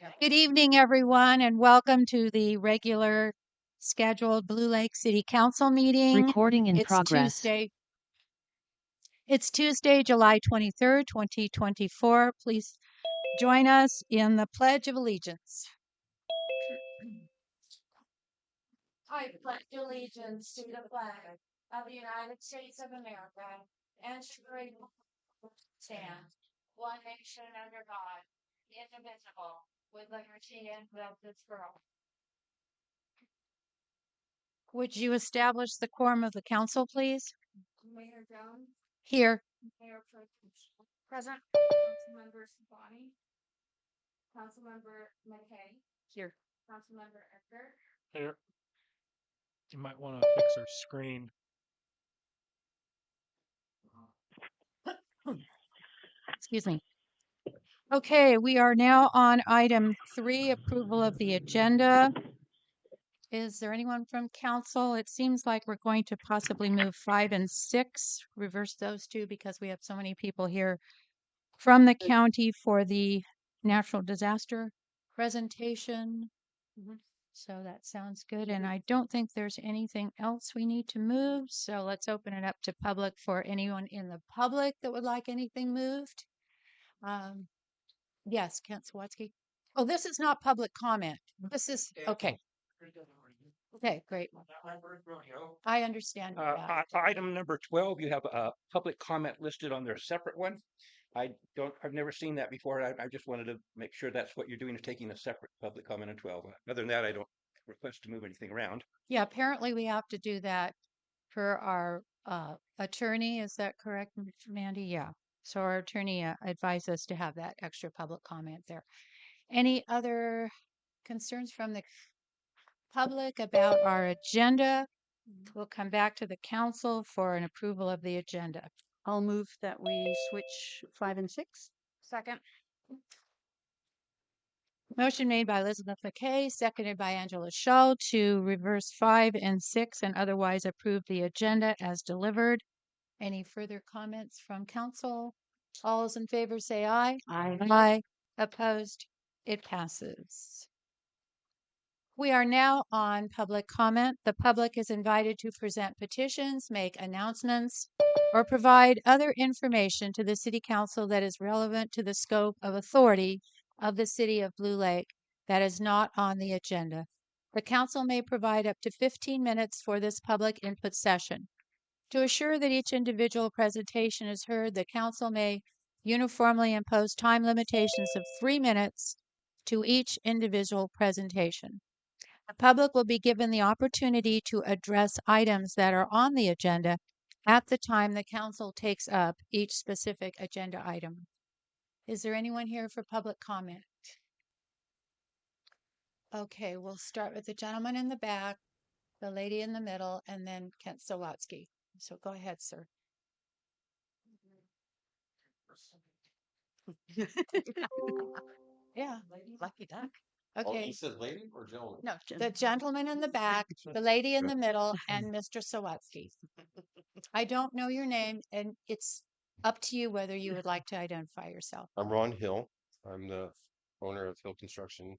Good evening, everyone, and welcome to the regular scheduled Blue Lake City Council meeting. Recording in It's progress. Tuesday. It's Tuesday, July 23rd, 2024. Please join us in the Pledge of Allegiance. I pledge allegiance to the flag of the United States of America and to the republic which stands one nation under God, indivisible, with liberty and justice for all. Would you establish the quorum of the council, please? Mayor Jones, Here. Mayor Pro Tem present, Councilmember Sabani, Councilmember McKay, Here. Councilmember Edgar, Here. You might want to fix her screen. Excuse me. Okay, we are now on item 3, approval of the agenda. Is there anyone from council? It seems like we're going to possibly move 5 and 6, reverse those two because we have so many people here from the county for the natural disaster presentation. So that sounds good. And I don't think there's anything else we need to move. So let's open it up to public for anyone in the public that would like anything moved. Yes, Kent Swatsky. Oh, this is not public comment. This is, okay. Okay, great. I understand that. Item number 12, you have a public comment listed on their separate one. I've never seen that before. I just wanted to make sure that's what you're doing, is taking a separate public comment on 12. Other than that, I don't request to move anything around. Yeah, apparently we have to do that for our attorney. Is that correct, Mandy? Yeah. So our attorney advised us to have that extra public comment there. Any other concerns from the public about our agenda? We'll come back to the council for an approval of the agenda. I'll move that we switch 5 and 6. second, Motion made by Elizabeth McKay, seconded by Angela Shaw to reverse 5 and 6 and otherwise approve the agenda as delivered. Any further comments from council? All those in favor say aye. Aye. Aye. Opposed? It passes. We are now on public comment. The public is invited to present petitions, make announcements, or provide other information to the city council that is relevant to the scope of authority of the city of Blue Lake that is not on the agenda. The council may provide up to 15 minutes for this public input session. To assure that each individual presentation is heard, the council may uniformly impose time limitations of 3 minutes to each individual presentation. The public will be given the opportunity to address items that are on the agenda at the time the council takes up each specific agenda item. Is there anyone here for public comment? Okay, we'll start with the gentleman in the back, the lady in the middle, and then Kent Sawatsky. So go ahead, sir. Yeah, Lucky duck. okay. You said lady or gentleman? No, The gentleman in the back, the lady in the middle, and Mr. Sawatsky. I don't know your name, and it's up to you whether you would like to identify yourself. I'm Ron Hill. I'm the owner of Hill Construction,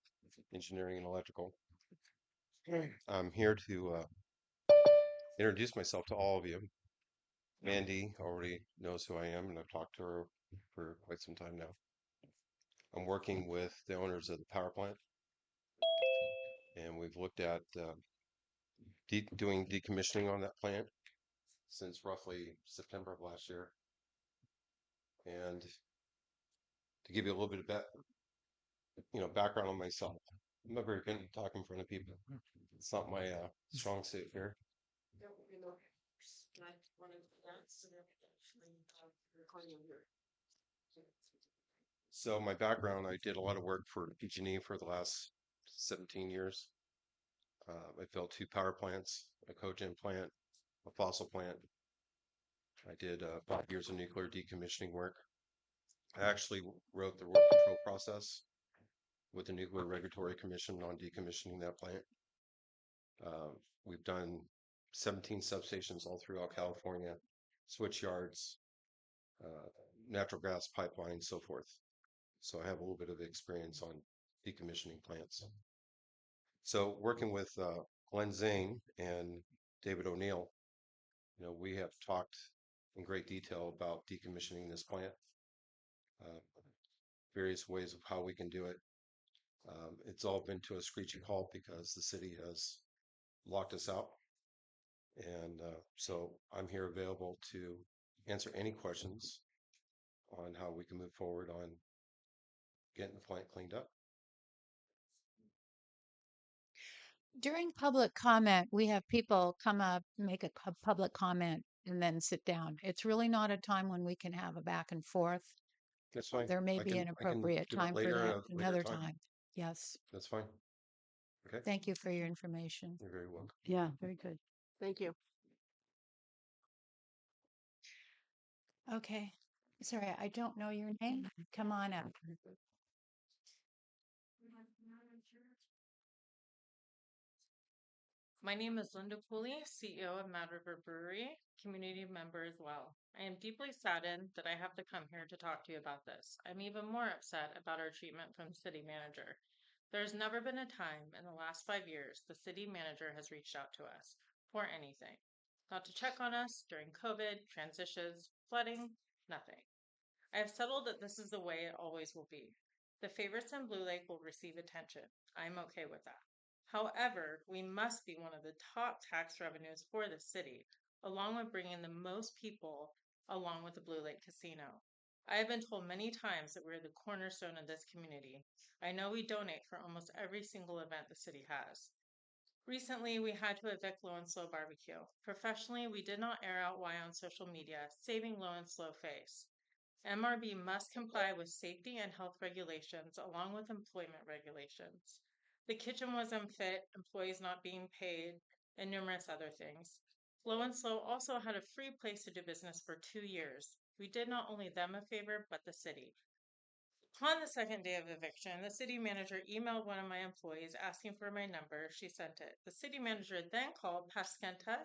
Engineering and Electrical. I'm here to introduce myself to all of you. Mandy already knows who I am, and I've talked to her for quite some time now. I'm working with the owners of the power plant, and we've looked at doing decommissioning on that plant since roughly September of last year. And to give you a little bit of background on myself, I'm not very good at talking in front of people. It's not my strong suit here. So my background, I did a lot of work for PG&E for the last 17 years. I built 2 power plants, a cogen plant, a fossil plant. I did 5 years of nuclear decommissioning work. I actually wrote the work control process with the Nuclear Regulatory Commission on decommissioning that plant. We've done 17 substations all throughout California, switch yards, natural gas pipelines, so forth. So I have a little bit of experience on decommissioning plants. So working with Glenn Zane and David O'Neill, we have talked in great detail about decommissioning this plant, uh, various ways of how we can do it. It's all been to a screeching halt because the city has locked us out. And so I'm here available to answer any questions on how we can move forward on getting the plant cleaned up. During public comment, we have people come up, make a public comment, and then sit down. It's really not a time when we can have a back and forth. That's fine. There may I be an can appropriate do it time for later at that a later another time. time. Yes. That's fine. Okay. Thank you for your information. You're very welcome. Yeah, very good. Thank you. Okay. Sorry, I don't know your name. Come on up. My name is Linda Pooley, CEO of Mad River Brewery, community member as well. I am deeply saddened that I have to come here to talk to you about this. I'm even more upset about our treatment from the city manager. There's never been a time in the last 5 years the city manager has reached out to us for anything. Not to check on us during COVID, transitions, flooding, nothing. I have settled that this is the way it always will be. The favorites in Blue Lake will receive attention. I'm okay with that. However, we must be one of the top tax revenues for the city, along with bringing the most people along with the Blue Lake Casino. I have been told many times that we're the cornerstone of this community. I know we donate for almost every single event the city has. Recently, we had to evict Low and Slow Barbecue. Professionally, we did not air out why on social media, saving Low and Slow face. MRB must comply with safety and health regulations along with employment regulations. The kitchen was unfit, employees not being paid, and numerous other things. Low and Slow also had a free place to do business for 2 years. We did not only them a favor, but the city. On the second day of eviction, the city manager emailed one of my employees asking for my number. She sent it. The city manager then called Paskenta,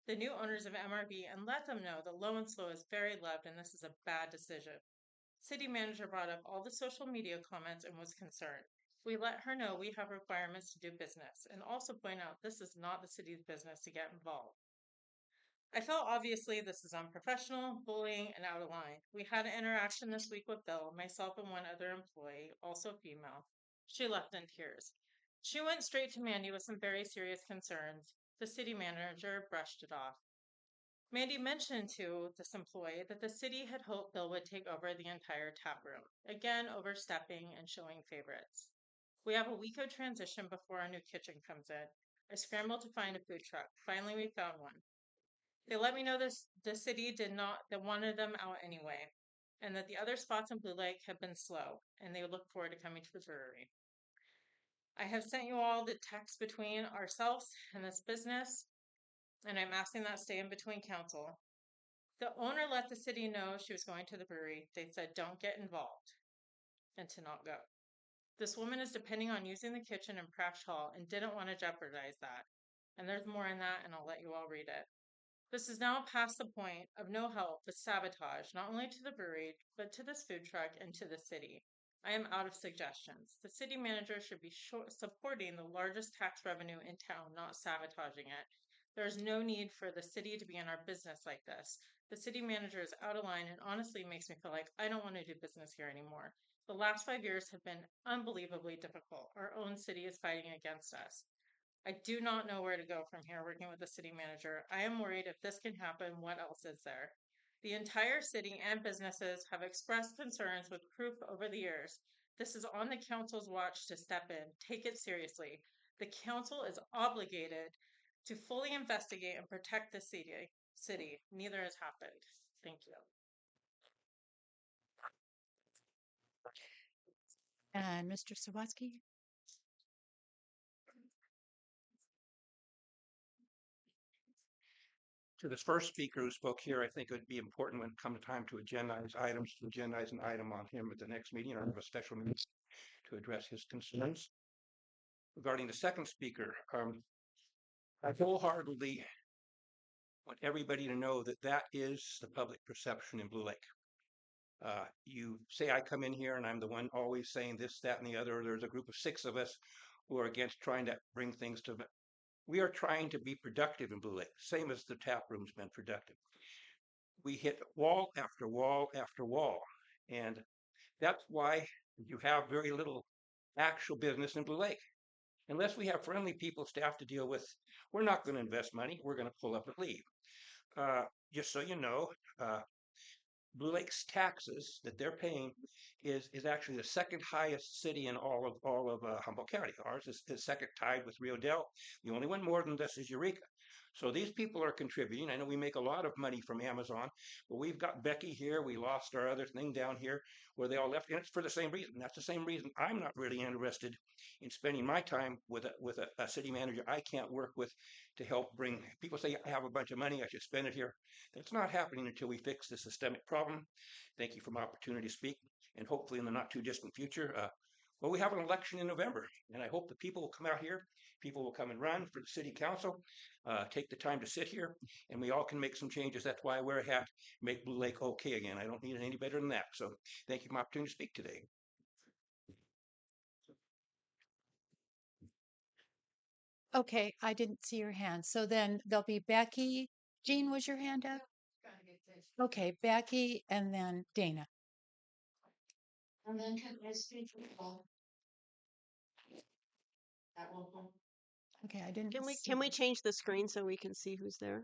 the new owners of MRB, and let them know that Low and Slow is very loved and this is a bad decision. City manager brought up all the social media comments and was concerned. We let her know we have requirements to do business and also point out this is not the city's business to get involved. I felt obviously this is unprofessional, bullying, and out of line. We had an interaction this week with Bill, myself, and one other employee, also female. She left in tears. She went straight to Mandy with some very serious concerns. The city manager brushed it off. Mandy mentioned to this employee that the city had hoped Bill would take over the entire tap room, again overstepping and showing favorites. We have a week of transition before our new kitchen comes in. I scrambled to find a food truck. Finally, we found one. They let me know the city did not that wanted them out anyway, and that the other spots in Blue Lake have been slow, and they would look forward to coming to the brewery. I have sent you all the text between ourselves and this business, and I'm asking that stay in between council. The owner let the city know she was going to the brewery. They said, don't get involved and to not go. This woman is depending on using the kitchen in Prash Hall and didn't want to jeopardize that. And there's more in that, and I'll let you all read it. This is now past the point of no help but sabotage, not only to the brewery, but to this food truck and to the city. I am out of suggestions. The city manager should be supporting the largest tax revenue in town, not sabotaging it. There is no need for the city to be in our business like this. The city manager is out of line and honestly makes me feel like I don't want to do business here anymore. The last 5 years have been unbelievably difficult. Our own city is fighting against us. I do not know where to go from here working with the city manager. I am worried if this can happen, what else is there? The entire city and businesses have expressed concerns with proof over the years. This is on the council's watch to step in. Take it seriously. The council is obligated to fully investigate and protect the city. Neither has happened. Thank you. And Mr. Sawatsky? To this first speaker who spoke here, I think it would be important when it comes time to agendize items, to agendize an item on him at the next meeting or have a special meeting to address his concerns. Regarding the second speaker, I wholeheartedly want everybody to know that that is the public perception in Blue Lake. You say I come in here and I'm the one always saying this, that, and the other. There's a group of 6 of us who are against trying to bring things to. We are trying to be productive in Blue Lake, same as the tap room's been productive. We hit wall after wall after wall, and that's why you have very little actual business in Blue Lake. Unless we have friendly people, staff to deal with, we're not going to invest money. We're going to pull up and leave. Uh, just so you know, Blue Lake's taxes that they're paying is actually the second highest city in all of Humboldt County. Ours is second, tied with Rio Dell. The only one more than this is Eureka. So these people are contributing. I know we make a lot of money from Amazon, but we've got Becky here. We lost our other thing down here where they all left, and it's for the same reason. That's the same reason I'm not really interested in spending my time with a city manager I can't work with to help bring. People say I have a bunch of money, I should spend it here. That's not happening until we fix the systemic problem. Thank you for my opportunity to speak, and hopefully in the not too distant future. Well, we have an election in November, and I hope the people will come out here. People will come and run for the city council, take the time to sit here, and we all can make some changes. That's why I wear a hat, make Blue Lake okay again. I don't need it any better than that. So thank you for my opportunity to speak today. Okay, I didn't see your hand. So then there'll be Becky. Jean, was your hand up? Okay, Becky and then Dana. And then can I speak all? That will come. Okay, I didn't. see- Can we change the screen so we can see who's there?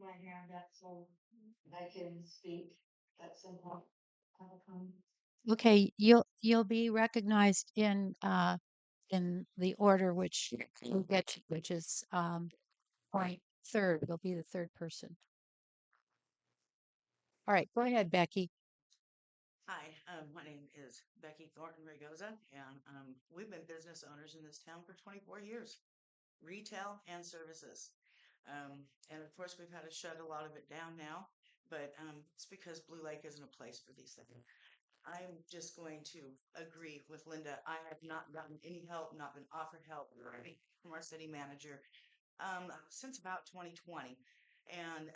My hand up so I can speak. That's simple. Okay, you'll be recognized in the order which you get to, which is point third. You'll be the third person. All right, go ahead, Becky. Hi, my name is Becky Thornton Ragoza, and we've been business owners in this town for 24 years, retail and services. And of course, we've had to shut a lot of it down now, but it's because Blue Lake isn't a place for these things. I'm just going to agree with Linda. I have not gotten any help, not been offered help from our city manager since about 2020. And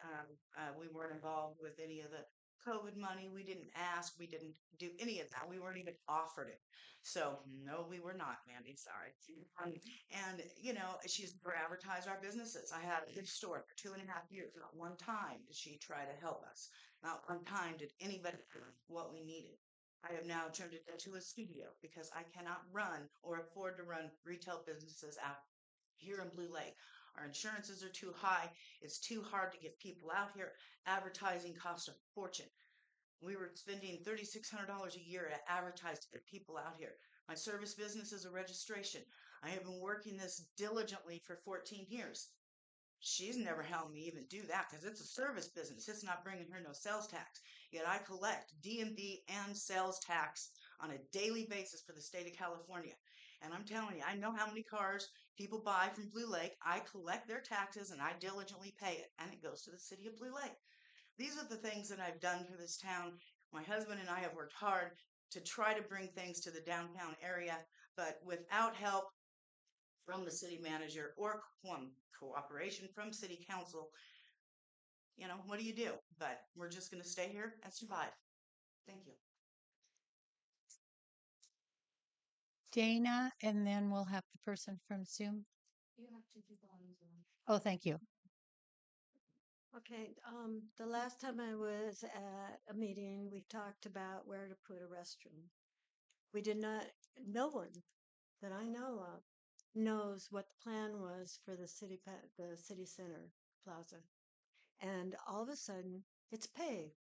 we weren't involved with any of the COVID money. We didn't ask. We didn't do any of that. We weren't even offered it. So, no, we were not, Mandy. Sorry. And, you know, she's never advertised our businesses. I had a good store for 2.5 years. Not one time did she try to help us. Not one time did anybody do what we needed. I have now turned it into a studio because I cannot run or afford to run retail businesses out here in Blue Lake. Our insurances are too high. It's too hard to get people out here. Advertising costs a fortune. We were spending $3,600 a year to advertise to get people out here. My service business is a registration. I have been working this diligently for 14 years. She's never helped me even do that because it's a service business. It's not bringing her no sales tax. Yet I collect DMV and sales tax on a daily basis for the state of California. And I'm telling you, I know how many cars people buy from Blue Lake. I collect their taxes and I diligently pay it. And it goes to the city of Blue Lake. These are the things that I've done for this town. My husband and I have worked hard to try to bring things to the downtown area, but without help from the city manager or cooperation from city council, you know, what do you do? But we're just going to stay here and survive. Thank you. Dana, and then we'll have the person from Zoom. You have to do the on Zoom. Oh, thank you. Okay, the last time I was at a meeting, we talked about where to put a restroom. We did not, no one that I know of knows what the plan was for the the city center plaza. And all of a sudden, it's paved.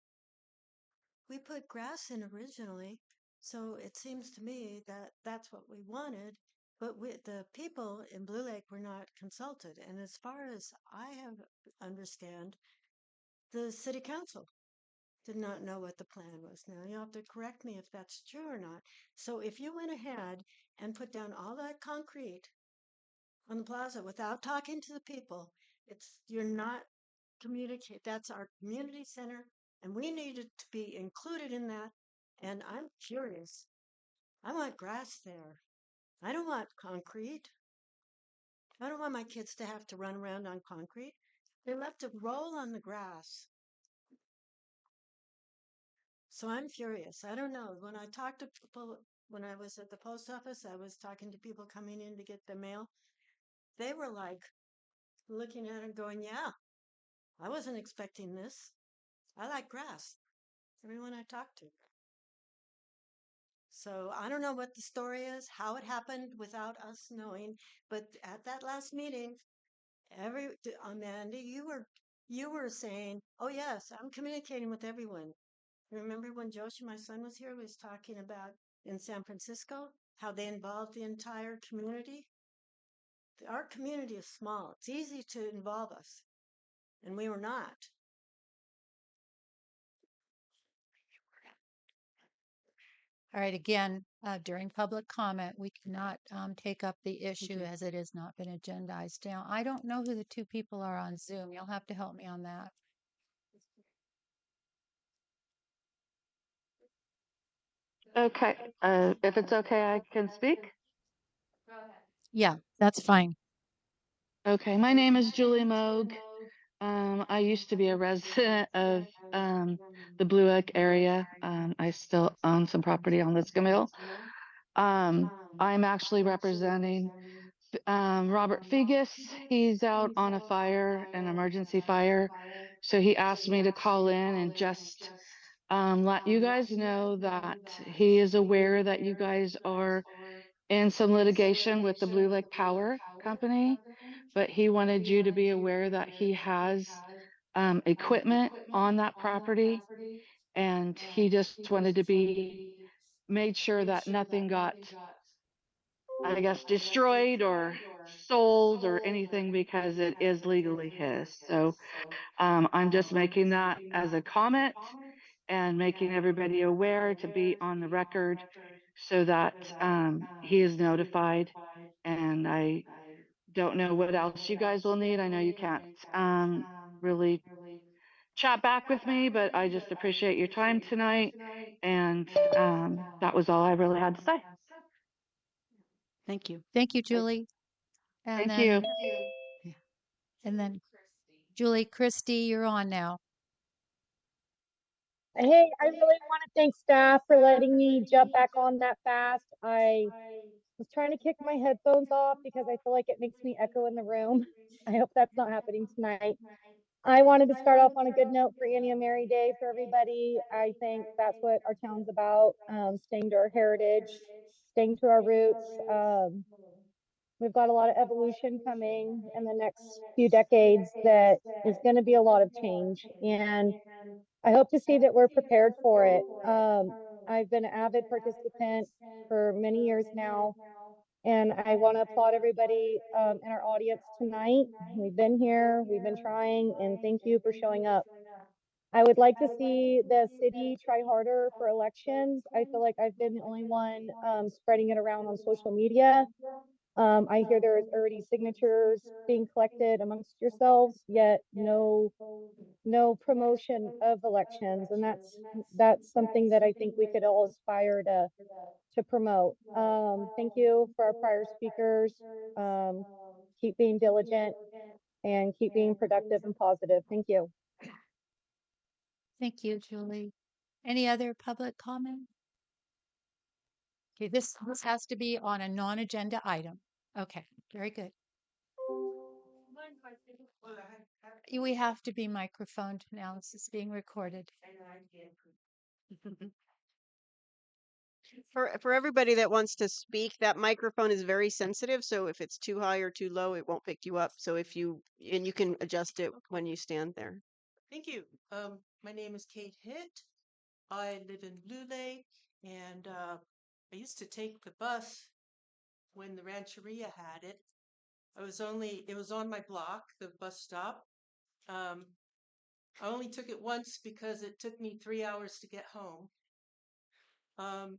We put grass in originally, so it seems to me that that's what we wanted, but the people in Blue Lake were not consulted. And as far as I have understand, the city council did not know what the plan was. Now you have to correct me if that's true or not. So if you went ahead and put down all that concrete on the plaza without talking to the people, you're not communicate. That's our community center, and we needed to be included in that. And I'm curious. I want grass there. I don't want concrete. I don't want my kids to have to run around on concrete. They left to roll on the grass. So I'm furious. I don't know. When I talked to people, when I was at the post office, I was talking to people coming in to get their mail. They were like looking at it going, yeah, I wasn't expecting this. I like grass. Everyone I talked to. So I don't know what the story is, how it happened without us knowing. But at that last meeting, Amanda, you were saying, "Oh yes, I'm communicating with everyone." Remember when Joshi, my son, was here? Was talking about in San Francisco how they involved the entire community. Our community is small; it's easy to involve us, and we were not. All right, again, during public comment, we cannot take up the issue you. as it has not been agendized. Now, I don't know who the two people are on Zoom. You'll have to help me on that. Okay, if it's okay, I can speak. Yeah, that's fine. Okay, my name is Julie Moog. I used to be a resident of the Blue Oak area. I still own some property on Liskamill. I'm actually representing Robert Figus. He's out on a fire, an emergency fire. So he asked me to call in and just let you guys know that he is aware that you guys are in some litigation with the Blue Lake Power Company, but he wanted you to be aware that he has equipment on that property, and he just wanted to be made sure that nothing got, I guess, destroyed or sold or anything because it is legally his. So I'm just making that as a comment and making everybody aware to be on the record so that he is notified. And I don't know what else you guys will need. I know you can't really chat back with me, but I just appreciate your time tonight. And that was all I really had to say. Thank you. Thank you, Julie. And Thank you. then, yeah, and then Julie, Christy, you're on now. Hey, I really want to thank staff for letting me jump back on that fast. I was trying to kick my headphones off because I feel like it makes me echo in the room. I hope that's not happening tonight. I wanted to start off on a good note for Annie and Mary Day for everybody. I think that's what our town's about, staying to our heritage, staying to our roots. We've got a lot of evolution coming in the next few decades that is going to be a lot of change. And I hope to see that we're prepared for it. I've been an avid participant for many years now, and I want to applaud everybody in our audience tonight. We've been here, we've been trying, and thank you for showing up. I would like to see the city try harder for elections. I feel like I've been the only one spreading it around on social media. I hear there's already signatures being collected amongst yourselves, yet no promotion of elections, and that's something that I think we could all aspire to promote. Thank you for our prior speakers. Keep being diligent and keep being productive and positive. Thank you. Thank you, Julie. Any other public comment? Okay, this has to be on a non-agenda item. Okay, very good. We have to be microphoned now. This is being recorded. For everybody that wants to speak, that microphone is very sensitive, so if it's too high or too low, it won't pick you up. So if you and you can adjust it when you stand there. Thank you. My name is Kate Hitt. I live in Blue Lake, and I used to take the bus when the Rancheria had it. It was on my block, the bus stop. I only took it once because it took me 3 hours to get home.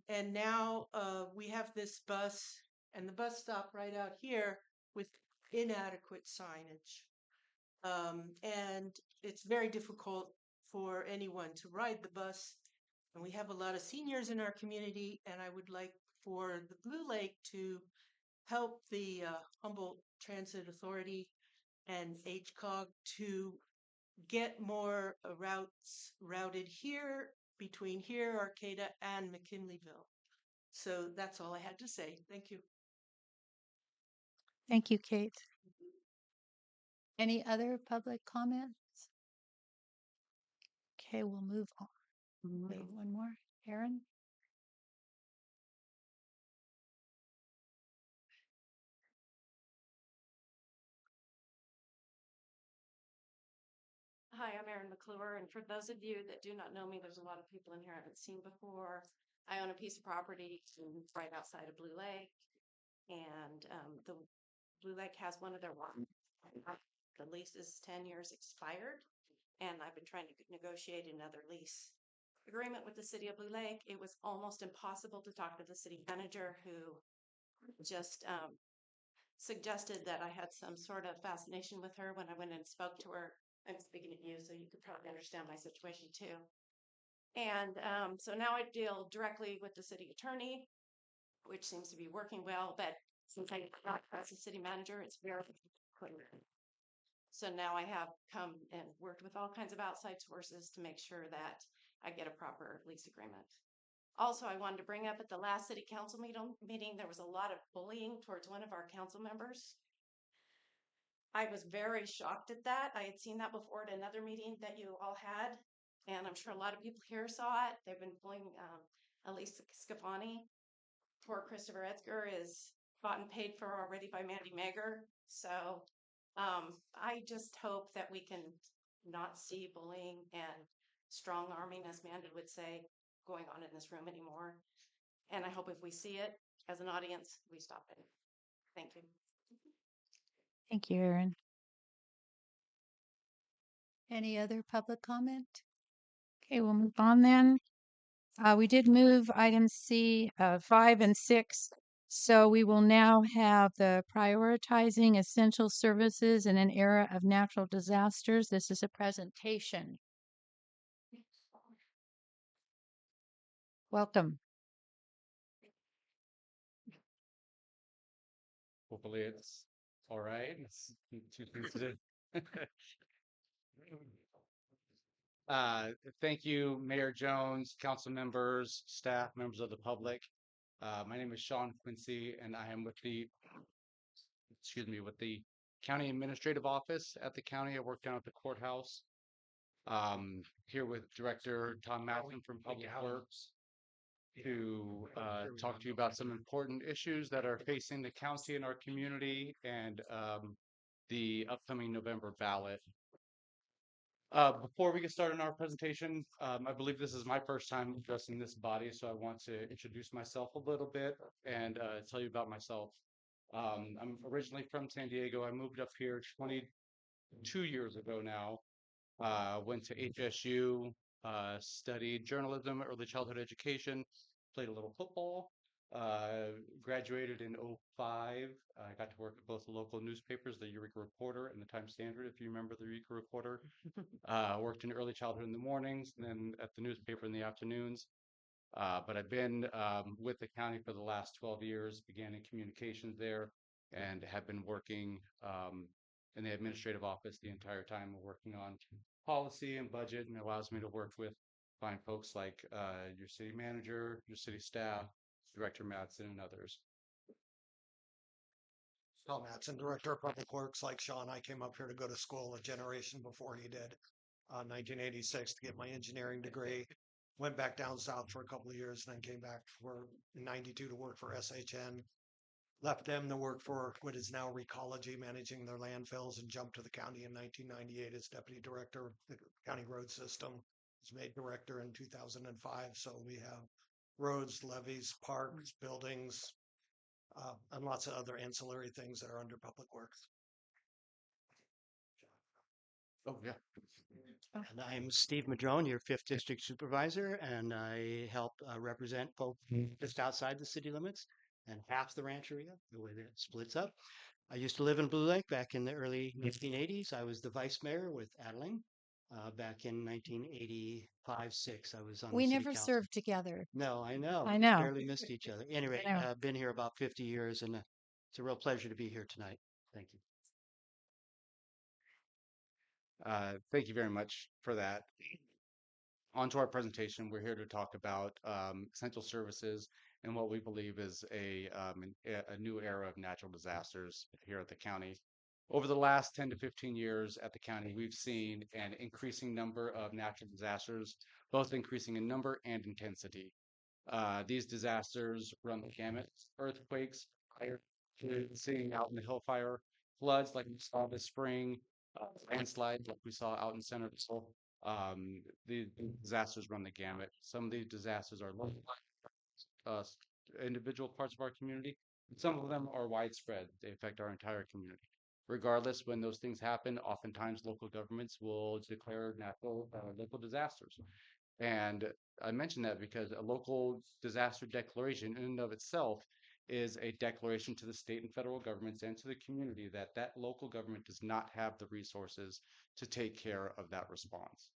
And now we have this bus and the bus stop right out here with inadequate signage. And it's very difficult for anyone to ride the bus. And we have a lot of seniors in our community, and I would like for the Blue Lake to help the Humboldt Transit Authority and HCOG to get more routes routed here between here, Arcata, and McKinleyville. So that's all I had to say. Thank you. Thank you, Kate. Any other public comments? Okay, we'll move on. Wait, one more. Aaron? Hi, I'm Erin McClure, and for those of you that do not know me, there's a lot of people in here I haven't seen before. I own a piece of property right outside of Blue Lake, and the Blue Lake has one of their the lease is 10 years expired, and I've been trying to negotiate another lease agreement with the city of Blue Lake. It was almost impossible to talk to the city manager, who just suggested that I had some sort of fascination with her when I went and spoke to her. I'm speaking to you, so you could probably understand my situation too. And so now I deal directly with the city attorney, which seems to be working well. But since I not as a city manager, it's very clear. So now I have come and worked with all kinds of outside sources to make sure that I get a proper lease agreement. Also, I wanted to bring up at the last city council meeting, there was a lot of bullying towards one of our council members. I was very shocked at that. I had seen that before at another meeting that you all had, and I'm sure a lot of people here saw it. They've been pulling Elise Scafani. Poor Christopher Edgar is bought and paid for already by Mandy Mager. So I just hope that we can not see bullying and strong arming, as Mandy would say, going on in this room anymore. And I hope if we see it as an audience, we stop it. Thank you. Thank you, Aaron. Any other public comment? Okay, we'll move on then. We did move items C 5 and 6. So we will now have the prioritizing essential services in an era of natural disasters. This is a presentation. Welcome. Hopefully it's all right. It's too sensitive. Thank you, Mayor Jones, council members, staff, members of the public. My name is Sean Quincy, and I am with the, with the County Administrative Office at the county. I work down at the courthouse. Here with Director Tom Matson from Public Works to talk to you about some important issues that are facing the county and our community, and the upcoming November ballot. Before we get started in our presentation, I believe this is my first time addressing this body, so I want to introduce myself a little bit and tell you about myself. I'm originally from San Diego. I moved up here 22 years ago now. Went to HSU, studied journalism, early childhood education, played a little football, graduated in 2005. I got to work at both the local newspapers, the Eureka Reporter and the Times Standard, if you remember the Eureka Reporter. Worked in early childhood in the mornings, and then at the newspaper in the afternoons. But I've been with the county for the last 12 years, began in communications there, and have been working in the administrative office the entire time, working on policy and budget, and it allows me to work with fine folks like your city manager, your city staff, Director Matson, and others. Tom Matson, Director of Public Works. Like Sean, I came up here to go to school a generation before he did, 1986, to get my engineering degree. Went back down south for a couple of years, and then came back for in '92 to work for SHN. Left them to work for what is now Recology, managing their landfills, and jumped to the county in 1998 as Deputy Director of the County Road System. Was made Director in 2005. So we have roads, levees, parks, buildings, and lots of other ancillary things that are under Public Works. Oh, yeah. And I'm Steve Madrone, your 5th District Supervisor, and I help represent folks just outside the city limits and half the Rancheria, the way that it splits up. I used to live in Blue Lake back in the early 1980s. I was the Vice Mayor with Adeline. Back in 1985-6, I was on We the city never council. served together. No, I know. I know. Barely missed each other. Anyway, I know. I've been here about 50 years, and It's a real pleasure to be here tonight. Thank you. Thank you very much for that. On to our presentation, we're here to talk about essential services and what we believe is a new era of natural disasters here at the county. Over the last 10 to 15 years at the county, we've seen an increasing number of natural disasters, both increasing in number and intensity. These disasters run the gamut: earthquakes, fire, seeing out in the Hillfire, floods like we saw this spring, landslides like we saw out in Centerville. The disasters run the gamut. Some of these disasters are local, individual parts of our community, and some of them are widespread. They affect our entire community. Regardless, when those things happen, oftentimes local governments will declare local disasters. And I mention that because a local disaster declaration in and of itself is a declaration to the state and federal governments and to the community that that local government does not have the resources to take care of that response.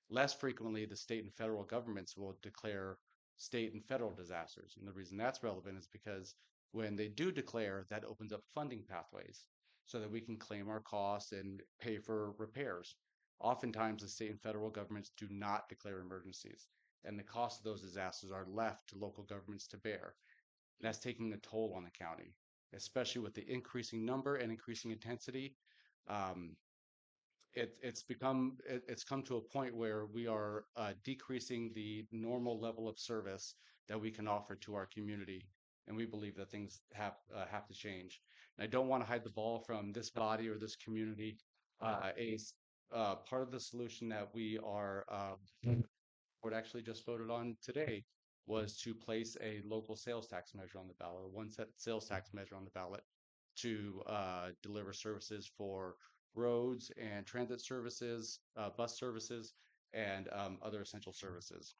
Less frequently, the state and federal governments will declare state and federal disasters. And the reason that's relevant is because when they do declare, that opens up funding pathways so that we can claim our costs and pay for repairs. Oftentimes, the state and federal governments do not declare emergencies, and the cost of those disasters are left to local governments to bear. And that's taking a toll on the county, especially with the increasing number and increasing intensity. It's come to a point where we are decreasing the normal level of service that we can offer to our community, and we believe that things have to change. And I don't want to hide the ball from this body or this community. Part of the solution that we are board actually just voted on today was to place a local sales tax measure on the ballot, or one set sales tax measure on the ballot to deliver services for roads and transit services, bus services, and other essential services.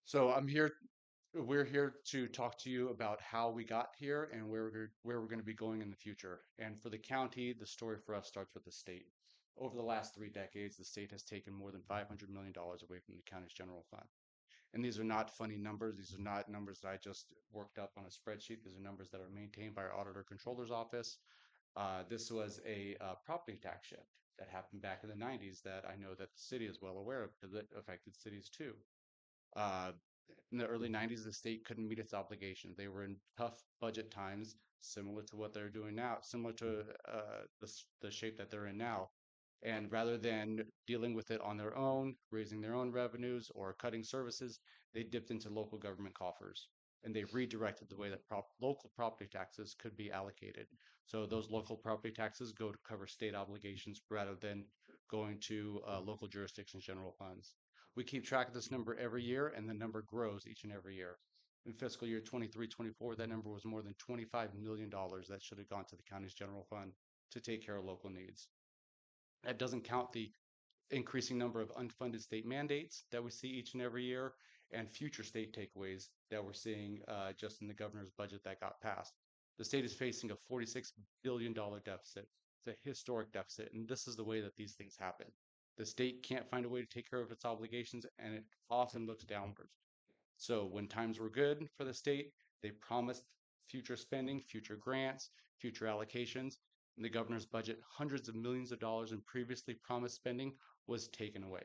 So we're here to talk to you about how we got here and where we're going to be going in the future. And for the county, the story for us starts with the state. Over the last 3 decades, the state has taken more than $500 million away from the county's general fund. And these are not funny numbers. These are not numbers that I just worked up on a spreadsheet. These are numbers that are maintained by our auditor controller's office. This was a property tax shift that happened back in the 90s that I know that the city is well aware of because it affected cities too. In the early 90s, the state couldn't meet its obligations. They were in tough budget times, similar to what they're doing now, similar to the shape that they're in now. And rather than dealing with it on their own, raising their own revenues or cutting services, they dipped into local government coffers and they redirected the way that local property taxes could be allocated. So those local property taxes go to cover state obligations rather than going to local jurisdictions' general funds. We keep track of this number every year, and the number grows each and every year. In fiscal year 23-24, that number was more than $25 million that should have gone to the county's general fund to take care of local needs. That doesn't count the increasing number of unfunded state mandates that we see each and every year and future state takeaways that we're seeing just in the governor's budget that got passed. The state is facing a $46 billion deficit. It's a historic deficit, and this is the way that these things happen. The state can't find a way to take care of its obligations, and it often looks downwards. So when times were good for the state, they promised future spending, future grants, future allocations. In the governor's budget, hundreds of millions of dollars in previously promised spending was taken away.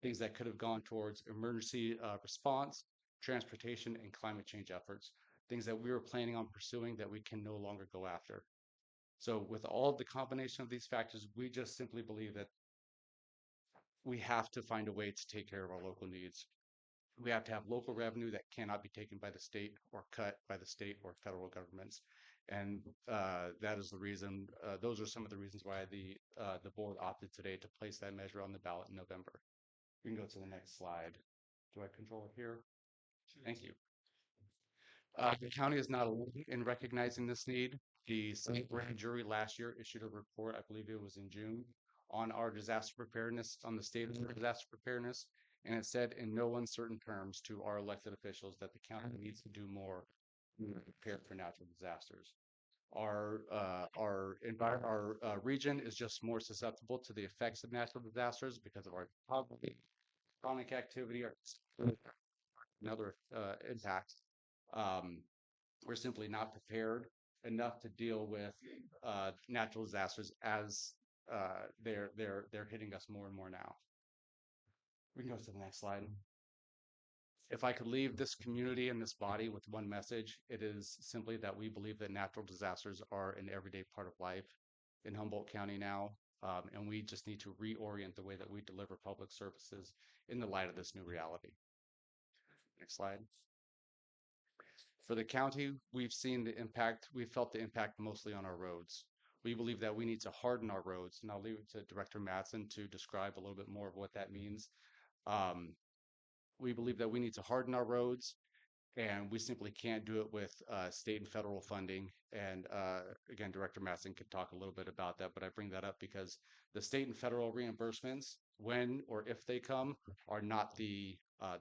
Things that could have gone towards emergency response, transportation, and climate change efforts. Things that we were planning on pursuing that we can no longer go after. So with all of the combination of these factors, we just simply believe that we have to find a way to take care of our local needs. We have to have local revenue that cannot be taken by the state or cut by the state or federal governments. And that is the reason, those are some of the reasons why the board opted today to place that measure on the ballot in November. We can go to the next slide. Do I control it here? Thank you. The county is not alone in recognizing this need. The state grand jury last year issued a report, I believe it was in June, on our disaster preparedness, on the state of disaster preparedness. And it said in no uncertain terms to our elected officials that the county needs to do more to prepare for natural disasters. Our region is just more susceptible to the effects of natural disasters because of our chronic activity and other impacts. We're simply not prepared enough to deal with natural disasters as they're hitting us more and more now. We can go to the next slide. If I could leave this community and this body with one message, it is simply that we believe that natural disasters are an everyday part of life in Humboldt County now. And we just need to reorient the way that we deliver public services in the light of this new reality. Next slide. For the county, we've felt the impact mostly on our roads. We believe that we need to harden our roads, and I'll leave it to Director Matson to describe a little bit more of what that means. We believe that we need to harden our roads, and we simply can't do it with state and federal funding. And again, Director Matson could talk a little bit about that, but I bring that up because the state and federal reimbursements, when or if they come, are not the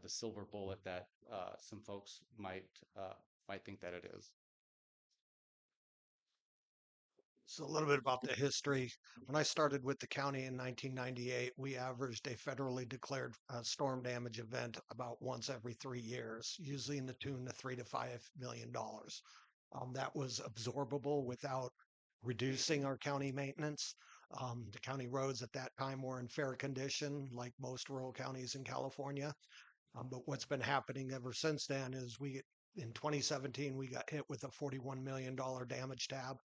silver bullet that some folks might think that it is. So a little bit about the history. When I started with the county in 1998, we averaged a federally declared storm damage event about once every 3 years, usually in the tune of $3 to $5 million. That was absorbable without reducing our county maintenance. The county roads at that time were in fair condition, like most rural counties in California. But what's been happening ever since then is in 2017, we got hit with a $41 million damage tab.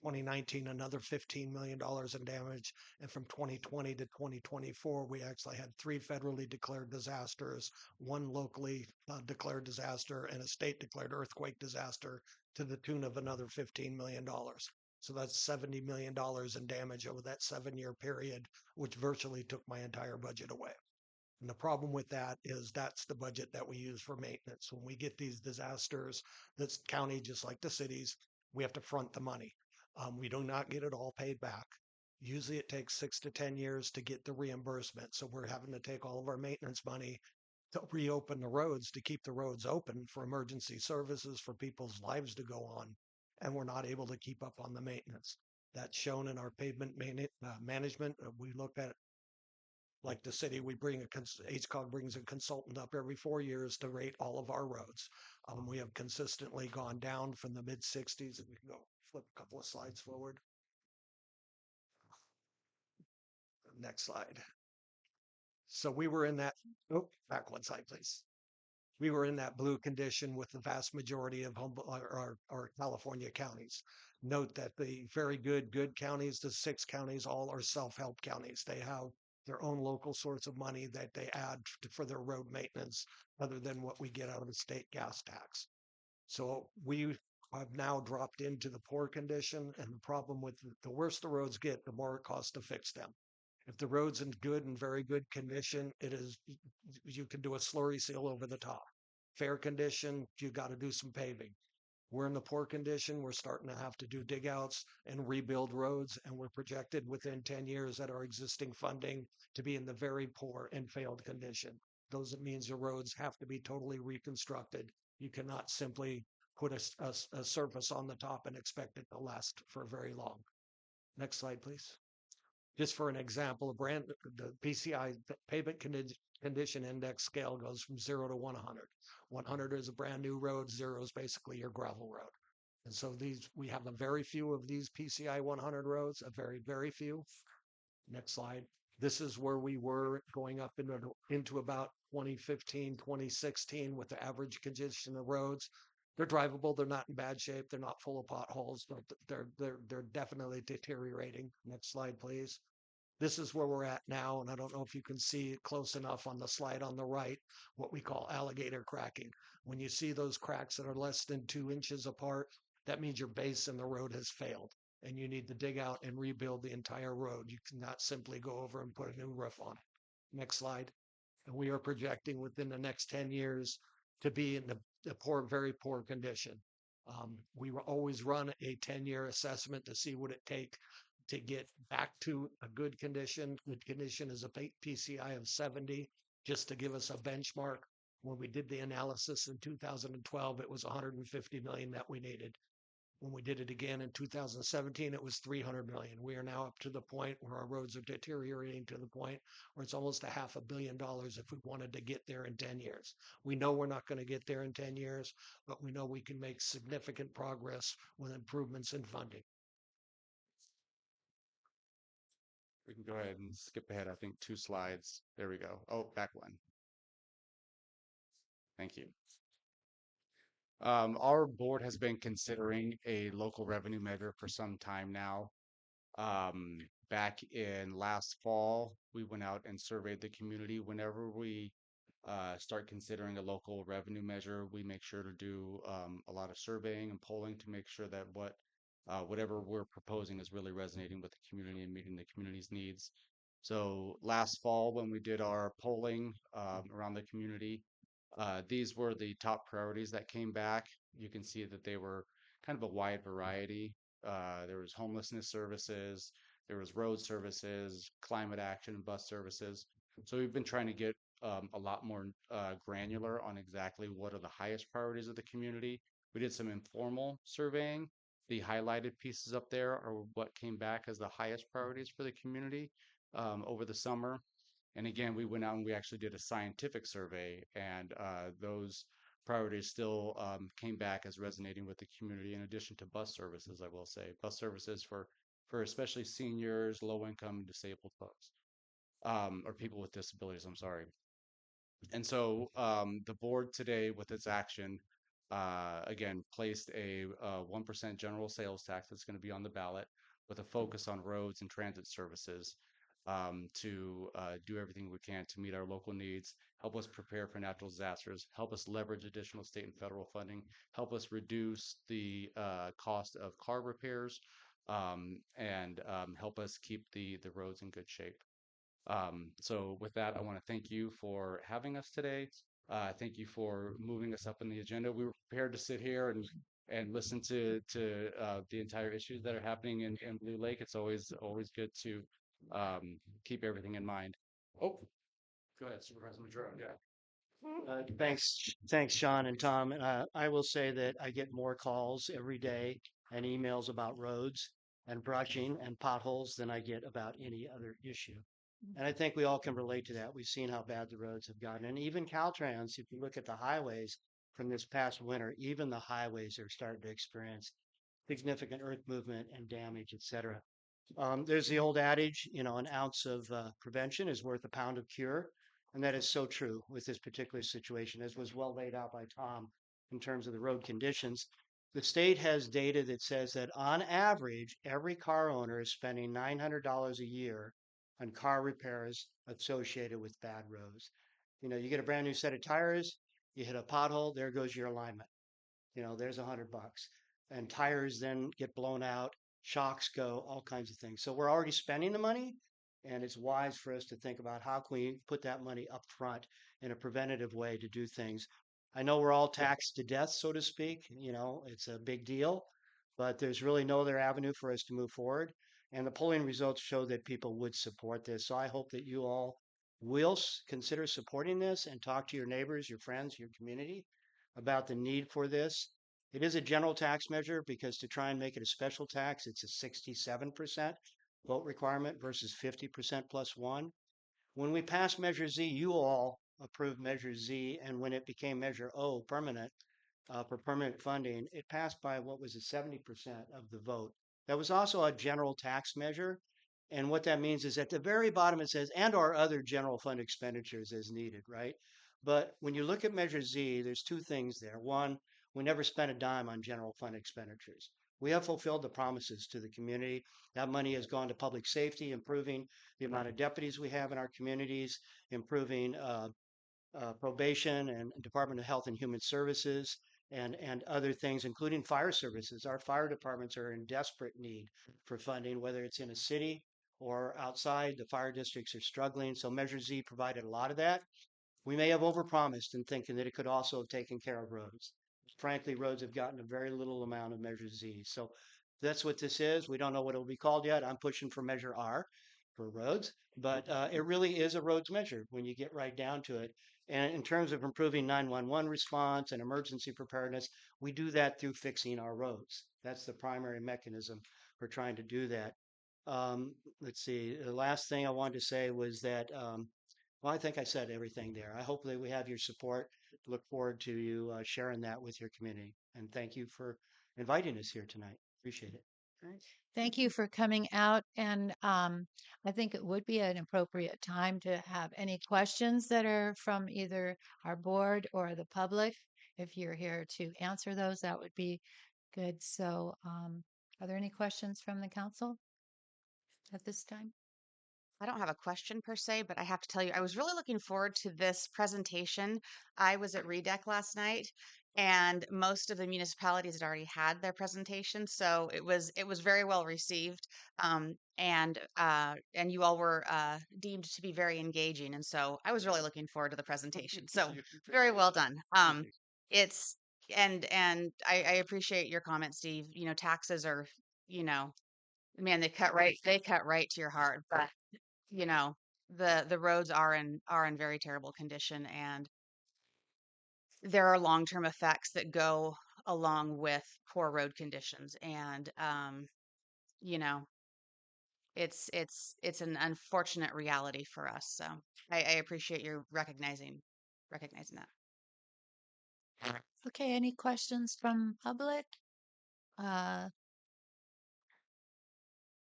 2019, another $15 million in damage. And from 2020 to 2024, we actually had 3 federally declared disasters, 1 locally declared disaster, and a state declared earthquake disaster to the tune of another $15 million. So that's $70 million in damage over that 7-year period, which virtually took my entire budget away. And the problem with that is that's the budget that we use for maintenance. When we get these disasters, this county, just like the cities, we have to front the money. We do not get it all paid back. Usually it takes 6 to 10 years to get the reimbursement. So we're having to take all of our maintenance money to reopen the roads, to keep the roads open for emergency services, for people's lives to go on. And we're not able to keep up on the maintenance. That's shown in our pavement management. We look at, like the city, we bring HCOG brings a consultant up every 4 years to rate all of our roads. We have consistently gone down from the mid 60s. We can go flip a couple of slides forward. Next slide. So we were in that, back one slide, please. We were in that blue condition with the vast majority of our California counties. Note that the very good counties, the 6 counties, all are self-help counties. They have their own local source of money that they add for their road maintenance other than what we get out of the state gas tax. So we have now dropped into the poor condition, and the problem with the worse the roads get, the more it costs to fix them. If the road's in good and very good condition, you can do a slurry seal over the top. Fair condition, you got to do some paving. We're in the poor condition. We're starting to have to do dig outs and rebuild roads, and we're projected within 10 years at our existing funding to be in the very poor and failed condition. Those means the roads have to be totally reconstructed. You cannot simply put a surface on the top and expect it to last for very long. Next slide, please. Just for an example, the PCI pavement condition index scale goes from 0 to 100. 100 is a brand new road. 0 is basically your gravel road. And so we have a very few of these PCI 100 roads, a very, very few. Next slide. This is where we were going up into about 2015, 2016 with the average condition of roads. They're drivable. They're not in bad shape. They're not full of potholes, but they're definitely deteriorating. Next slide, please. This is where we're at now, and I don't know if you can see it close enough on the slide on the right, what we call alligator cracking. When you see those cracks that are less than 2 inches apart, that means your base in the road has failed, and you need to dig out and rebuild the entire road. You cannot simply go over and put a new roof on it. Next slide. And we are projecting within the next 10 years to be in the poor, very poor condition. We will always run a 10-year assessment to see what it takes to get back to a good condition. Good condition is a PCI of 70, just to give us a benchmark. When we did the analysis in 2012, it was 150 million that we needed. When we did it again in 2017, it was 300 million. We are now up to the point where our roads are deteriorating to the point where it's almost $500 million if we wanted to get there in 10 years. We know we're not going to get there in 10 years, but we know we can make significant progress with improvements in funding. We can go ahead and skip ahead, I think 2 slides. There we go. Oh, back one. Thank you. Our board has been considering a local revenue measure for some time now. Back in last fall, we went out and surveyed the community. Whenever we start considering a local revenue measure, we make sure to do a lot of surveying and polling to make sure that whatever we're proposing is really resonating with the community and meeting the community's needs. So last fall, when we did our polling around the community, these were the top priorities that came back. You can see that they were kind of a wide variety. There was homelessness services, there was road services, climate action, and bus services. So we've been trying to get a lot more granular on exactly what are the highest priorities of the community. We did some informal surveying. The highlighted pieces up there are what came back as the highest priorities for the community over the summer. And again, we went out and we actually did a scientific survey, and those priorities still came back as resonating with the community, in addition to bus services, I will say. Bus services for especially seniors, low income, disabled folks, or people with disabilities, I'm sorry. And so the board today, with its action, again, placed a 1% general sales tax that's going to be on the ballot with a focus on roads and transit services to do everything we can to meet our local needs, help us prepare for natural disasters, help us leverage additional state and federal funding, help us reduce the cost of car repairs, and help us keep the roads in good shape. So with that, I want to thank you for having us today. Thank you for moving us up in the agenda. We were prepared to sit here and listen to the entire issues that are happening in Blue Lake. It's always good to keep everything in mind. Oh, go ahead, Supervisor Madrone. Yeah. Thanks, Sean and Tom. I will say that I get more calls every day and emails about roads and brushing and potholes than I get about any other issue. And I think we all can relate to that. We've seen how bad the roads have gotten. And even Caltrans, if you look at the highways from this past winter, even the highways are starting to experience significant earth movement and damage, et cetera. There's the old adage, an ounce of prevention is worth a pound of cure. And that is so true with this particular situation, as was well laid out by Tom in terms of the road conditions. The state has data that says that on average, every car owner is spending $900 a year on car repairs associated with bad roads. You get a brand new set of tires, you hit a pothole, there goes your alignment. There's $100. And tires then get blown out, shocks go, all kinds of things. So we're already spending the money, and it's wise for us to think about how can we put that money up front in a preventative way to do things. I know we're all taxed to death, so to speak. It's a big deal, but there's really no other avenue for us to move forward. And the polling results show that people would support this. So I hope that you all will consider supporting this and talk to your neighbors, your friends, your community about the need for this. It is a general tax measure because to try and make it a special tax, it's a 67% vote requirement versus 50% plus one. When we passed Measure Z, you all approved Measure Z, and when it became Measure O, permanent, for permanent funding, it passed by what was it, 70% of the vote. That was also a general tax measure. And what that means is at the very bottom it says, and or other general fund expenditures as needed, right? But when you look at Measure Z, there's two things there. One, we never spent a dime on general fund expenditures. We have fulfilled the promises to the community. That money has gone to public safety, improving the amount of deputies we have in our communities, improving probation and Department of Health and Human Services, and other things, including fire services. Our fire departments are in desperate need for funding, whether it's in a city or outside. The fire districts are struggling. So Measure Z provided a lot of that. We may have overpromised in thinking that it could also have taken care of roads. Frankly, roads have gotten a very little amount of Measure Z. So that's what this is. We don't know what it will be called yet. I'm pushing for Measure R. for roads, but it really is a roads measure when you get right down to it. And in terms of improving 911 response and emergency preparedness, we do that through fixing our roads. That's the primary mechanism for trying to do that. Let's see. The last thing I wanted to say was that, well, I think I said everything there. I hope that we have your support. Look forward to you sharing that with your community. And thank you for inviting us here tonight. Appreciate it. Thank you for coming out. And I think it would be an appropriate time to have any questions that are from either our board or the public. If you're here to answer those, that would be good. So, are there any questions from the council at this time? I don't have a question per se, but I have to tell you, I was really looking forward to this presentation. I was at REDEC last night, and most of the municipalities had already had their presentation, so it was very well received. And you all were deemed to be very engaging, and so I was really looking forward to the presentation. So very well done. It's and I appreciate your comment, Steve. You know, taxes are, you know, man, they cut right to your heart, but you know, the roads are in very terrible condition, and there are long-term effects that go along with poor road conditions. And you know, it's an unfortunate reality for us. So I appreciate you recognizing that. Okay, any questions from public? Uh,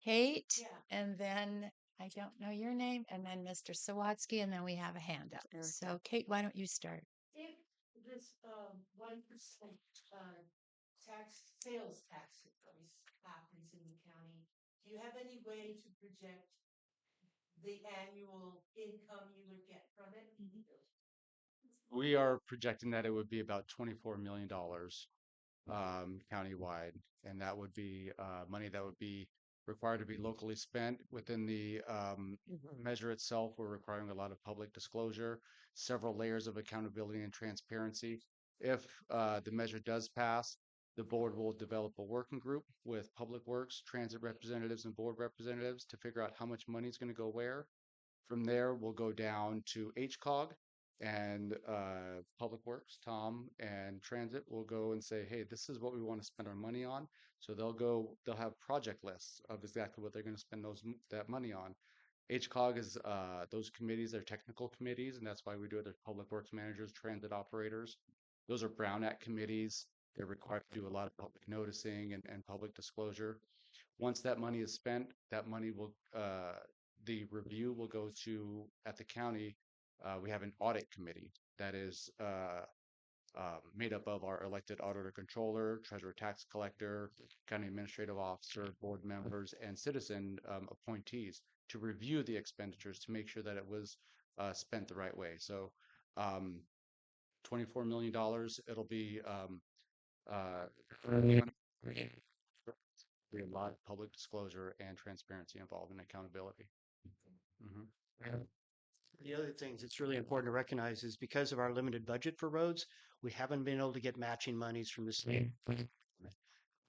Kate, and then I don't know your name, and then Mr. Sawatsky, and then we have a hand up. So, Kate, why don't you start? If this 1% sales tax increase happens in the county, do you have any way to project the annual income you would get from it? We are projecting that it would be about $24 million countywide, and that would be money that would be required to be locally spent. Within the measure itself, we're requiring a lot of public disclosure, several layers of accountability and transparency. If the measure does pass, the board will develop a working group with public works, transit representatives, and board representatives to figure out how much money is going to go where. From there, we'll go down to HCOG, and Public Works, Tom, and Transit will go and say, hey, this is what we want to spend our money on. So they'll have project lists of exactly what they're going to spend that money on. HCOG is those committees are technical committees, and that's why we do it. There's Public Works managers, transit operators. Those are Brown Act committees. They're required to do a lot of public noticing and public disclosure. Once that money is spent, that money will the review will go to, at the county, we have an audit committee that is made up of our elected auditor controller, treasurer tax collector, county administrative officer, board members, and citizen appointees to review the expenditures to make sure that it was spent the right way. So $24 million, it'll be be a lot of public disclosure and transparency involved in accountability. The other things it's really important to recognize is because of our limited budget for roads, we haven't been able to get matching monies from the state. There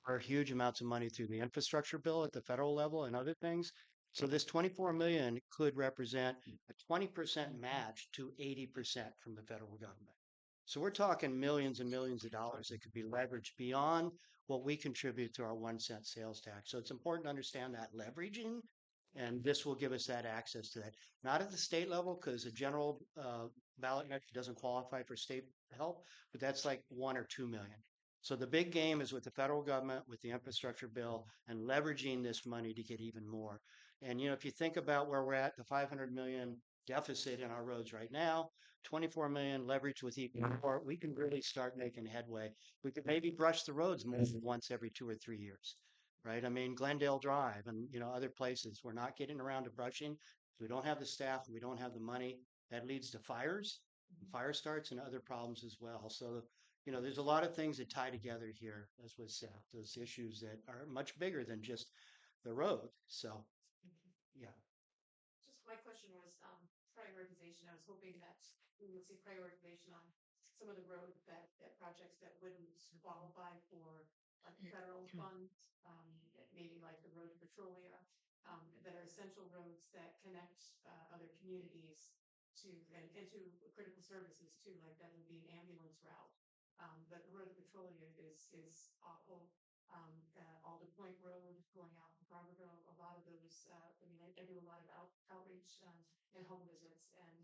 are huge amounts of money through the infrastructure bill at the federal level and other things. So this 24 million could represent a 20% match to 80% from the federal government. So we're talking millions and millions of dollars that could be leveraged beyond what we contribute to our 1-cent sales tax. So it's important to understand that leveraging, and this will give us that access to that. Not at the state level, because a general ballot measure doesn't qualify for state help, but that's like 1 or 2 million. So the big game is with the federal government, with the infrastructure bill, and leveraging this money to get even more. And, you know, if you think about where we're at, the 500 million deficit in our roads right now, 24 million leverage with even more, we can really start making headway. We could maybe brush the roads more than once every 2 or 3 years, right? I mean, Glendale Drive and, you know, other places, we're not getting around to brushing. We don't have the staff, we don't have the money. That leads to fires, fire starts, and other problems as well. So, you know, there's a lot of things that tie together here, as was said, those issues that are much bigger than just the road. So, yeah. Just my question was prioritization. I was hoping that we would see prioritization on some of the road that projects that wouldn't qualify for like federal funds, maybe like the road to Petrolia that are essential roads that connect other communities and to critical services too, like that would be an ambulance route. But the road to Petrolia is awful. Alder Point Road going out from Farmerville, a lot of those, I do a lot of outreach and home visits, and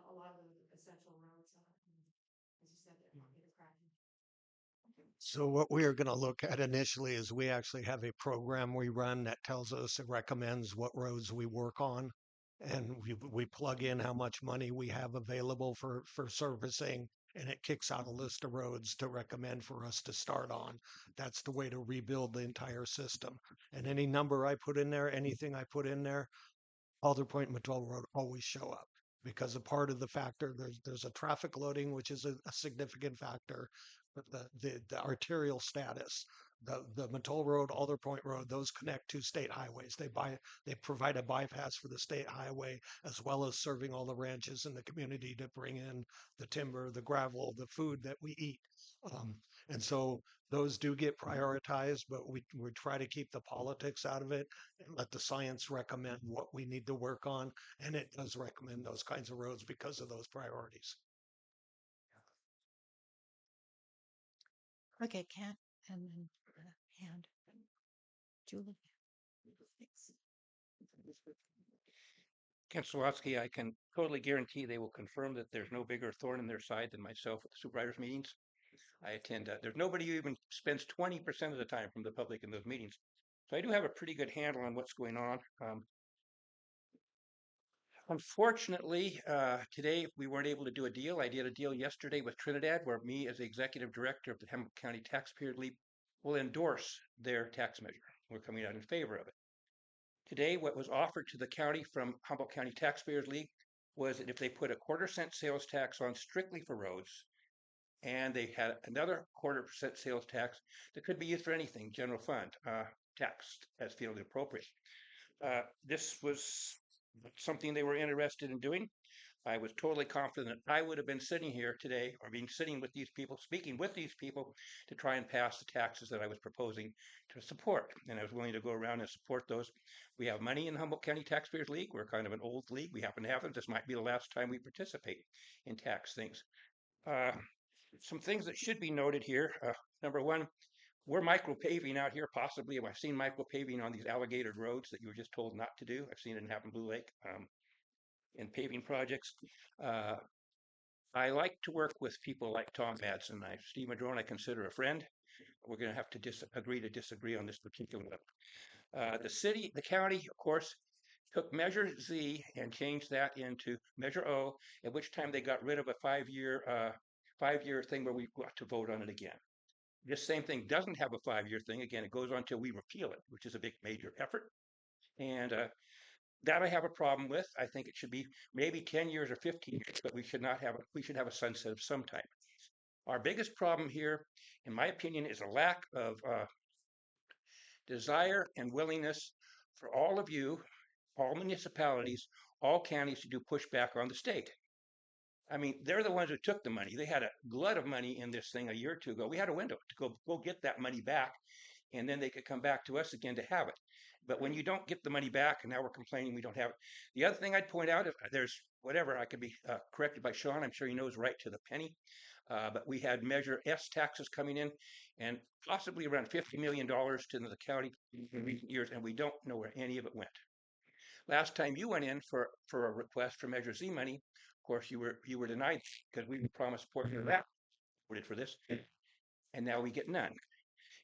a lot of those essential roads, as you said, they're cracking. So what we are going to look at initially is we actually have a program we run that tells us, it recommends what roads we work on. And we plug in how much money we have available for servicing, and it kicks out a list of roads to recommend for us to start on. That's the way to rebuild the entire system. And any number I put in there, anything I put in there, Alder Point and Matola Road always show up, because a part of the factor, there's a traffic loading, which is a significant factor, but the arterial status, the Matola Road, Alder Point Road, those connect to state highways. They provide a bypass for the state highway, as well as serving all the ranches in the community to bring in the timber, the gravel, the food that we eat. And so those do get prioritized, but we try to keep the politics out of it and let the science recommend what we need to work on. And it does recommend those kinds of roads because of those priorities. Okay, Kat, and then hand. Julie. Thanks. Ken Swatsky, I can totally guarantee they will confirm that there's no bigger thorn in their side than myself at the supervisors meetings. I attend, there's nobody who even spends 20% of the time from the public in those meetings. So I do have a pretty good handle on what's going on. Unfortunately, today we weren't able to do a deal. I did a deal yesterday with Trinidad, where me as the executive director of the Hamilton County Taxpayers League will endorse their tax measure. We're coming out in favor of it. Today, what was offered to the county from Humboldt County Taxpayers League was that if they put a 1/4 cent sales tax on strictly for roads, and they had another 1/4% sales tax that could be used for anything, general fund, taxed as feeling appropriate. This was something they were interested in doing. I was totally confident I would have been sitting here today, or sitting with these people, speaking with these people to try and pass the taxes that I was proposing to support. And I was willing to go around and support those. We have money in the Humboldt County Taxpayers League. We're kind of an old league. We happen to have them. This might be the last time we participate in tax things. Some things that should be noted here. Number one, we're micropaving out here, possibly. I've seen micropaving on these alligator roads that you were just told not to do. I've seen it happen in Blue Lake in paving projects. I like to work with people like Tom Madsen. Steve Madrone, I consider a friend. We're going to have to agree to disagree on this particular one. The county, of course, took Measure Z and changed that into Measure O, at which time they got rid of a five-year thing where we got to vote on it again. This same thing doesn't have a 5-year thing. Again, it goes on till we repeal it, which is a big major effort. And that I have a problem with. I think it should be maybe 10 years or 15 years, but we should have a sunset of some type. Our biggest problem here, in my opinion, is a lack of desire and willingness for all of you, all municipalities, all counties to do pushback on the state. I mean, they're the ones who took the money. They had a glut of money in this thing a year or two ago. We had a window to go get that money back, and then they could come back to us again to have it. But when you don't get the money back, and now we're complaining we don't have it. The other thing I'd point out, if there's whatever, I could be corrected by Sean. I'm sure he knows right to the penny. But we had Measure S taxes coming in, and possibly around $50 million to the county in recent years, and we don't know where any of it went. Last time you went in for a request for Measure Z money, of course you were denied because we promised a portion of that voted for this, and now we get none.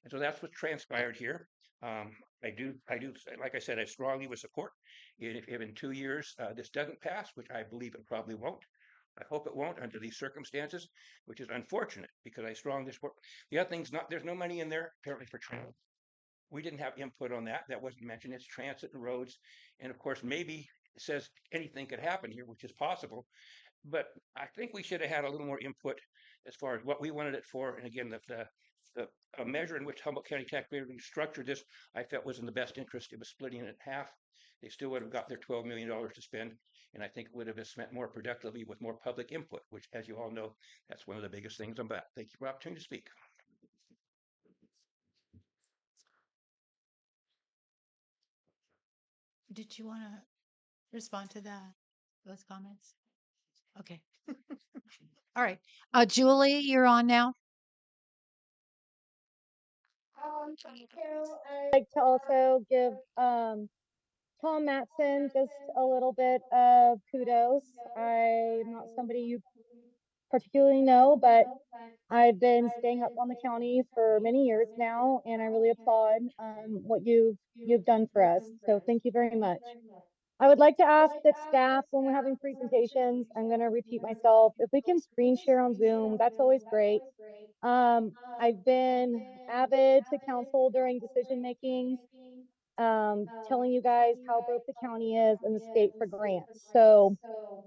And so that's what transpired here. I do, like I said, I strongly would support if in 2 years this doesn't pass, which I believe it probably won't. I hope it won't under these circumstances, which is unfortunate because I strongly support. The other thing's there's no money in there apparently for transit. We didn't have input on that. That wasn't mentioned. It's transit and roads. And of course, maybe it says anything could happen here, which is possible. But I think we should have had a little more input as far as what we wanted it for. And again, a measure in which Humboldt County Taxpayers structured this, I felt was in the best interest. It was splitting it in half. They still would have got their $12 million to spend. And I think it would have been spent more productively with more public input, which, as you all know, that's one of the biggest things I'm about. Thank you for the opportunity to speak. Did you want to respond to those comments? Okay. All right. Julie, you're on now. I'd like to also give Tom Matson just a little bit of kudos. I'm not somebody you particularly know, but I've been staying up on the county for many years now, and I really applaud what you've done for us. So thank you very much. I would like to ask that staff, when we're having presentations, I'm going to repeat myself. If we can screen share on Zoom, that's always great. I've been avid to counsel during decision makings, telling you guys how broke the county is and the state for grants. So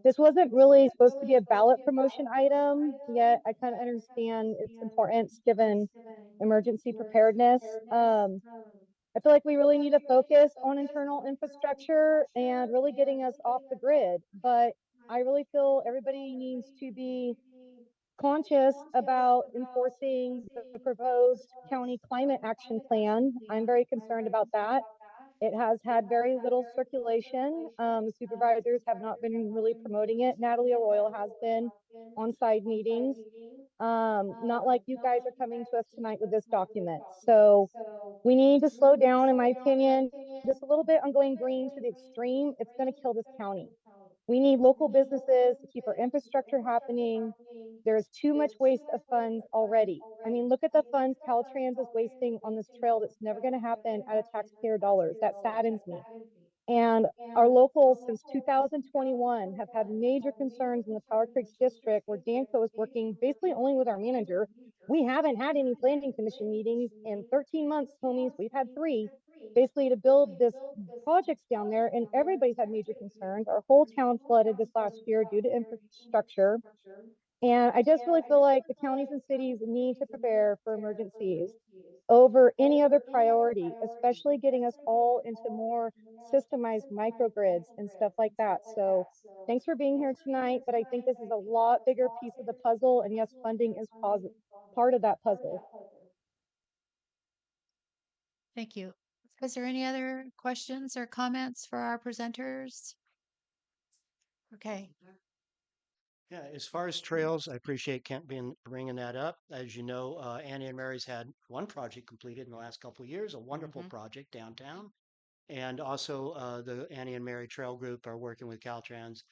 this wasn't really supposed to be a ballot promotion item, yet I kind of understand its importance given emergency preparedness. I feel like we really need to focus on internal infrastructure and really getting us off the grid. But I really feel everybody needs to be conscious about enforcing the proposed county climate action plan. I'm very concerned about that. It has had very little circulation. The supervisors have not been really promoting it. Natalie Arroyo has been on side meetings. Not like you guys are coming to us tonight with this document. So we need to slow down, in my opinion, just a little bit on going green to the extreme. It's going to kill this county. We need local businesses to keep our infrastructure happening. There's too much waste of funds already. I mean, look at the funds Caltrans is wasting on this trail that's never going to happen out of taxpayer dollars. That saddens me. And our locals since 2021 have had major concerns in the Powder Creeks district where Danco is working basically only with our manager. We haven't had any planning commission meetings in 13 months, homies. We've had 3 basically to build this projects down there, and everybody's had major concerns. Our whole town flooded this last year due to infrastructure. And I just really feel like the counties and cities need to prepare for emergencies over any other priority, especially getting us all into more systemized microgrids and stuff like that. So thanks for being here tonight, but I think this is a lot bigger piece of the puzzle. And yes, funding is part of that puzzle. Thank you. Is there any other questions or comments for our presenters? Okay. Yeah, as far as trails, I appreciate Kent bringing that up. As you know, Annie and Mary's had one project completed in the last couple of years, a wonderful project downtown. And also the Annie and Mary Trail Group are working with Caltrans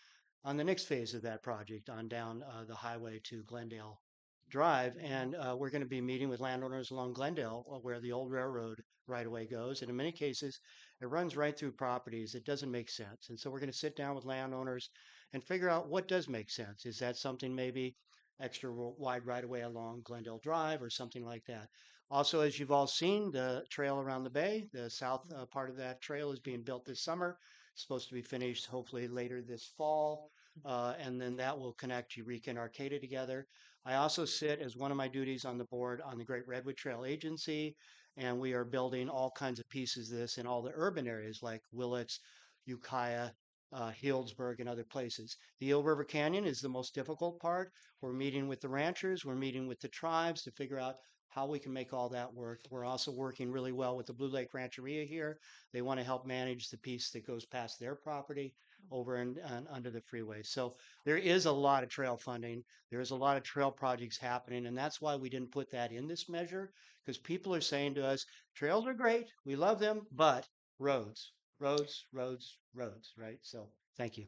on the next phase of that project on down the highway to Glendale Drive. And we're going to be meeting with landowners along Glendale where the old railroad right away goes. And in many cases, it runs right through properties. It doesn't make sense. And so we're going to sit down with landowners and figure out what does make sense. Is that something maybe extra wide right away along Glendale Drive or something like that? Also, as you've all seen, the trail around the bay, the south part of that trail is being built this summer. It's supposed to be finished hopefully later this fall. And then that will connect Eureka and Arcata together. I also sit as one of my duties on the board on the Great Redwood Trail Agency, and we are building all kinds of pieces of this in all the urban areas like Willits, Ukiah, Healdsburg, and other places. The Eel River Canyon is the most difficult part. We're meeting with the ranchers, we're meeting with the tribes to figure out how we can make all that work. We're also working really well with the Blue Lake Rancheria here. They want to help manage the piece that goes past their property over and under the freeway. So there is a lot of trail funding. There is a lot of trail projects happening, and that's why we didn't put that in this measure, because people are saying to us, trails are great, we love them, but roads, roads, roads, roads, right? So thank you.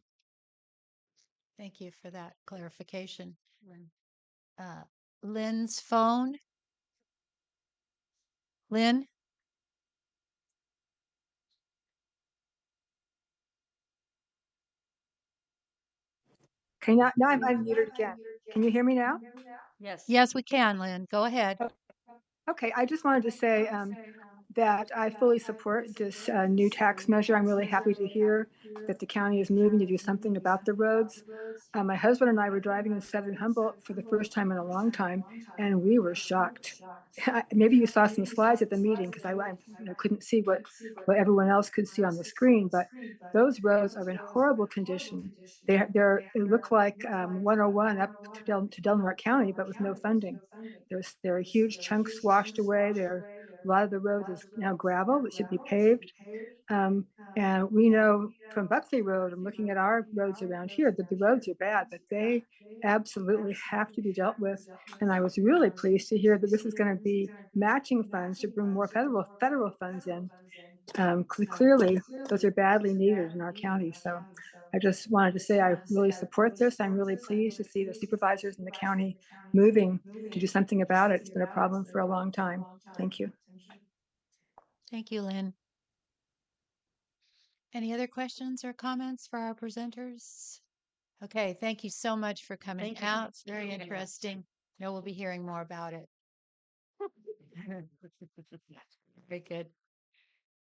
Thank you for that clarification. Lynn's phone. Lynn? Okay, now I'm unmuted again. Can you hear me now? Yes. Yes, we can, Lynn. Go ahead. Okay, I just wanted to say that I fully support this new tax measure. I'm really happy to hear that the county is moving to do something about the roads. My husband and I were driving in Southern Humboldt for the first time in a long time, and we were shocked. Maybe you saw some slides at the meeting because I couldn't see what everyone else could see on the screen, but those roads are in horrible condition. They look like 101 up to Del Norte County, but with no funding. There are huge chunks washed away. They're A lot of the road is now gravel that should be paved. And we know from Buckley Road, I'm looking at our roads around here, that the roads are bad, but they absolutely have to be dealt with. And I was really pleased to hear that this is going to be matching funds to bring more federal funds in. Clearly, those are badly needed in our county. So I just wanted to say I really support this. I'm really pleased to see the supervisors in the county moving to do something about it. It's been a problem for a long time. Thank you. Thank you, Lynn. Any other questions or comments for our presenters? Okay, thank you so much for coming Thank you. out. It's very interesting. No, we'll be hearing more about it. Very good.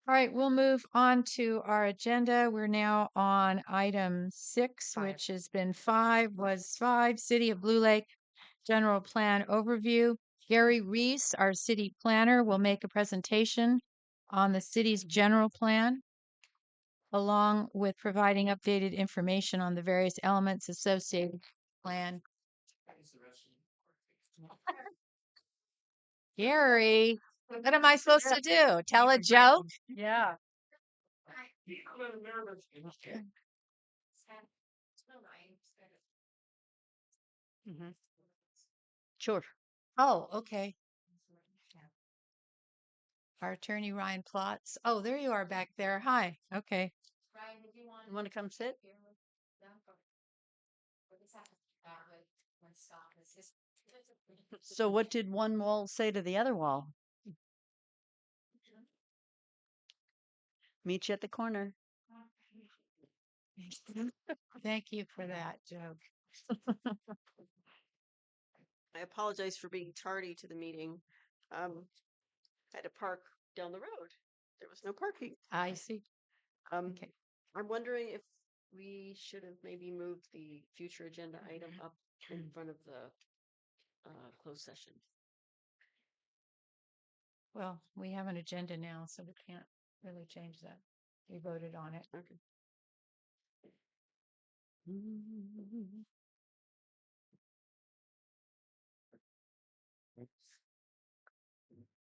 All right, we'll move on to our agenda. We're now on item 6, which has been 5, City of Blue Lake General Plan Overview. Gary Reese, our city planner, will make a presentation on the city's general plan, along with providing updated information on the various elements associated with the plan. Gary, what am I supposed to do? Tell a joke? Yeah. Mm-hmm. Sure. Oh, okay. Our attorney, Ryan Plotz. Oh, there you are back there. Hi. Okay. Ryan, did you want to come sit? So what did one wall say to the other wall? Meet you at the corner. Thank you for that joke. I apologize for being tardy to the meeting. I had to park down the road. There was no parking. I see. Okay. I'm wondering if we should have maybe moved the future agenda item up in front of the closed session. Well, we have an agenda now, so we can't really change that. We voted on it. Okay.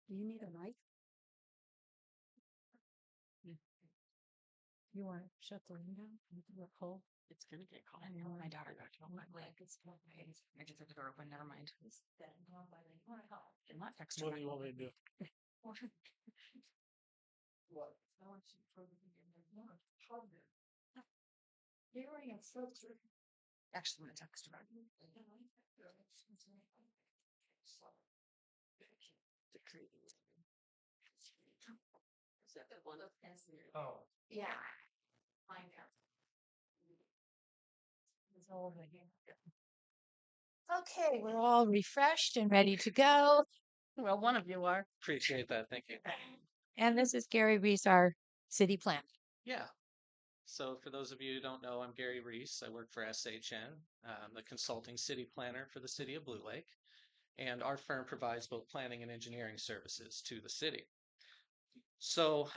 Do you need a mic? You want to shut the window? We're cold. It's gonna get cold. I know my daughter got to my leg. I just have the door open. Never mind. Did not text her. What do you want me to do? What? Actually, I'm gonna text her. Is that the one? Oh. Yeah. Find out. Okay, we're all refreshed and ready to go. Well, one of you are. Appreciate that. Thank you. And this is Gary Reese, our city planner. Yeah. So for those of you who don't know, I'm Gary Reese. I work for SHN, the consulting city planner for the city of Blue Lake. And our firm provides both planning and engineering services to the city. So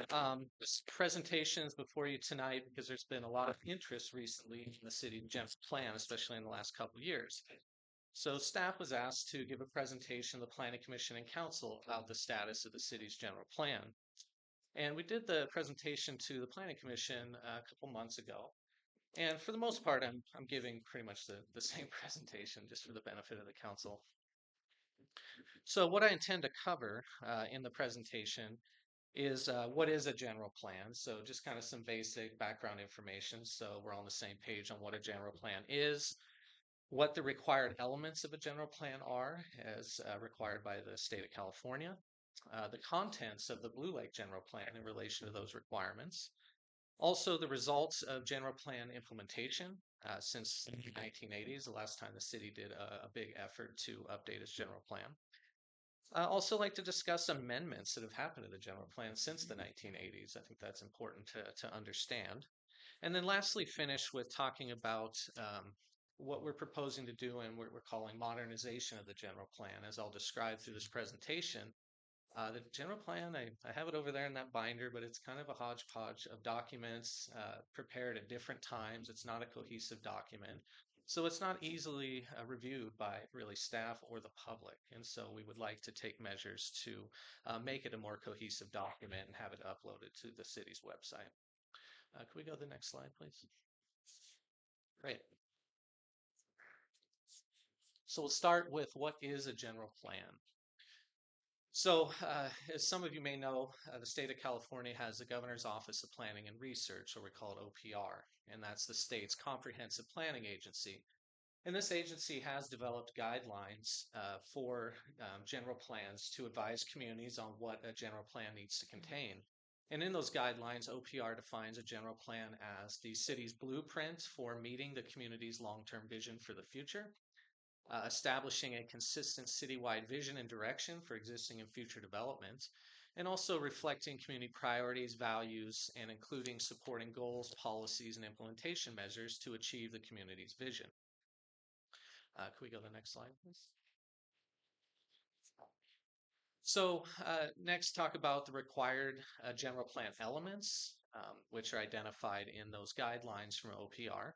this presentation is before you tonight because there's been a lot of interest recently in the city general plan, especially in the last couple of years. So staff was asked to give a presentation to the Planning Commission and Council about the status of the city's general plan. And we did the presentation to the Planning Commission a couple months ago. And for the most part, I'm giving pretty much the same presentation just for the benefit of the council. So what I intend to cover in the presentation is what is a general plan. So just kind of some basic background information so we're on the same page on what a general plan is, what the required elements of a general plan are as required by the state of California, the contents of the Blue Lake General Plan in relation to those requirements, also the results of general plan implementation since the 1980s, the last time the city did a big effort to update its general plan. I also like to discuss amendments that have happened to the general plan since the 1980s. I think that's important to understand. And then lastly, finish with talking about what we're proposing to do and what we're calling modernization of the general plan, as I'll describe through this presentation. The general plan, I have it over there in that binder, but it's kind of a hodgepodge of documents prepared at different times. It's not a cohesive document. So it's not easily reviewed by really staff or the public. And so we would like to take measures to make it a more cohesive document and have it uploaded to the city's website. Can we go to the next slide, please? Great. So we'll start with what is a general plan. So, as some of you may know, the state of California has the Governor's Office of Planning and Research, or we call it OPR, and that's the state's comprehensive planning agency. And this agency has developed guidelines for general plans to advise communities on what a general plan needs to contain. And in those guidelines, OPR defines a general plan as the city's blueprint for meeting the community's long-term vision for the future, establishing a consistent citywide vision and direction for existing and future development, and also reflecting community priorities, values, and including supporting goals, policies, and implementation measures to achieve the community's vision. Can we go to the next slide, please? So next, talk about the required general plan elements, which are identified in those guidelines from OPR.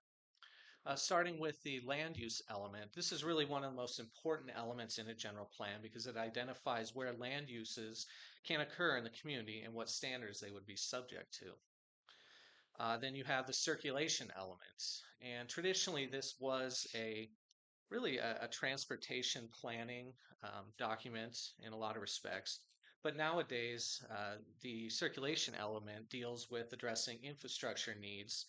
Starting with the land use element, this is really one of the most important elements in a general plan because it identifies where land uses can occur in the community and what standards they would be subject to. Then you have the circulation element, and traditionally this was really a transportation planning document in a lot of respects. But nowadays, the circulation element deals with addressing infrastructure needs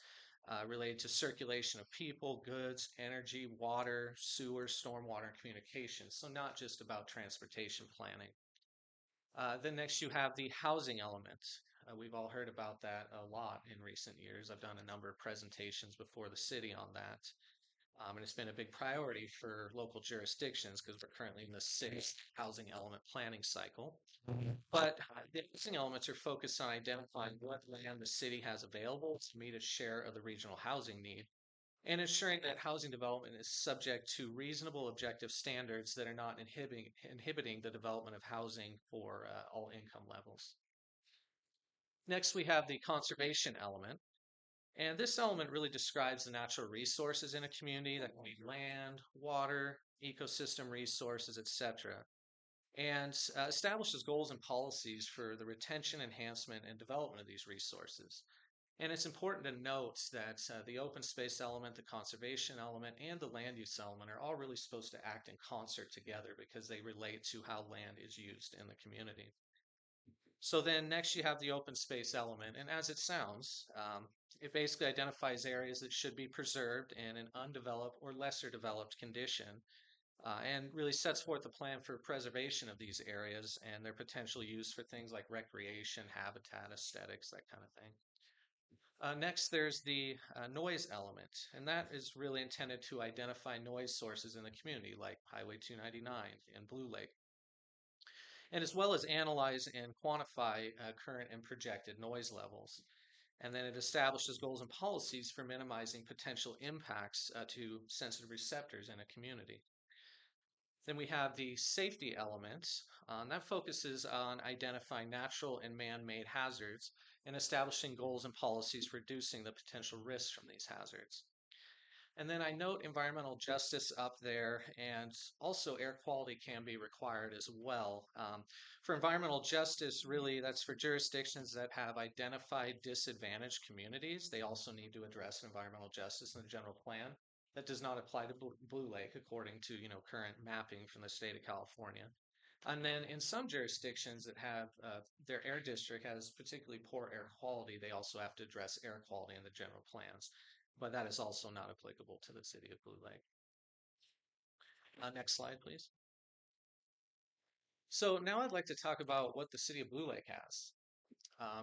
related to circulation of people, goods, energy, water, sewer, stormwater, and communications. So not just about transportation planning. Then next you have the housing element. We've all heard about that a lot in recent years. I've done a number of presentations before the city on that. And it's been a big priority for local jurisdictions because we're currently in the 6th housing element planning cycle. But the housing elements are focused on identifying what land the city has available to meet its share of the regional housing need and ensuring that housing development is subject to reasonable objective standards that are not inhibiting the development of housing for all income levels. Next, we have the conservation element. And this element really describes the natural resources in a community that can be land, water, ecosystem resources, etc. And establishes goals and policies for the retention, enhancement, and development of these resources. And it's important to note that the open space element, the conservation element, and the land use element are all really supposed to act in concert together because they relate to how land is used in the community. So then next you have the open space element, and as it sounds, it basically identifies areas that should be preserved in an undeveloped or lesser developed condition, and really sets forth a plan for preservation of these areas and their potential use for things like recreation, habitat, aesthetics, that kind of thing. Next, there's the noise element, and that is really intended to identify noise sources in the community, like Highway 299 and Blue Lake, and as well as analyze and quantify current and projected noise levels. And then it establishes goals and policies for minimizing potential impacts to sensitive receptors in a community. Then we have the safety element, that focuses on identifying natural and man-made hazards and establishing goals and policies for reducing the potential risks from these hazards. And then I note environmental justice up there, and also air quality can be required as well. For environmental justice, really, that's for jurisdictions that have identified disadvantaged communities. They also need to address environmental justice in the general plan. That does not apply to Blue Lake, according to current mapping from the state of California. And then in some jurisdictions that have their air district has particularly poor air quality, they also have to address air quality in the general plans. But that is also not applicable to the city of Blue Lake. Next slide, please. So now I'd like to talk about what the city of Blue Lake has.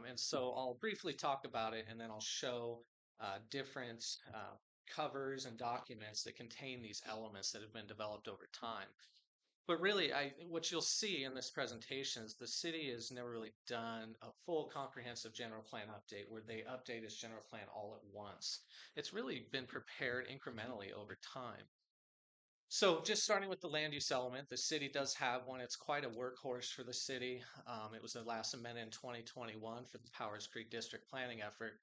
And so I'll briefly talk about it, and then I'll show different covers and documents that contain these elements that have been developed over time. But really, what you'll see in this presentation is the city has never really done a full comprehensive general plan update where they update its general plan all at once. It's really been prepared incrementally over time. So just starting with the land use element, the city does have one. It's quite a workhorse for the city. It was the last amendment in 2021 for the Powers Creek District planning effort.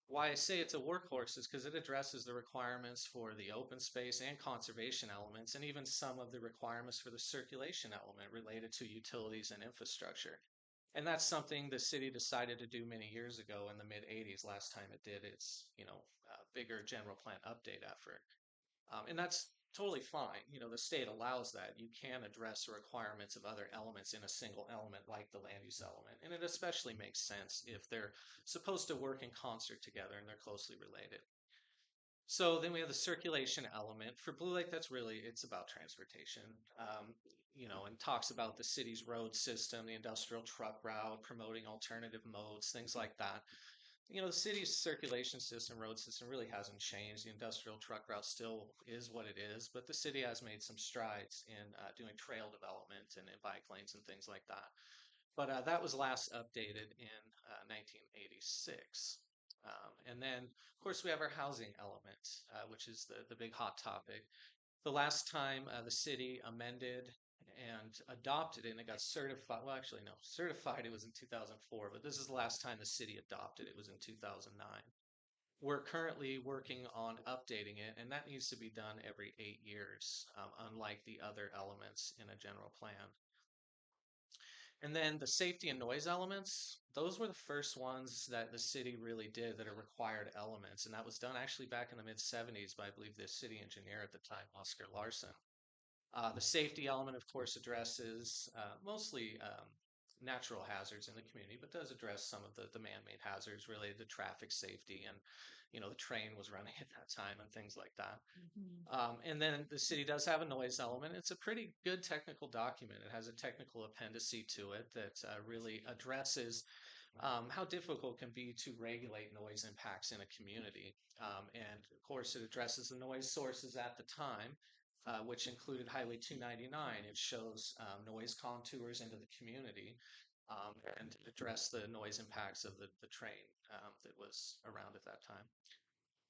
Why I say it's a workhorse is because it addresses the requirements for the open space and conservation elements, and even some of the requirements for the circulation element related to utilities and infrastructure. And that's something the city decided to do many years ago in the mid 80s, last time it did its, bigger general plan update effort. And that's totally fine. The state allows that. You can address the requirements of other elements in a single element like the land use element. And it especially makes sense if they're supposed to work in concert together and they're closely related. So then we have the circulation element. For Blue Lake, it's about transportation, and talks about the city's road system, the industrial truck route, promoting alternative modes, things like that. The city's circulation system, road system really hasn't changed. The industrial truck route still is what it is, but the city has made some strides in doing trail development and in bike lanes and things like that. But that was last updated in 1986. And then, of course, we have our housing element, which is the big hot topic. The last time the city amended and adopted it and it got certified, well, actually, no, certified it was in 2004, but this is the last time the city adopted it was in 2009. We're currently working on updating it, and that needs to be done every 8 years, unlike the other elements in a general plan. And then the safety and noise elements, those were the first ones that the city really did that are required elements. And that was done actually back in the mid 70s by, I believe, the city engineer at the time, Oscar Larson. The safety element, of course, addresses mostly natural hazards in the community, but does address some of the man-made hazards related to traffic safety and, the train was running at that time and things like that. And then the city does have a noise element. It's a pretty good technical document. It has a technical appendice to it that really addresses how difficult it can be to regulate noise impacts in a community. And of course, it addresses the noise sources at the time, which included Highway 299. It shows noise contours into the community and address the noise impacts of the train that was around at that time.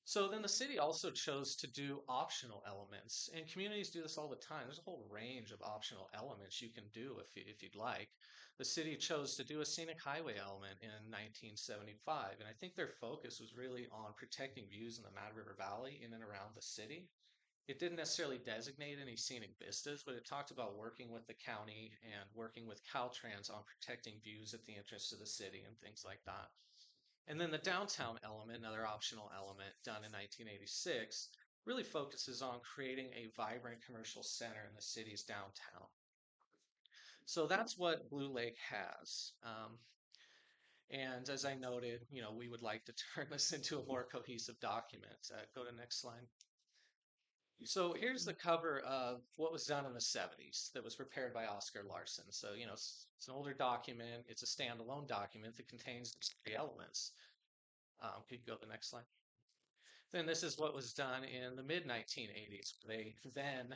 So then the city also chose to do optional elements, and communities do this all the time. There's a whole range of optional elements you can do if you'd like. The city chose to do a scenic highway element in 1975, and I think their focus was really on protecting views in the Mad River Valley in and around the city. It didn't necessarily designate any scenic vistas, but it talked about working with the county and working with Caltrans on protecting views at the entrance to the city and things like that. And then the downtown element, another optional element done in 1986, really focuses on creating a vibrant commercial center in the city's downtown. So that's what Blue Lake has. And as I noted, we would like to turn this into a more cohesive document. Go to next slide. So here's the cover of what was done in the 70s that was prepared by Oscar Larson. So, it's an older document. It's a standalone document that contains three elements. Could you go to the next slide? Then this is what was done in the mid 1980s. They then,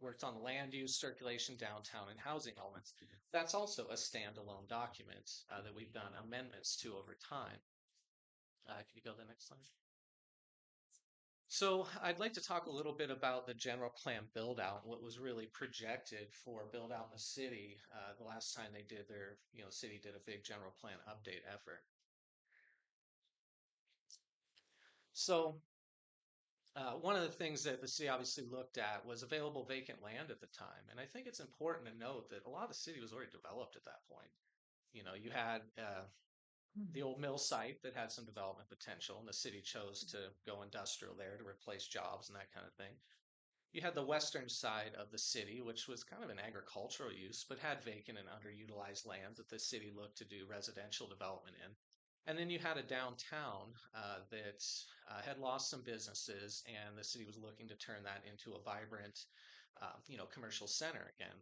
worked on land use, circulation, downtown, and housing elements. That's also a standalone document that we've done amendments to over time. Could you go to the next slide? So I'd like to talk a little bit about the general plan build out and what was really projected for build out in the city the last time they did their, the city did a big general plan update effort. So one of the things that the city obviously looked at was available vacant land at the time. And I think it's important to note that a lot of the city was already developed at that point. You had the old mill site that had some development potential, and the city chose to go industrial there to replace jobs and that kind of thing. You had the western side of the city, which was kind of an agricultural use, but had vacant and underutilized land that the city looked to do residential development in. And then you had a downtown that had lost some businesses, and the city was looking to turn that into a vibrant, commercial center again.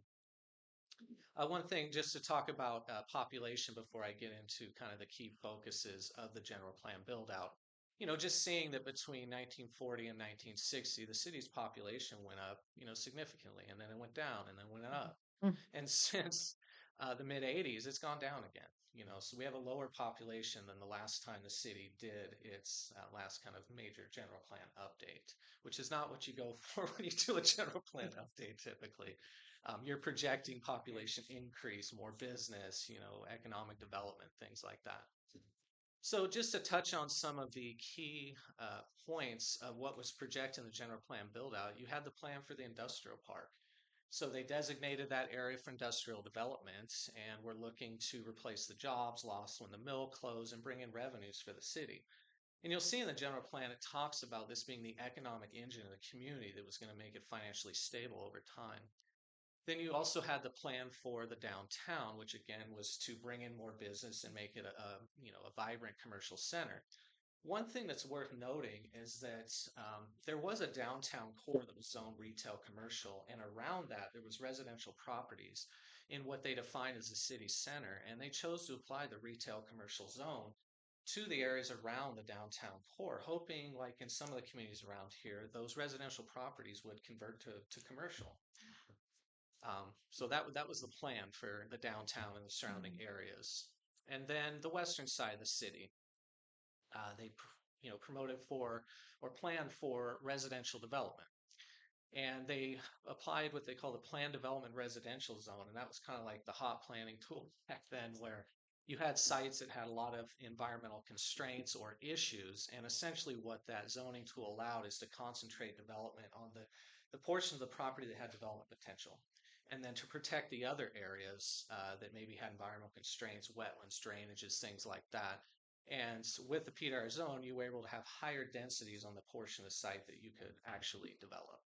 One thing just to talk about population before I get into kind of the key focuses of the general plan build out. Just seeing that between 1940 and 1960, the city's population went up, significantly, and then it went down and then went up. And since the mid 80s, it's gone down again. So we have a lower population than the last time the city did its last kind of major general plan update, which is not what you go for when you do a general plan update typically. You're projecting population increase, more business, economic development, things like that. So just to touch on some of the key points of what was projected in the general plan build out, you had the plan for the industrial park. So they designated that area for industrial development, and we're looking to replace the jobs lost when the mill closed and bring in revenues for the city. And you'll see in the general plan, it talks about this being the economic engine of the community that was going to make it financially stable over time. Then you also had the plan for the downtown, which again was to bring in more business and make it a vibrant commercial center. One thing that's worth noting is that there was a downtown core that was zoned retail commercial, and around that there was residential properties in what they define as the city center, and they chose to apply the retail commercial zone to the areas around the downtown core, hoping, like in some of the communities around here, those residential properties would convert to commercial. So that was the plan for the downtown and the surrounding areas. And then the western side of the city, they promoted for or planned for residential development, and they applied what they call the planned development residential zone, and that was kind of like the hot planning tool back then, where you had sites that had a lot of environmental constraints or issues, and essentially what that zoning tool allowed is to concentrate development on the portion of the property that had development potential, and then to protect the other areas that maybe had environmental constraints, wetlands, drainages, things like that. And with the PDR zone, you were able to have higher densities on the portion of the site that you could actually develop.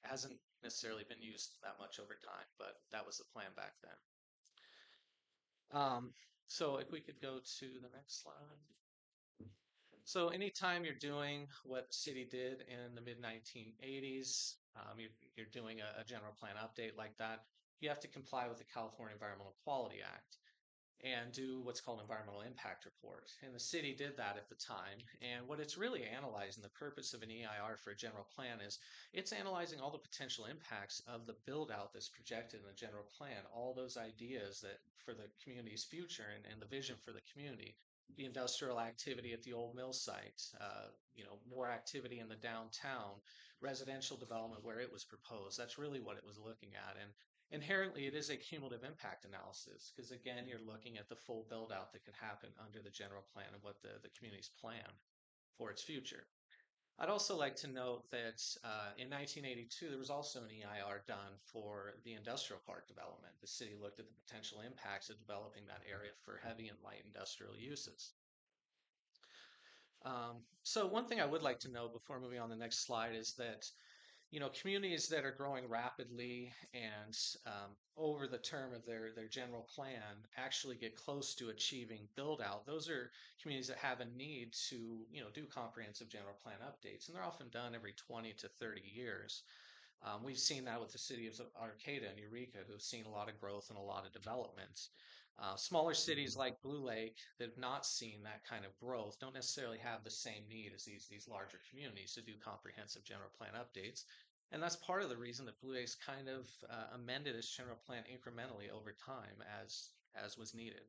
Hasn't necessarily been used that much over time, but that was the plan back then. So if we could go to the next slide. So anytime you're doing what the city did in the mid 1980s, you're doing a general plan update like that, you have to comply with the California Environmental Quality Act and do what's called an environmental impact report. And the city did that at the time. And what it's really analyzing, the purpose of an EIR for a general plan is it's analyzing all the potential impacts of the build out that's projected in the general plan, all those ideas that for the community's future and the vision for the community. The industrial activity at the old mill site, more activity in the downtown, residential development where it was proposed. That's really what it was looking at. And inherently, it is a cumulative impact analysis because, again, you're looking at the full build out that could happen under the general plan and what the community's plan for its future. I'd also like to note that in 1982, there was also an EIR done for the industrial park development. The city looked at the potential impacts of developing that area for heavy and light industrial uses. So one thing I would like to note before moving on to the next slide is that communities that are growing rapidly and over the term of their general plan actually get close to achieving build out. Those are communities that have a need to, do comprehensive general plan updates, and they're often done every 20 to 30 years. We've seen that with the city of Arcata and Eureka, who've seen a lot of growth and a lot of development. Smaller cities like Blue Lake that have not seen that kind of growth don't necessarily have the same need as these larger communities to do comprehensive general plan updates. And that's part of the reason that Blue Lake's kind of amended its general plan incrementally over time as was needed.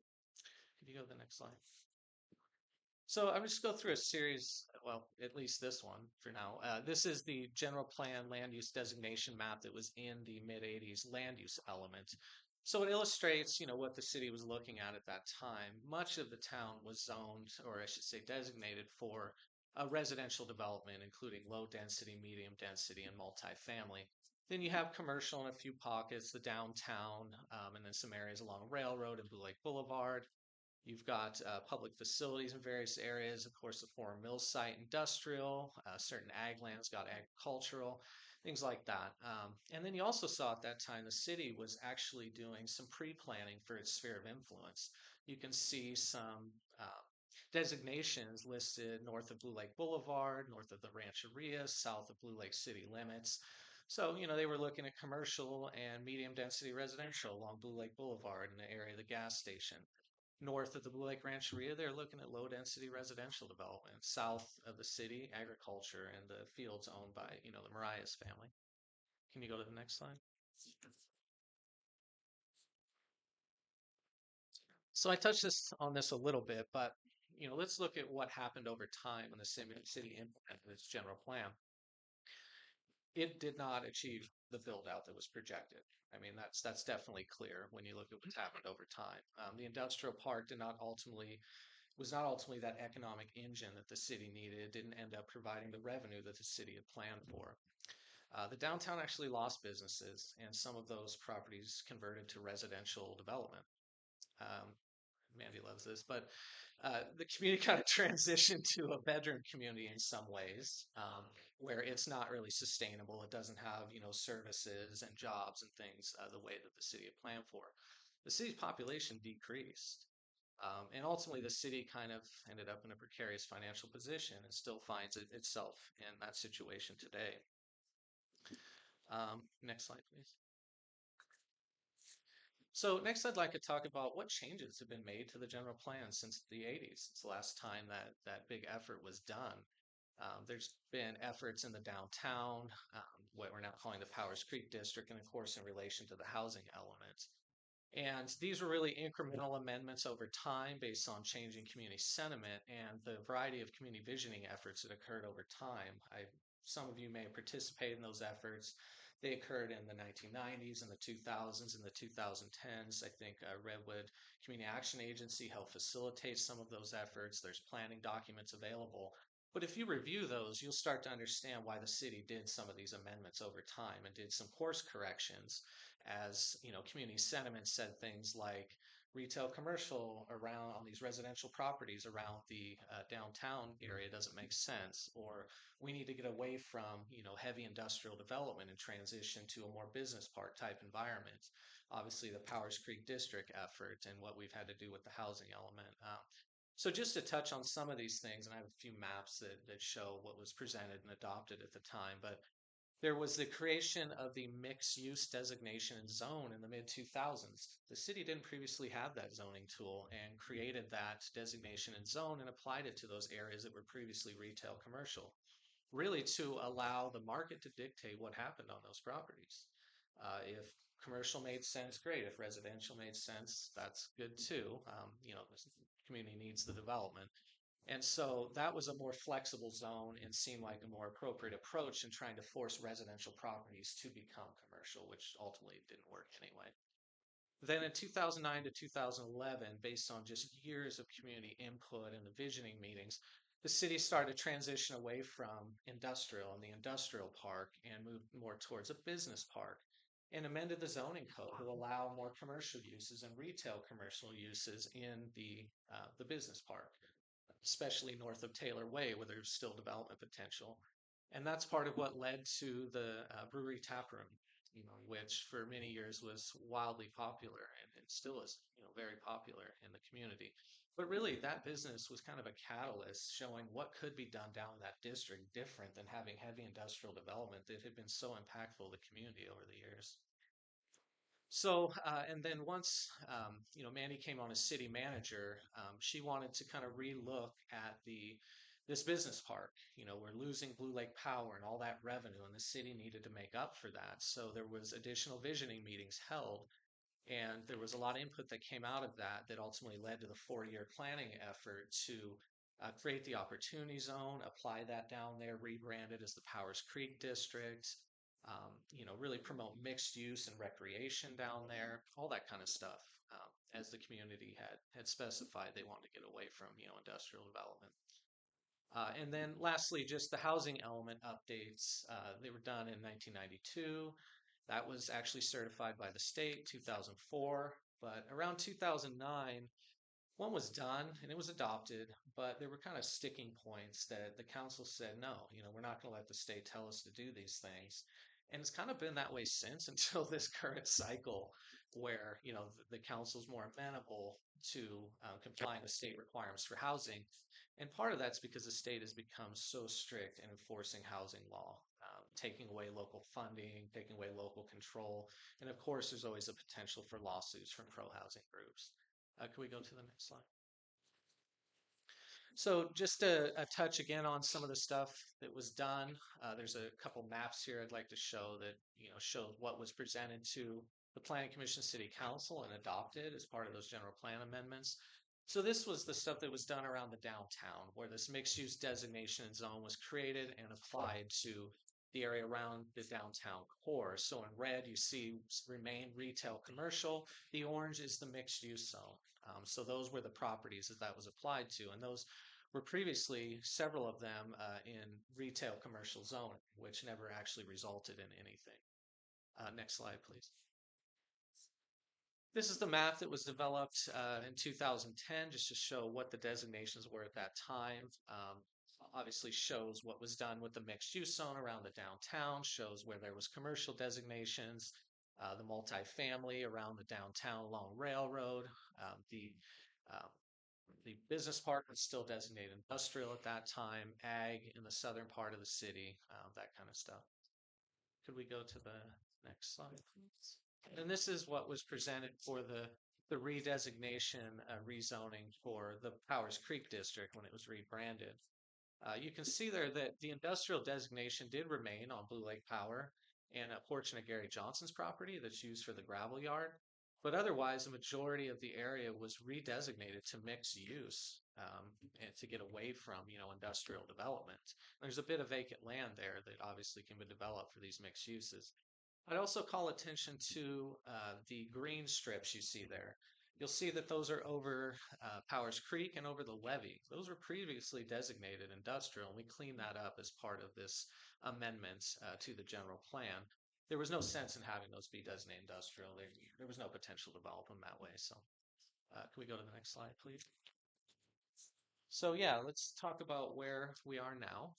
Could you go to the next slide? So I'm just go through a series, well, at least this one for now. This is the general plan land use designation map that was in the mid 80s land use element. So it illustrates, what the city was looking at that time. Much of the town was zoned, or I should say designated for a residential development, including low density, medium density, and multifamily. Then you have commercial in a few pockets, the downtown, and then some areas along Railroad and Blue Lake Boulevard. You've got public facilities in various areas, of course, the former mill site, industrial, certain ag lands got agricultural, things like that. And then you also saw at that time the city was actually doing some pre-planning for its sphere of influence. You can see some designations listed north of Blue Lake Boulevard, north of the Rancheria, south of Blue Lake city limits. So, they were looking at commercial and medium density residential along Blue Lake Boulevard in the area of the gas station. North of the Blue Lake Rancheria, they're looking at low density residential development. South of the city, agriculture and the fields owned by, the Marias family. Can you go to the next slide? So I touched on this a little bit, but let's look at what happened over time when the city implemented its general plan. It did not achieve the build out that was projected. I mean, that's definitely clear when you look at what's happened over time. The industrial park did not ultimately was not ultimately that economic engine that the city needed. It didn't end up providing the revenue that the city had planned for. The downtown actually lost businesses, and some of those properties converted to residential development. Mandy loves this, but the community kind of transitioned to a bedroom community in some ways, where it's not really sustainable. It doesn't have, services and jobs and things the way that the city had planned for. The city's population decreased. And ultimately, the city kind of ended up in a precarious financial position and still finds itself in that situation today. Next slide, please. So next, I'd like to talk about what changes have been made to the general plan since the 80s. It's the last time that big effort was done. There's been efforts in the downtown, what we're now calling the Powers Creek District, and of course in relation to the housing element. And these were really incremental amendments over time based on changing community sentiment and the variety of community visioning efforts that occurred over time. Some of you may have participated in those efforts. They occurred in the 1990s and the 2000s and the 2010s. I think Redwood Community Action Agency helped facilitate some of those efforts. There's planning documents available. But if you review those, you'll start to understand why the city did some of these amendments over time and did some course corrections as, community sentiment said things like retail commercial around on these residential properties around the downtown area doesn't make sense, or we need to get away from heavy industrial development and transition to a more business park type environment. Obviously, the Powers Creek District effort and what we've had to do with the housing element. So just to touch on some of these things, and I have a few maps that show what was presented and adopted at the time, but there was the creation of the mixed use designation and zone in the mid 2000s. The city didn't previously have that zoning tool and created that designation and zone and applied it to those areas that were previously retail commercial, really to allow the market to dictate what happened on those properties. If commercial made sense, great. If residential made sense, that's good too. The community needs the development. And so that was a more flexible zone and seemed like a more appropriate approach in trying to force residential properties to become commercial, which ultimately didn't work anyway. Then in 2009 to 2011, based on just years of community input and the visioning meetings, the city started to transition away from industrial and the industrial park and moved more towards a business park and amended the zoning code to allow more commercial uses and retail commercial uses in the business park, especially north of Taylor Way, where there's still development potential. And that's part of what led to the brewery tap room, which for many years was wildly popular and still is, very popular in the community. But really, that business was kind of a catalyst showing what could be done down that district different than having heavy industrial development that had been so impactful to the community over the years. So, and then once, Mandy came on as city manager, she wanted to kind of relook at this business park. We're losing Blue Lake Power and all that revenue, and the city needed to make up for that. So there was additional visioning meetings held, and there was a lot of input that came out of that ultimately led to the 4-year planning effort to create the opportunity zone, apply that down there, rebrand it as the Powers Creek District, really promote mixed use and recreation down there, all that kind of stuff. As the community had specified, they wanted to get away from, industrial development. And then lastly, just the housing element updates. They were done in 1992. That was actually certified by the state, 2004. But around 2009, one was done and it was adopted, but there were kind of sticking points that the council said, no, we're not going to let the state tell us to do these things. And it's kind of been that way since until this current cycle where, the council's more amenable to complying with state requirements for housing. And part of that's because the state has become so strict in enforcing housing law, taking away local funding, taking away local control. And of course, there's always a potential for lawsuits from pro-housing groups. Can we go to the next slide? So just a touch again on some of the stuff that was done. There's a couple maps here I'd like to show that show what was presented to the Planning Commission City Council and adopted as part of those general plan amendments. So this was the stuff that was done around the downtown, where this mixed-use designation zone was created and applied to the area around the downtown core. So in red, you see remain retail commercial. The orange is the mixed use zone. So those were the properties that was applied to. And those were previously, several of them, in retail commercial zone, which never actually resulted in anything. Next slide, please. This is the map that was developed in 2010, just to show what the designations were at that time. Obviously shows what was done with the mixed use zone around the downtown, shows where there was commercial designations, the multifamily around the downtown along Railroad, the business park was still designated industrial at that time, ag in the southern part of the city, that kind of stuff. Could we go to the next slide, please? And this is what was presented for the redesignation, rezoning for the Powers Creek district when it was rebranded. You can see there that the industrial designation did remain on Blue Lake Power and a portion of Gary Johnson's property that's used for the gravel yard. But otherwise, the majority of the area was redesignated to mixed use and to get away from, industrial development. There's a bit of vacant land there that obviously can be developed for these mixed uses. I'd also call attention to the green strips you see there. You'll see that those are over Powers Creek and over the levee. Those were previously designated industrial, and we cleaned that up as part of this amendment to the general plan. There was no sense in having those be designated industrial. There was no potential to develop them that way. So can we go to the next slide, please? So yeah, let's talk about where we are now.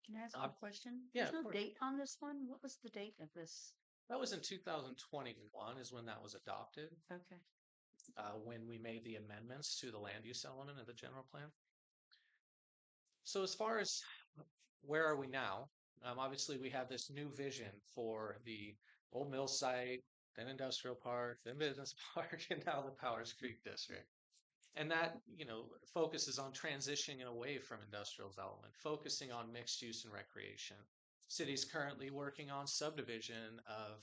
Can I ask a question? Yeah, There's of no course. date on this one. What was the date of this? That was in 2021 is when that was adopted, Okay. when we made the amendments to the land use element of the general plan. So as far as where are we now? Obviously, we have this new vision for the old mill site, then industrial park, then business park, and now the Powers Creek district. And that, focuses on transitioning away from industrial development, focusing on mixed use and recreation. City's currently working on subdivision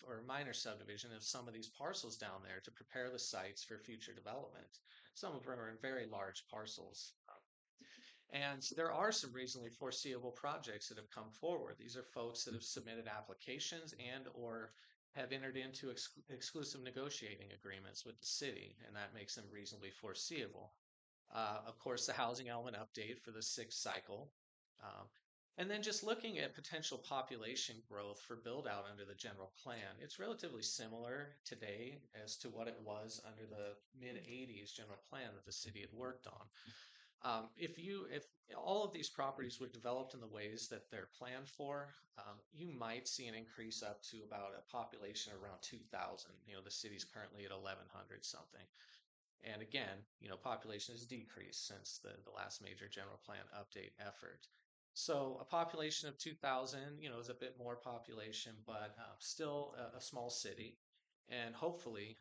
or minor subdivision of some of these parcels down there to prepare the sites for future development. Some of them are in very large parcels. And there are some reasonably foreseeable projects that have come forward. These are folks that have submitted applications and or have entered into exclusive negotiating agreements with the city, and that makes them reasonably foreseeable. Of course, the housing element update for the 6th cycle. And then just looking at potential population growth for build out under the general plan, it's relatively similar today as to what it was under the mid-80s general plan that the city had worked on. If all of these properties were developed in the ways that they're planned for, you might see an increase up to about a population around 2,000. The city's currently at 1,100 something. And again, population has decreased since the last major general plan update effort. So a population of 2,000, is a bit more population, but still a small city. And hopefully,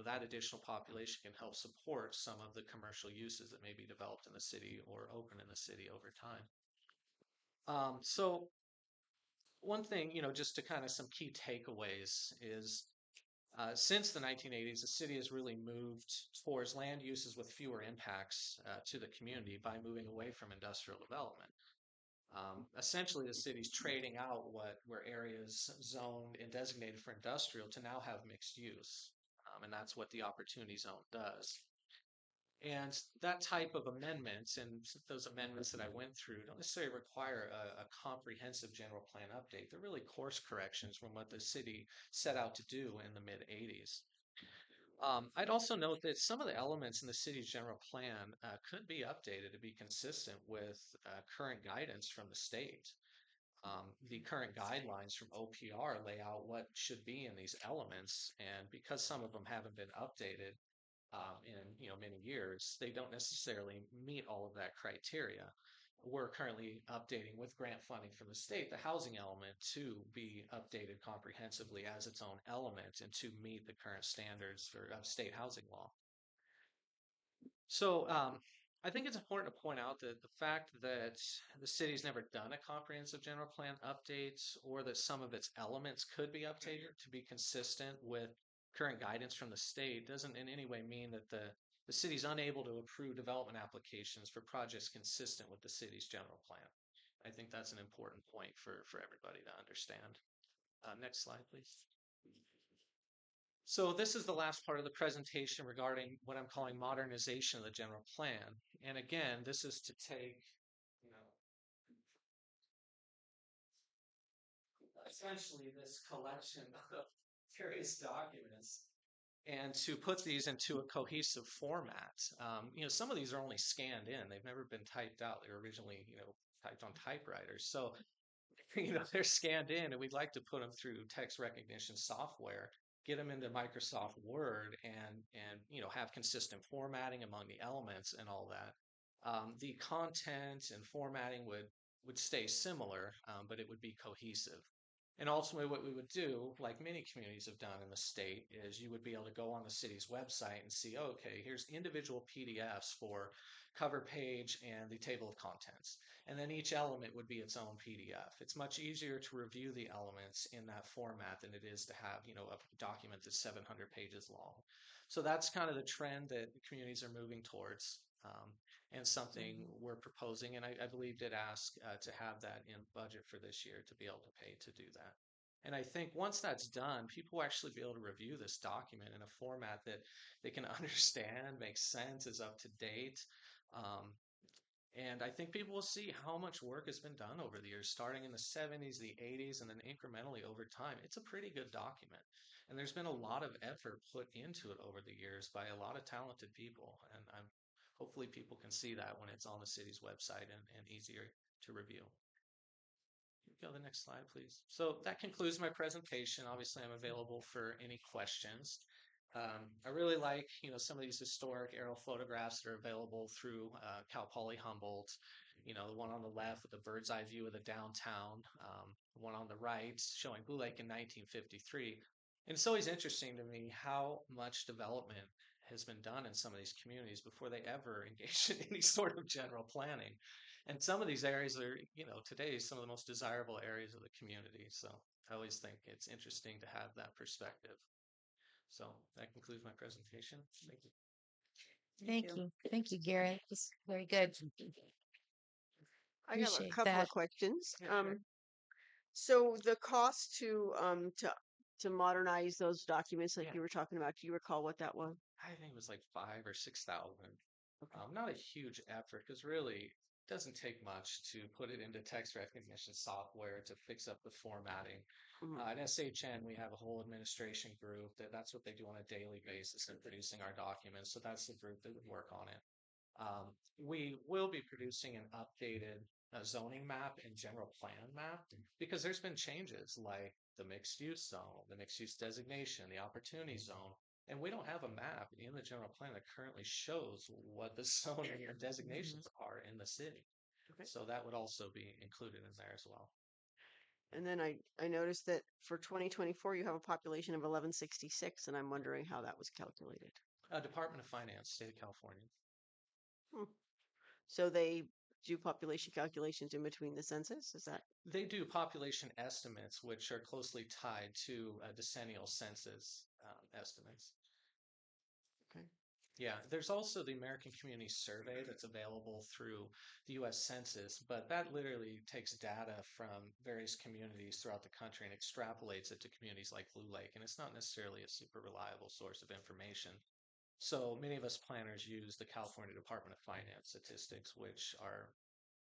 that additional population can help support some of the commercial uses that may be developed in the city or open in the city over time. So one thing, just to kind of some key takeaways is since the 1980s, the city has really moved towards land uses with fewer impacts to the community by moving away from industrial development. Essentially, the city's trading out were areas zoned and designated for industrial to now have mixed use, and that's what the opportunity zone does. And that type of amendments and those amendments that I went through don't necessarily require a comprehensive general plan update. They're really course corrections from what the city set out to do in the mid-80s. I'd also note that some of the elements in the city's general plan could be updated to be consistent with current guidance from the state. The current guidelines from OPR lay out what should be in these elements, and because some of them haven't been updated in many years, they don't necessarily meet all of that criteria. We're currently updating with grant funding from the state the housing element to be updated comprehensively as its own element and to meet the current standards of state housing law. So I think it's important to point out that the fact that the city's never done a comprehensive general plan update or that some of its elements could be updated to be consistent with current guidance from the state doesn't in any way mean that the city's unable to approve development applications for projects consistent with the city's general plan. I think that's an important point for everybody to understand. Next slide, please. So this is the last part of the presentation regarding what I'm calling modernization of the general plan. And again, this is to take, you know, essentially this collection of various documents and to put these into a cohesive format. You know, some of these are only scanned in. They've never been typed out. They were originally, you know, typed on typewriters. So, you know, they're scanned in and we'd like to put them through text recognition software, get them into Microsoft Word and you know, have consistent formatting among the elements and all that. The content and formatting would stay similar, but it would be cohesive. And ultimately, what we would do, like many communities have done in the state, is you would be able to go on the city's website and see, okay, here's individual PDFs for cover page and the table of contents. And then each element would be its own PDF. It's much easier to review the elements in that format than it is to have, you know, a document that's 700 pages long. So that's kind of the trend that communities are moving towards. And something we're proposing, and I believe did ask to have that in budget for this year to be able to pay to do that. And I think once that's done, people will actually be able to review this document in a format that they can understand, makes sense, is up to date. And I think people will see how much work has been done over the years, starting in the 70s, the 80s, and then incrementally over time. It's a pretty good document. And there's been a lot of effort put into it over the years by a lot of talented people. And hopefully people can see that when it's on the city's website and easier to review. Go to the next slide, please. So that concludes my presentation. Obviously, I'm available for any questions. I really like, you know, some of these historic aerial photographs that are available through Cal Poly Humboldt. You know, the one on the left with the bird's eye view of the downtown, the one on the right showing Blue Lake in 1953. And it's always interesting to me how much development has been done in some of these communities before they ever engaged in any sort of general planning. And some of these areas are, you know, today some of the most desirable areas of the community. So I always think it's interesting to have that perspective. So that concludes my presentation. Thank you. Thank you. Thank you, Garrett. It's very good. I have a Appreciate couple that. of questions. Yeah, sure. So the cost to modernize those documents like Yeah. you were talking about, do you recall what that was? I think it was like 5,000 or 6,000. Not a huge effort because really it doesn't take much to put it into text recognition software to fix up the formatting. At SHN, we have a whole administration group that's what they do on a daily basis in producing our documents. So that's the group that would work on it. We will be producing an updated zoning map and general plan map because there's been changes like the mixed use zone, the mixed use designation, the opportunity zone. And we don't have a map in the general plan that currently shows what the zoning and designations are in the city. So that would also be included in there as well. And then I noticed that for 2024 you have a population of 1166, and I'm wondering how that was calculated. Department of Finance, State of California. So they do population calculations in between the census? Is that? They do population estimates, which are closely tied to decennial census estimates. Okay. Yeah, there's also the American Community Survey that's available through the U.S. Census, but that literally takes data from various communities throughout the country and extrapolates it to communities like Blue Lake, and it's not necessarily a super reliable source of information. So many of us planners use the California Department of Finance statistics, which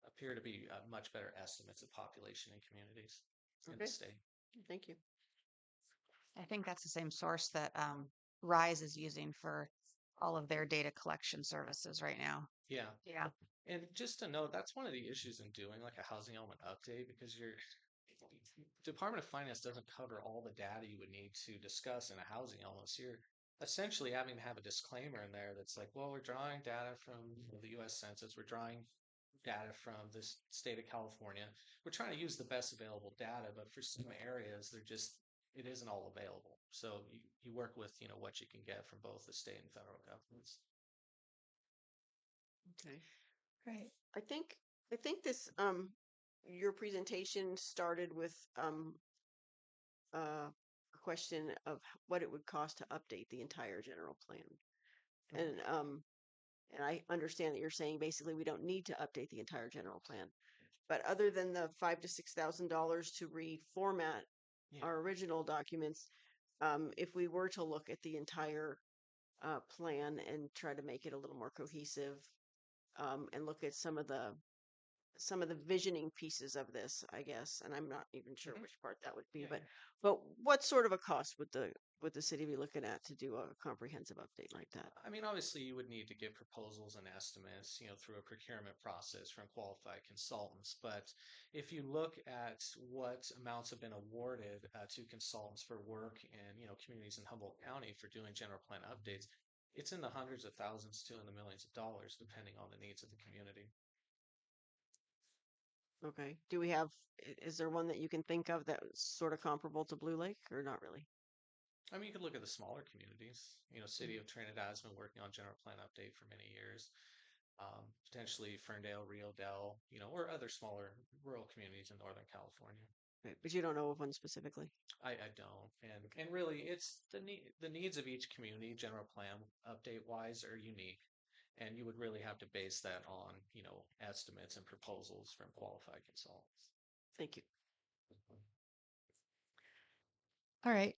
appear to be much better estimates of population in communities in the state. Thank you. I think that's the same source that RISE is using for all of their data collection services right now. Yeah. Yeah. And just to note, that's one of the issues in doing like a housing element update because your Department of Finance doesn't cover all the data you would need to discuss in a housing element. So you're essentially having to have a disclaimer in there that's like, well, we're drawing data from the U.S. Census, we're drawing data from the state of California. We're trying to use the best available data, but for some areas, it isn't all available. So you work with, you know, what you can get from both the state and federal governments. Okay. Great. I think this your presentation started with a question of what it would cost to update the entire general plan. And I understand that you're saying basically we don't need to update the entire general plan. But other than the $5,000 to $6,000 to reformat Yeah. our original documents, if we were to look at the entire plan and try to make it a little more cohesive, and look at some of the visioning pieces of this, I guess, and I'm not even sure which part that would be, Yeah, but what sort of a cost would the city be looking at to do a comprehensive update like that? I mean, obviously, you would need to get proposals and estimates, through a procurement process from qualified consultants. But if you look at what amounts have been awarded to consultants for work in, communities in Humboldt County for doing general plan updates, it's in the hundreds of thousands to in the millions of dollars, depending on the needs of the community. Okay. Is there one that you can think of that's sort of comparable to Blue Lake or not really? I mean, you could look at the smaller communities. City of Trinidad has been working on general plan update for many years. Potentially Ferndale, Rio Dell, or other smaller rural communities in Northern California. Right, but you don't know of one specifically. I don't, and really, it's the needs of each community. General plan update wise are unique, and you would really have to base that on estimates and proposals from qualified consultants. Thank you. All right.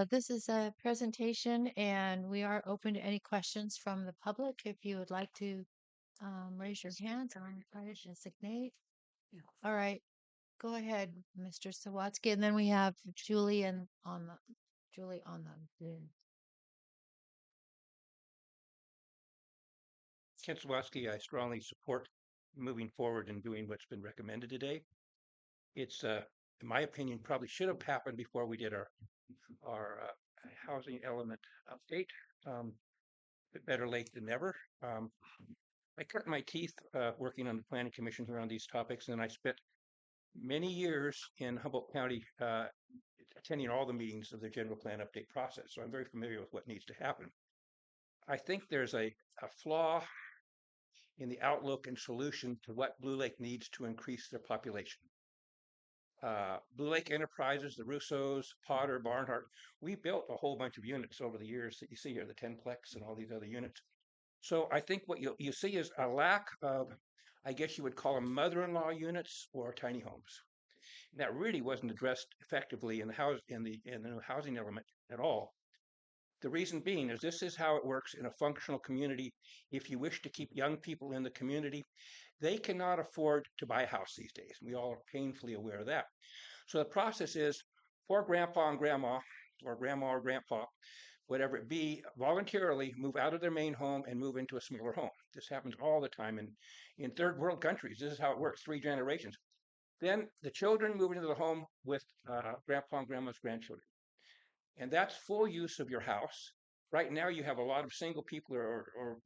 This is a presentation and we are open to any questions from the public. If you would like to raise your hands, I'm try to designate. All right. Go ahead, Mr. Sawatsky. And then we have Julie on the Zoom. Ken Swatsky, I strongly support moving forward and doing what's been recommended today. It's, in my opinion, probably should have happened before we did our housing element update. But better late than never. I cut my teeth working on the planning commission here on these topics, and I spent many years in Humboldt County attending all the meetings of the general plan update process. So I'm very familiar with what needs to happen. I think there's a flaw in the outlook and solution to what Blue Lake needs to increase their population. Blue Lake Enterprises, the Russos, Potter, Barnhart, we built a whole bunch of units over the years that you see here, the 10-plex and all these other units. So I think what you see is a lack of, I guess you would call them mother-in-law units or tiny homes. And that really wasn't addressed effectively in the new housing element at all. The reason being is this is how it works in a functional community. If you wish to keep young people in the community, they cannot afford to buy a house these days. We all are painfully aware of that. So the process is for grandpa and grandma, or grandma or grandpa, whatever it be, voluntarily move out of their main home and move into a smaller home. This happens all the time in third world countries. This is how it works, 3 generations. Then the children move into the home with grandpa and grandma's grandchildren. And that's full use of your house. Right now, you have a lot of single people or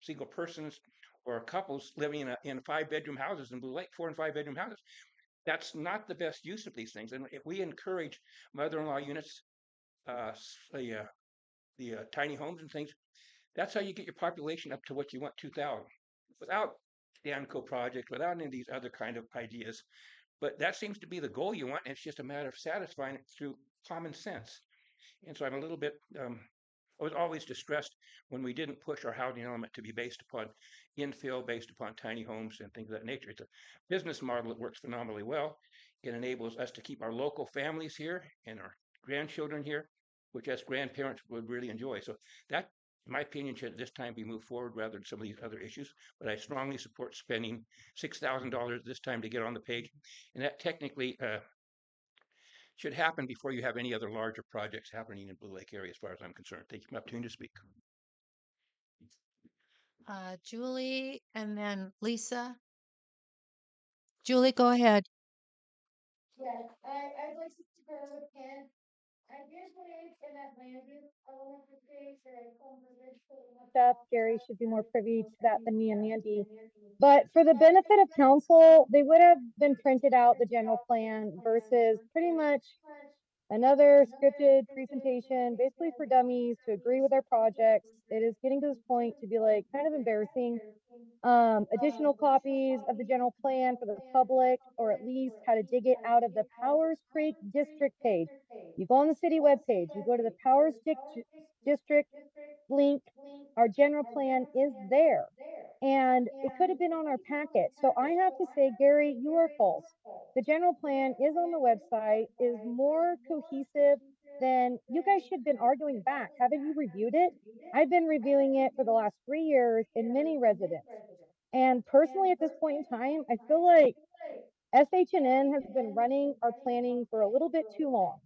single persons or couples living in 5-bedroom houses in Blue Lake, 4 and 5-bedroom houses. That's not the best use of these things. And if we encourage mother-in-law units, the tiny homes and things, that's how you get your population up to what you want, 2,000, without Danco project, without any of these other kind of ideas. But that seems to be the goal you want. And it's just a matter of satisfying it through common sense. And so I'm a little bit, I was always distressed when we didn't push our housing element to be based upon infill, based upon tiny homes and things of that nature. It's a business model that works phenomenally well. It enables us to keep our local families here and our grandchildren here, which as grandparents would really enjoy. So that, in my opinion, should at this time be moved forward rather than some of these other issues. But I strongly support spending $6,000 this time to get on the page. And that technically should happen before you have any other larger projects happening in Blue Lake area, as far as I'm concerned. Thank you for the opportunity to speak. Julie and then Lisa. Julie, go ahead. Yes, I'd like to start with Ken. I did believe in that land use element of things that stuff. Gary should be more privy to that than me and Mandy. But for the benefit of council, they would have been printed out the general plan versus pretty much another scripted presentation, basically for dummies to agree with our projects. It is getting to this point to be like kind of embarrassing additional copies of the general plan for the public, or at least how to dig it out of the Powers Creek District page. You go on the city webpage, you go to the District link, our general plan is there. And it could have been on our packet. So I have to say, Gary, you are false. The general plan is on the website, is more cohesive than you guys should have been arguing back. Haven't you reviewed it? I've been reviewing it for the last 3 years in many residents. And personally, at this point in time, I feel like SHNN has been running our planning for a little bit too long.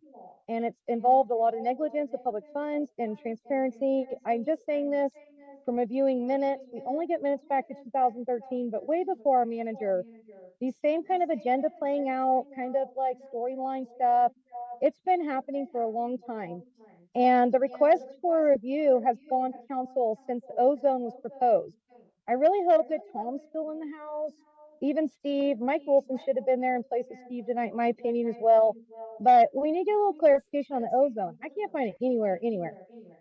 And it's involved a lot of negligence of public funds and transparency. I'm just saying this from reviewing minutes. We only get minutes back to 2013, but way before our manager, these same kind of agenda playing out, kind of like storyline stuff, it's been happening for a long time. And the request for review has gone to council since the ozone was proposed. I really hope that Tom's still in the house, even Steve. Mike Wilson should have been there in place of Steve tonight, in my opinion, as well. But we need to get a little clarification on the ozone. I can't find it anywhere.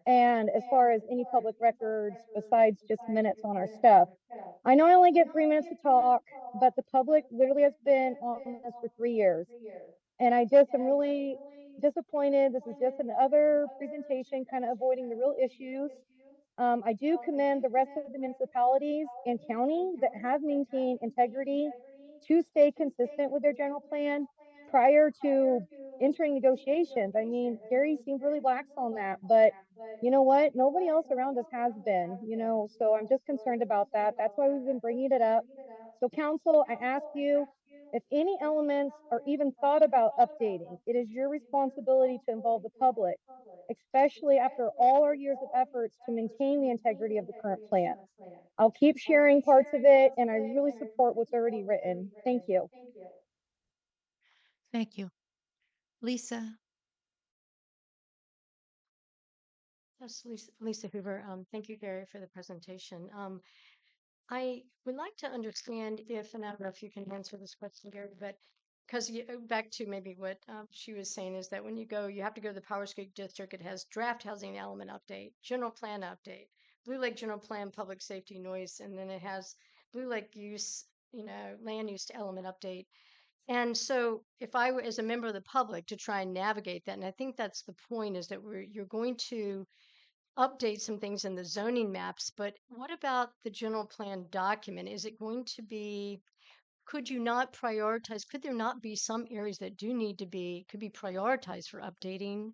And as far as any public records besides just minutes on our stuff, I know I only get 3 minutes to talk, but the public literally has been on this for 3 years. And I just am really disappointed. This is just another presentation kind of avoiding the real issues. I do commend the rest of the municipalities and county that have maintained integrity to stay consistent with their general plan prior to entering negotiations. I mean, Gary seemed really lax on that, but you know what? Nobody else around us has been, so I'm just concerned about that. That's why we've been bringing it up. So council, I ask you, if any elements are even thought about updating, it is your responsibility to involve the public, especially after all our years of efforts to maintain the integrity of the current plan. I'll keep sharing parts of it, and I really support what's already written. Thank you. Thank you. Lisa? Yes, Lisa Hoover. Thank you, Gary, for the presentation. I would like to understand if, and I don't know if you can answer this question, Gary, but because back to maybe what she was saying is that when you have to go to the Powers Creek District. It has draft housing element update, general plan update, Blue Lake general plan, public safety, noise, and then it has Blue Lake use, land use element update. And so if I were as a member of the public to try and navigate that, and I think that's the point, is that you're going to update some things in the zoning maps, but what about the general plan document? Is it going to be, could you not prioritize, could there not be some areas that could be prioritized for updating?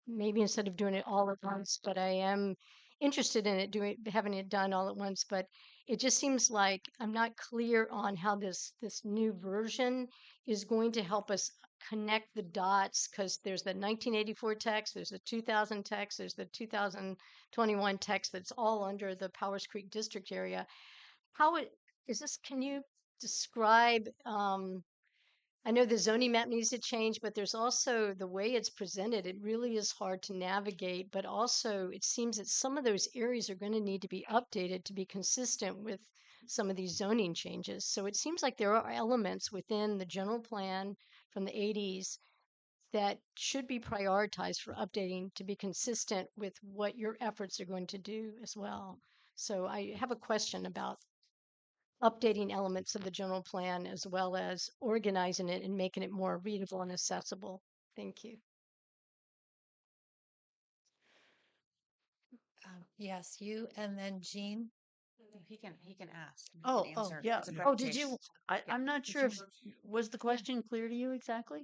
Maybe instead of doing it all at once, but I am interested in having it done all at once, but it just seems like I'm not clear on how this new version is going to help us connect the dots, because there's the 1984 text, there's the 2000 text, there's the 2021 text that's all under the Powers Creek District area. Can you describe, I know the zoning map needs to change, but there's also the way it's presented. It really is hard to navigate, but also it seems that some of those areas are going to need to be updated to be consistent with some of these zoning changes. So it seems like there are elements within the general plan from the 80s that should be prioritized for updating to be consistent with what your efforts are going to do as well. So I have a question about updating elements of the general plan as well as organizing it and making it more readable and accessible. Thank you. Yes, you and then Jean. He can ask. and Oh, answer. yeah. It's a Oh, did clarification. you? I'm not sure if was the question clear to you exactly?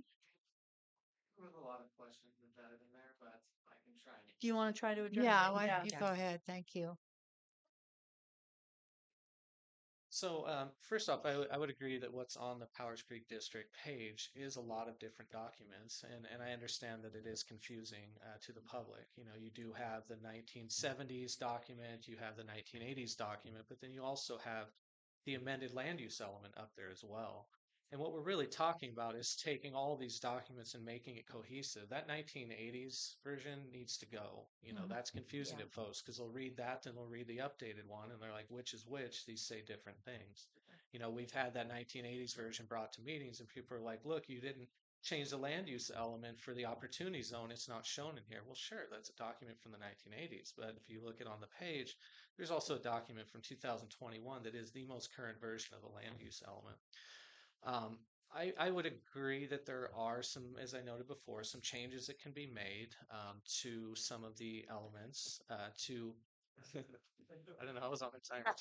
There was a lot of questions embedded in there, but I can try. Do you want to try to address? Yeah, it? why don't you go ahead? Thank you. So first off, I would agree that what's on the Powers Creek District page is a lot of different documents, and I understand that it is confusing to the public. You do have the 1970s document, you have the 1980s document, but then you also have the amended land use element up there as well. And what we're really talking about is taking all these documents and making it cohesive. That 1980s version needs to go. That's confusing to folks because they'll read that and they'll read the updated one and they're like, which is which? These say different things. We've had that 1980s version brought to meetings and people are like, look, you didn't change the land use element for the opportunity zone. It's not shown in here. Well, sure, that's a document from the 1980s. But if you look at on the page, There's also a document from 2021 that is the most current version of the land use element. I would agree that there are some, as I noted before, some changes that can be made to some of the elements to, I don't know, I was on a timer.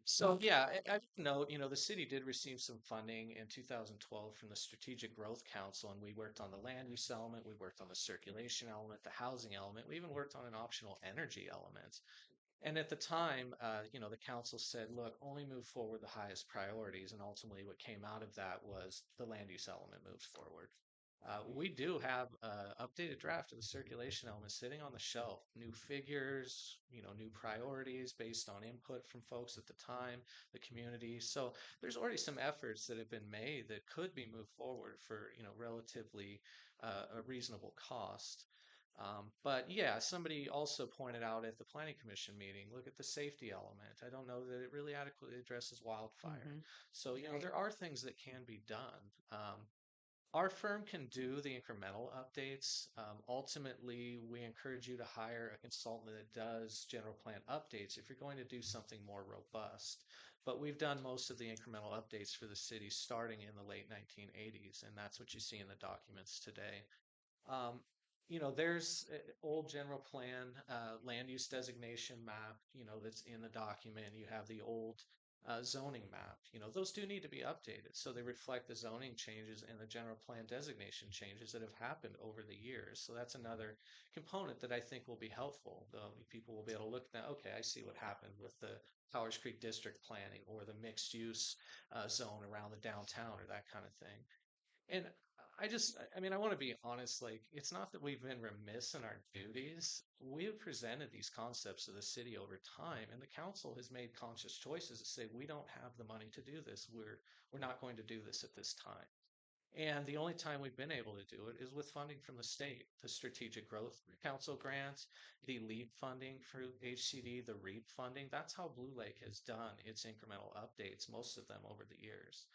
So yeah, I would note, the city did receive some funding in 2012 from the Strategic Growth Council, and we worked on the land use element, we worked on the circulation element, the housing element, we even worked on an optional energy element. And at the time, the council said, look, only move forward the highest priorities. And ultimately, what came out of that was the land use element moved forward. We do have an updated draft of the circulation element sitting on the shelf. New figures, new priorities based on input from folks at the time, the community. So there's already some efforts that have been made that could be moved forward for relatively a reasonable cost. But yeah, somebody also pointed out at the planning commission meeting, look at the safety element. I don't know that it really adequately addresses wildfire. So, there are things that can be done. Our firm can do the incremental updates. Ultimately, we encourage you to hire a consultant that does general plan updates if you're going to do something more robust. But we've done most of the incremental updates for the city starting in the late 1980s, and that's what you see in the documents today. Um, there's old general plan, land use designation map, that's in the document. You have the old zoning map. Those do need to be updated so they reflect the zoning changes and the general plan designation changes that have happened over the years. So that's another component that I think will be helpful. People will be able to look at that. Okay, I see what happened with the Powers Creek district planning or the mixed use zone around the downtown or that kind of thing. And I want to be honest, like, it's not that we've been remiss in our duties. We have presented these concepts to the city over time, and the council has made conscious choices to say, we don't have the money to do this. We're not going to do this at this time. And the only time we've been able to do it is with funding from the state, the Strategic Growth Council grants, the LEAP funding through HCD, the REAP funding. That's how Blue Lake has done its incremental updates, most of them over the years.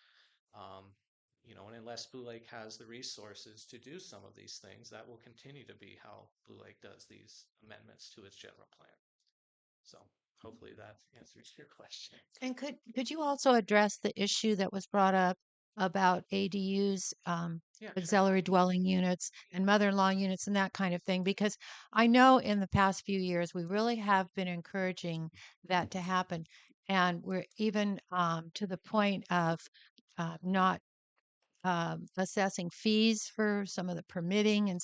And unless Blue Lake has the resources to do some of these things, that will continue to be how Blue Lake does these amendments to its general plan. So hopefully that answers your question. And could you also address the issue that was brought up about ADUs, Yeah, sure. auxiliary dwelling units, and mother-in-law units, and that kind of thing? Because I know in the past few years we really have been encouraging that to happen, and we're even to the point of not assessing fees for some of the permitting and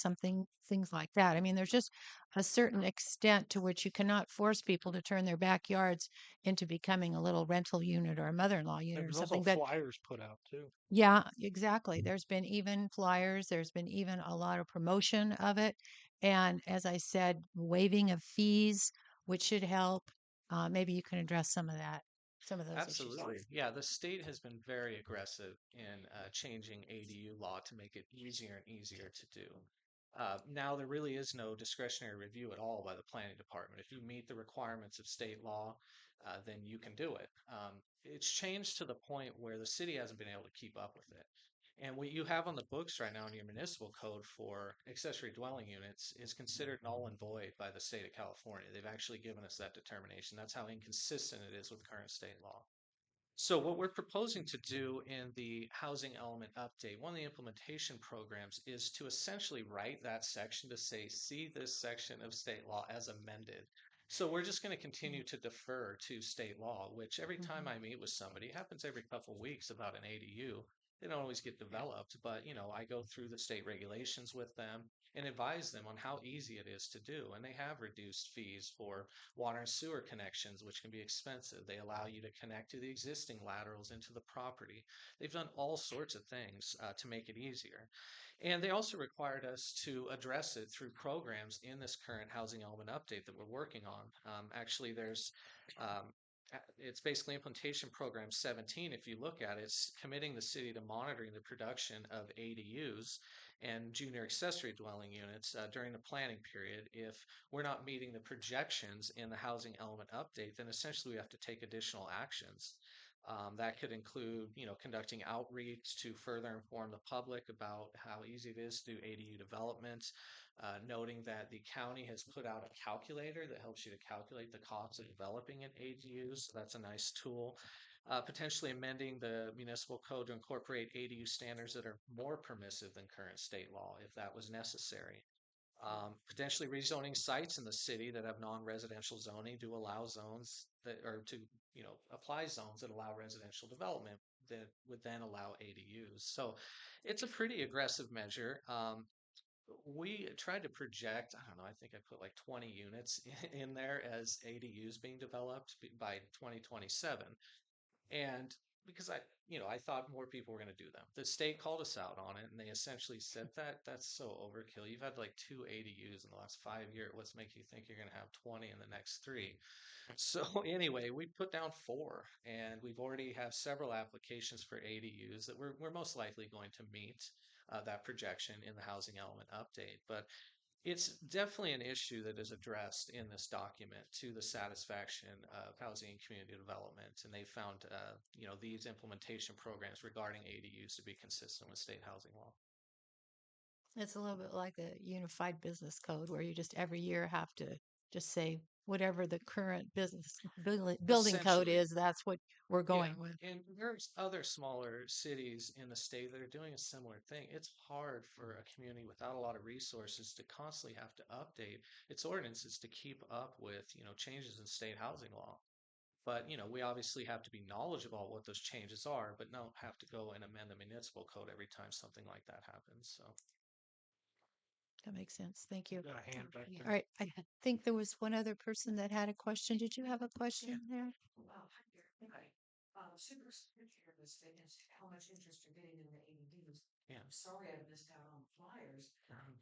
things like that. I mean, there's just a certain extent to which you cannot force people to turn their backyards into becoming a little rental unit or a mother-in-law unit or There's also something. But flyers put out too. yeah, exactly. There's been even flyers, there's been even a lot of promotion of it. And as I said, waiving of fees, which should help. Maybe you can address some of that, some of those issues. Absolutely. Yeah, the state has been very aggressive in changing ADU law to make it easier and easier to do. Now, there really is no discretionary review at all by the planning department. If you meet the requirements of state law, then you can do it. It's changed to the point where the city hasn't been able to keep up with it. And what you have on the books right now in your municipal code for accessory dwelling units is considered null and void by the state of California. They've actually given us that determination. That's how inconsistent it is with current state law. So what we're proposing to do in the housing element update, one of the implementation programs is to essentially write that section to say, see this section of state law as amended. So we're just going to continue to defer to state law, which every time I meet with somebody, it happens every couple of weeks about an ADU. They don't always get developed, but I go through the state regulations with them and advise them on how easy it is to do. And they have reduced fees for water and sewer connections, which can be expensive. They allow you to connect to the existing laterals into the property. They've done all sorts of things to make it easier. And they also required us to address it through programs in this current housing element update that we're working on. Actually, it's basically implementation program 17. If you look at it, it's committing the city to monitoring the production of ADUs and junior accessory dwelling units during the planning period. If we're not meeting the projections in the housing element update, then essentially we have to take additional actions. That could include, conducting outreach to further inform the public about how easy it is to do ADU development, noting that the county has put out a calculator that helps you to calculate the cost of developing an ADU. So that's a nice tool. Potentially amending the municipal code to incorporate ADU standards that are more permissive than current state law if that was necessary. Potentially rezoning sites in the city that have non-residential zoning to allow zones that, or to, apply zones that allow residential development that would then allow ADUs. So it's a pretty aggressive measure. We tried to project, I don't know, I think I put like 20 units in there as ADUs being developed by 2027. And because I thought more people were going to do them. The state called us out on it and they essentially said that that's so overkill. You've had like 2 ADUs in the last 5 years. What's make you think you're going to have 20 in the next 3? So anyway, we put down 4 and we've already have several applications for ADUs that we're most likely going to meet that projection in the housing element update. But it's definitely an issue that is addressed in this document to the satisfaction of housing and community development. And they found, these implementation programs regarding ADUs to be consistent with state housing law. It's a little bit like the unified business code where you just every year have to just say whatever the current building code Essentially. is, that's what we're going Yeah, with. and there's other smaller cities in the state that are doing a similar thing. It's hard for a community without a lot of resources to constantly have to update its ordinances to keep up with, changes in state housing law. But, we obviously have to be knowledgeable what those changes are, but don't have to go and amend the municipal code every time something like that happens. So. That makes sense. Thank you. Got a hand back there. All right. I think there was one other person that had a question. Did you have a question there? Hi. Super curious as to how much interest you're getting in the AEDs. Yeah. I'm sorry I missed out on the flyers.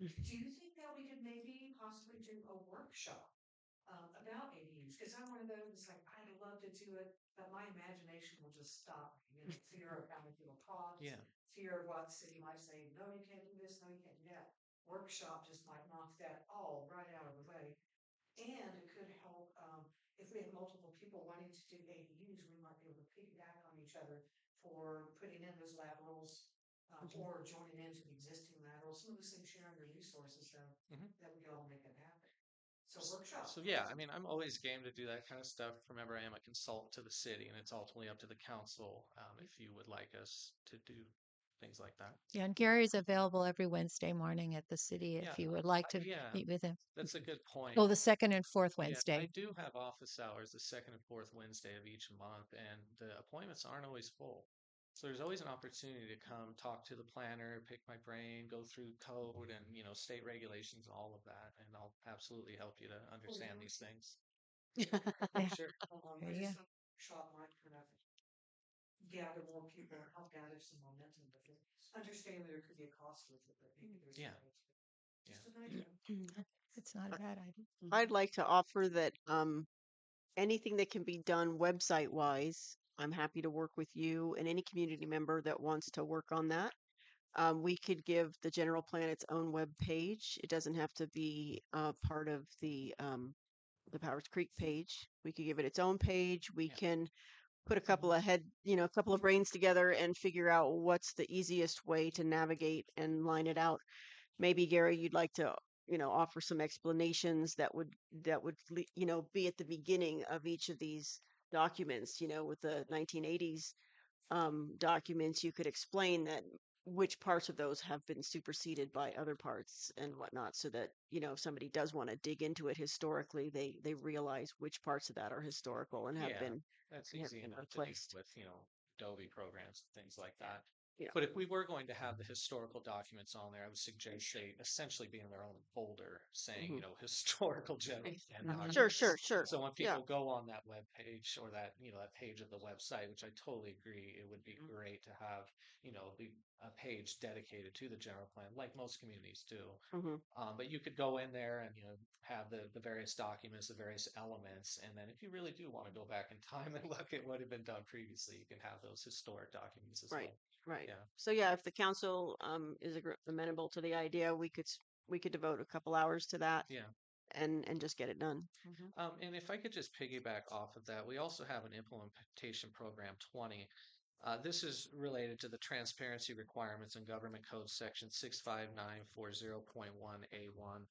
Do you think that we could maybe possibly do a workshop about ADUs? Because I'm one of those that's like, I'd love to do it, but my imagination will just stop. Fear of how much it'll cost. Yeah. Fear of what the city might say, no, you can't do this, no, you can't do that. Workshop just might knock that all right out of the way. And it could help, if we have multiple people wanting to do ADUs, we might be able to piggyback on each other for putting in those laterals or joining into the existing laterals. Some of those things sharing the resources that we all make it happen. So workshop. So yeah, I mean, I'm always game to do that kind of stuff. Remember, I am a consultant to the city, and it's ultimately up to the council if you would like us to do things like that. Yeah, and Gary's available every Wednesday morning at the city if Yeah, you would like to yeah, meet with him. that's a good point. Oh, the second and fourth Yeah, I Wednesday. do have office hours the second and fourth Wednesday of each month, and the appointments aren't always full. So there's always an opportunity to come talk to the planner, pick my brain, go through code and, state regulations and all of that. And I'll absolutely help you to understand these things. Sure. There you go. Workshop might kind of gather more people and help gather some momentum with it. Understanding there could be a cost with it, but maybe there's Yeah. just an idea. It's not a bad idea. I'd like to offer that anything that can be done website wise, I'm happy to work with you and any community member that wants to work on that. We could give the general plan its own web page. It doesn't have to be part of the Powers Creek page. We could give it its own page. We can put a couple of a couple of brains together and figure out what's the easiest way to navigate and line it out. Maybe Gary, you'd like to, offer some explanations that would be at the beginning of each of these documents, with the 1980s documents, you could explain that which parts of those have been superseded by other parts and whatnot, so that if somebody does want to dig into it historically, they realize which parts of that are historical and have been that's have easy been enough to do replaced. with, Adobe programs and things like that. Yeah. But if we were going to have the historical documents on there, I would suggest they essentially be in their own folder saying, Mhm. historical general plan documents. Sure. So when Yeah. people go on that web page or that, that page of the website, which I totally agree, it would be great to have, a page dedicated to the general plan, like most communities do. Mhm. But you could go in there and, have the various documents, the various elements. And then if you really do want to go back in time and look at what had been done previously, you can have those historic documents as Right. well. Right. Yeah. So yeah, if the council is amenable to the idea, we could devote a couple hours to that. Yeah. and just get it done. And if I could just piggyback off of that, we also have an implementation program 20. This is related to the transparency requirements in Government Code Section 65940.1A1.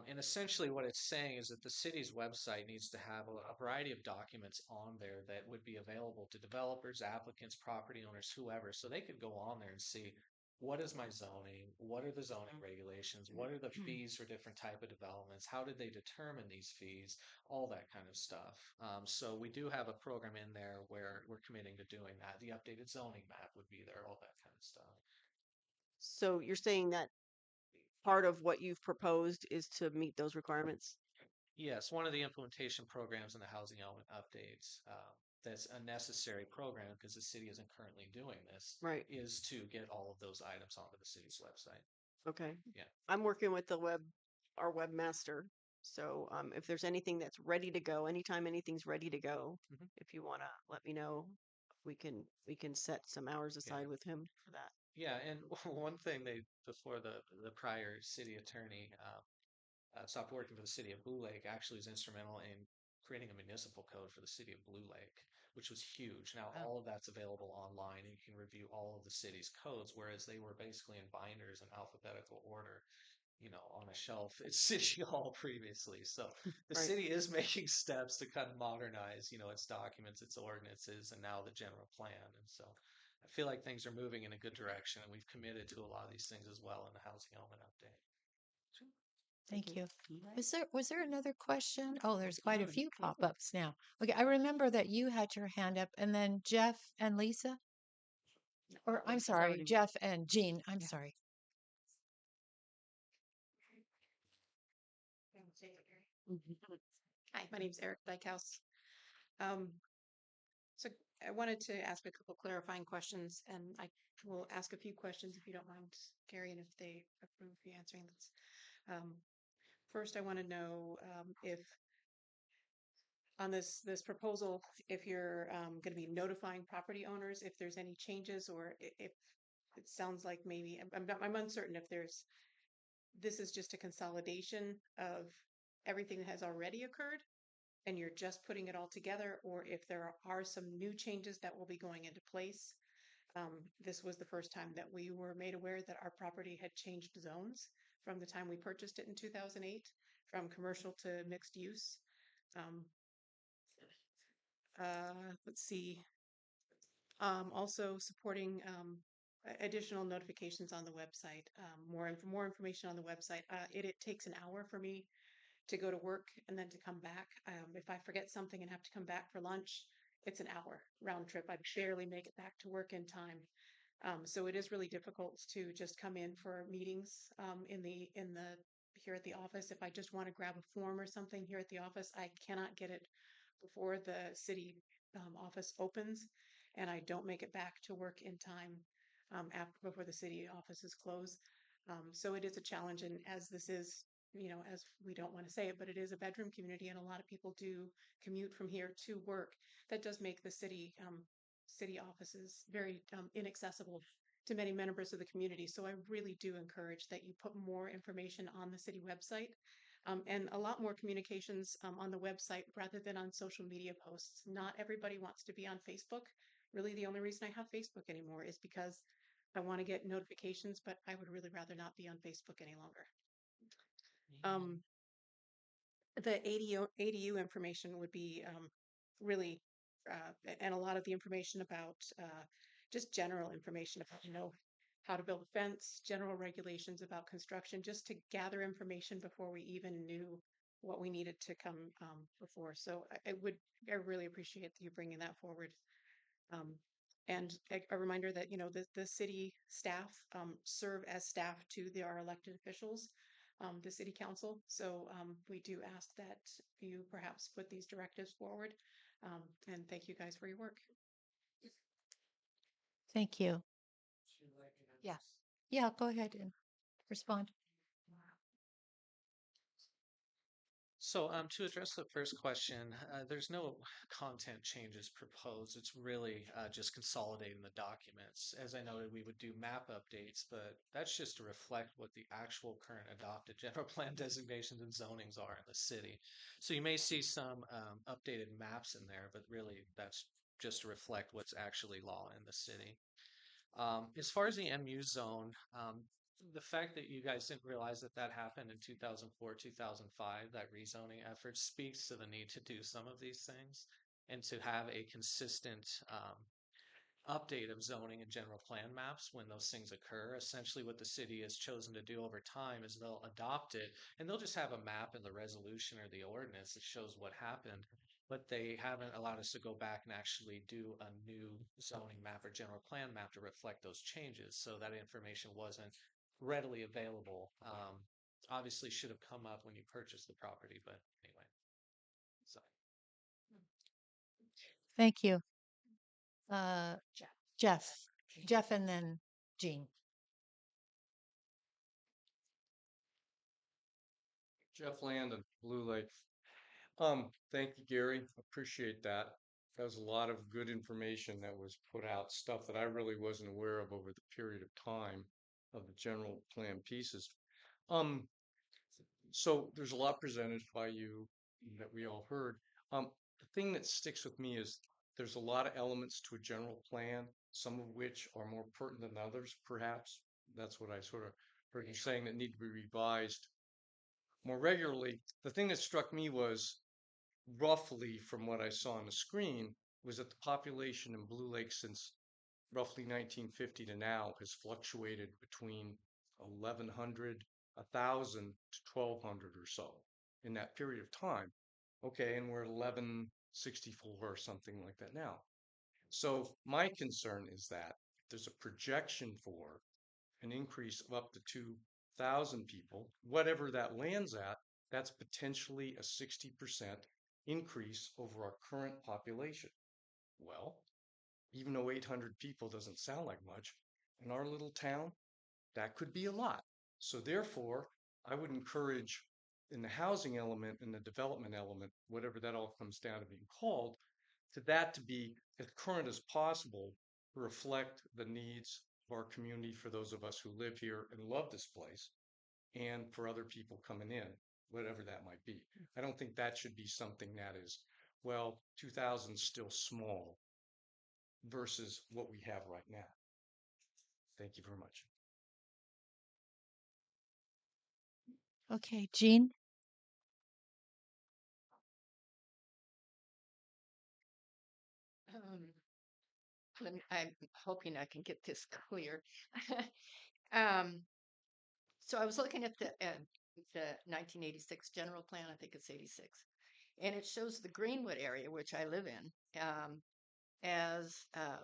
And essentially, what it's saying is that the city's website needs to have a variety of documents on there that would be available to developers, applicants, property owners, whoever. So they could go on there and see what is my zoning, what are the zoning regulations, what are the fees for different type of developments, how did they determine these fees, all that kind of stuff. So we do have a program in there where we're committing to doing that. The updated zoning map would be there, all that kind of stuff. So you're saying that part of what you've proposed is to meet those requirements? Yes, one of the implementation programs in the housing element updates that's a necessary program because the city isn't currently doing this, Right. is to get all of those items onto the city's website. Okay. Yeah. I'm working with our webmaster. So if there's anything that's ready to go, anytime anything's ready to go, if you want to let me know, we can set some hours aside with him for that. Yeah, and one thing before the prior city attorney stopped working for the city of Blue Lake, actually was instrumental in creating a municipal code for the city of Blue Lake, which was huge. Now all of that's available online, and you can review all of the city's codes, whereas they were basically in binders in alphabetical order, on a shelf at City Hall previously. So the Right. city is making steps to kind of modernize, its documents, its ordinances, and now the general plan. And so I feel like things are moving in a good direction, and we've committed to a lot of these things as well in the housing element update. Thank you. Was there another question? Oh, there's quite a few pop-ups now. Okay, I remember that you had your hand up, and then Jeff and Lisa. Or I'm sorry, Jeff and Jean. I'm sorry. Hi, my name's Eric Dykehouse. So I wanted to ask a couple clarifying questions, and I will ask a few questions if you don't mind, Gary, and if they approve you answering this. First, I want to know if on this proposal, if you're going to be notifying property owners if there's any changes, or if it sounds like maybe I'm uncertain if this is just a consolidation of everything that has already occurred and you're just putting it all together, or if there are some new changes that will be going into place. This was the first time that we were made aware that our property had changed zones from the time we purchased it in 2008, from commercial to mixed use. Let's see. Also supporting additional notifications on the website, more information on the website. It takes an hour for me to go to work and then to come back. If I forget something and have to come back for lunch, it's an hour round trip. I barely make it back to work in time. So it is really difficult to just come in for meetings here at the office. If I just want to grab a form or something here at the office, I cannot get it before the city office opens, and I don't make it back to work in time before the city offices close. So it is a challenge, and as this is, as we don't want to say it, but it is a bedroom community, and a lot of people do commute from here to work. That does make the city offices very inaccessible to many members of the community. So I really do encourage that you put more information on the city website, and a lot more communications on the website rather than on social media posts. Not everybody wants to be on Facebook. Really, the only reason I have Facebook anymore is because I want to get notifications, but I would really rather not be on Facebook any longer. The ADU information would be really, and a lot of the information about just general information about, how to build a fence, general regulations about construction, just to gather information before we even knew what we needed to come before. So I really appreciate you bringing that forward. And a reminder that, the city staff serve as staff to our elected officials, the city council. So we do ask that you perhaps put these directives forward. And thank you guys for your work. Thank you. Yeah. Yeah, go ahead and respond. So, to address the first question, there's no content changes proposed. It's really just consolidating the documents. As I noted, we would do map updates, but that's just to reflect what the actual current adopted general plan designations and zonings are in the city. So you may see some updated maps in there, but really that's just to reflect what's actually law in the city. As far as the MU zone, the fact that you guys didn't realize that that happened in 2004, 2005, that rezoning effort speaks to the need to do some of these things and to have a consistent update of zoning and general plan maps when those things occur. Essentially, what the city has chosen to do over time is they'll adopt it and they'll just have a map in the resolution or the ordinance that shows what happened. But they haven't allowed us to go back and actually do a new zoning map or general plan map to reflect those changes. So that information wasn't readily available. Obviously, should have come up when you purchased the property, but anyway. So. Thank you. Jeff, and then Jean. Jeff Landon, Blue Lake. Thank you, Gary. Appreciate that. That was a lot of good information that was put out, stuff that I really wasn't aware of over the period of time of the general plan pieces. So there's a lot presented by you that we all heard. The thing that sticks with me is there's a lot of elements to a general plan, some of which are more pertinent than others, perhaps. That's what I sort of heard you saying that need to be revised more regularly. The thing that struck me was roughly from what I saw on the screen was that the population in Blue Lake since roughly 1950 to now has fluctuated between 1,100, 1,000 to 1,200 or so in that period of time. Okay, and we're 1,164 or something like that now. So my concern is that there's a projection for an increase of up to 2,000 people, whatever that lands at, that's potentially a 60% increase over our current population. Well, even though 800 people doesn't sound like much, in our little town, that could be a lot. So therefore, I would encourage in the housing element and the development element, whatever that all comes down to being called, to that to be as current as possible to reflect the needs of our community for those of us who live here and love this place, and for other people coming in, whatever that might be. I don't think that should be something that is, well, 2,000 is still small versus what we have right now. Thank you very much. Okay, Jean. I'm hoping I can get this clear. um, so I was looking at the 1986 general plan. I think it's 86, and it shows the Greenwood area, which I live in, as a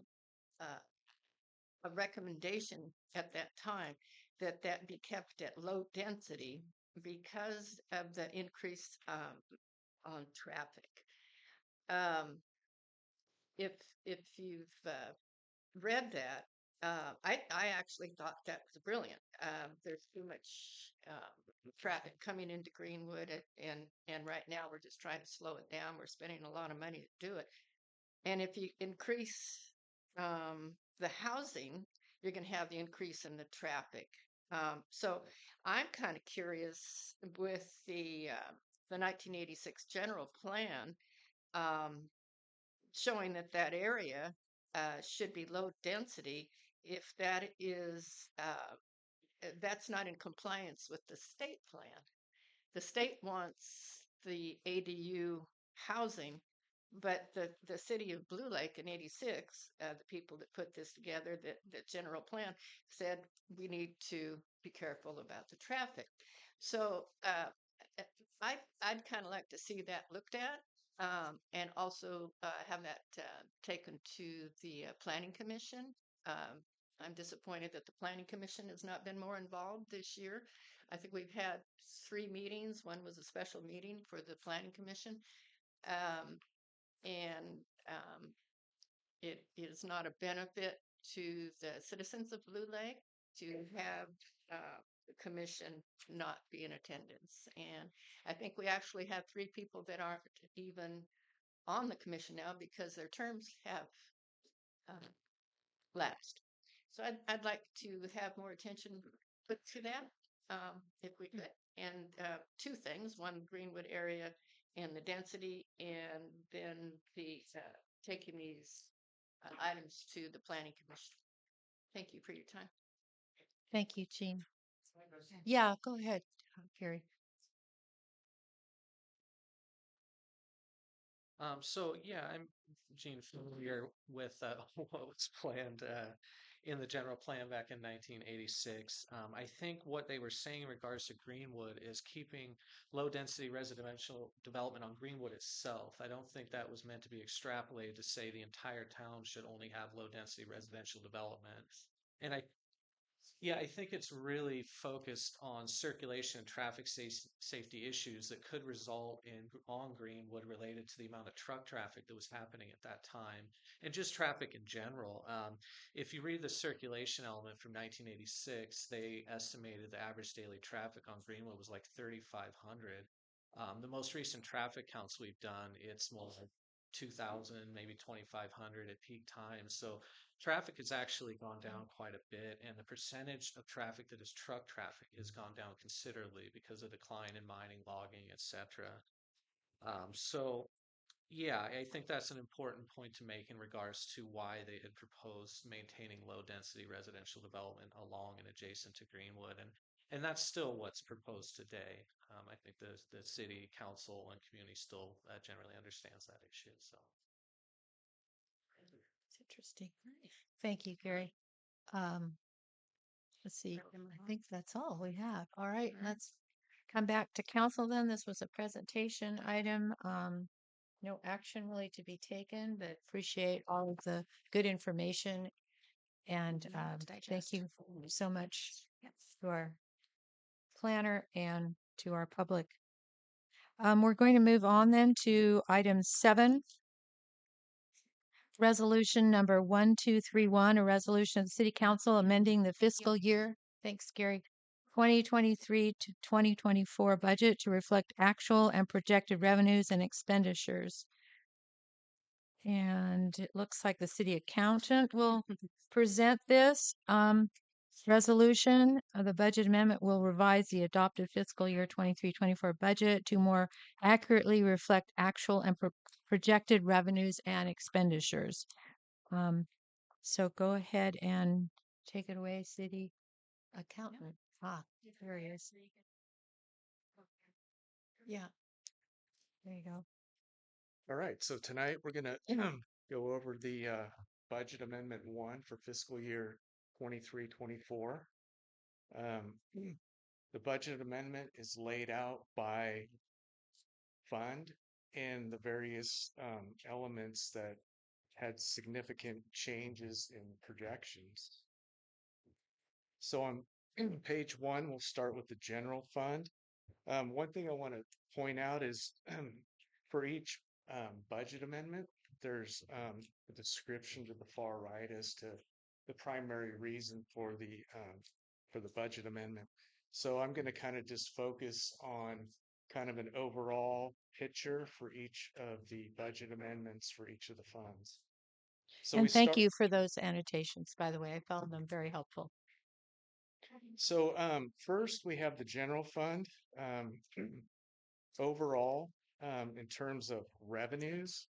recommendation at that time that that be kept at low density because of the increase on traffic. If you've read that, I actually thought that was brilliant. There's too much traffic coming into Greenwood, and right now we're just trying to slow it down. We're spending a lot of money to do it, and if you increase the housing, you're going to have the increase in the traffic. So I'm kind of curious with the 1986 general plan. Showing that that area should be low density, if that is that's not in compliance with the state plan. The state wants the ADU housing, but the city of Blue Lake in 86, the people that put this together, the general plan said we need to be careful about the traffic. So I'd kind of like to see that looked at. And also have that taken to the Planning Commission. I'm disappointed that the Planning Commission has not been more involved this year. I think we've had 3 meetings. One was a special meeting for the Planning Commission. It is not a benefit to the citizens of Blue Lake. to have the commission not be in attendance. And I think we actually have 3 people that aren't even on the commission now because their terms have uh, lapsed. So I'd like to have more attention put to that, if we could. And 2 things, one, Greenwood area and the density, and then the taking these items to the planning commission. Thank you for your time. Thank you, Jean. Yeah, go ahead, Gary. So yeah, I'm Gene familiar with what was planned in the general plan back in 1986. I think what they were saying in regards to Greenwood is keeping low density residential development on Greenwood itself. I don't think that was meant to be extrapolated to say the entire town should only have low density residential development. And yeah, I think it's really focused on circulation and traffic safety issues that could result in on Greenwood related to the amount of truck traffic that was happening at that time and just traffic in general. If you read the circulation element from 1986, they estimated the average daily traffic on Greenwood was like 3,500. The most recent traffic counts we've done, it's more like 2,000, maybe 2,500 at peak times. So traffic has actually gone down quite a bit, and the percentage of traffic that is truck traffic has gone down considerably because of decline in mining, logging, etc. So, yeah, I think that's an important point to make in regards to why they had proposed maintaining low density residential development along and adjacent to Greenwood, and that's still what's proposed today. I think the city council and community still generally understands that issue. So. It's interesting. Thank you, Gary. Um, let's see. I think that's all we have. All right, let's come back to council then. This was a presentation item. No action really to be taken, but appreciate all of the good information. And thank you so much to our planner and to our public. We're going to move on then to item 7. Resolution number 1231, a resolution of the City Council amending the fiscal year, thanks Gary, 2023 to 2024 budget to reflect actual and projected revenues and expenditures. And it looks like the city accountant will present this resolution. The budget amendment will revise the adopted fiscal year 23-24 budget to more accurately reflect actual and projected revenues and expenditures. So go ahead and take it away, city accountant. There he is. Yeah, there you go. All right, so tonight we're gonna go over the budget amendment 1 for fiscal year 23-24. The budget amendment is laid out by fund and the various elements that had significant changes in projections. So on page 1, we'll start with the general fund. One thing I want to point out is for each budget amendment, there's a description to the far right as to the primary reason for the budget amendment. So I'm going to kind of just focus on kind of an overall picture for each of the budget amendments for each of the funds. So and thank you for those annotations, by the way. I found them very helpful. So first we have the general fund. Overall, in terms of revenues,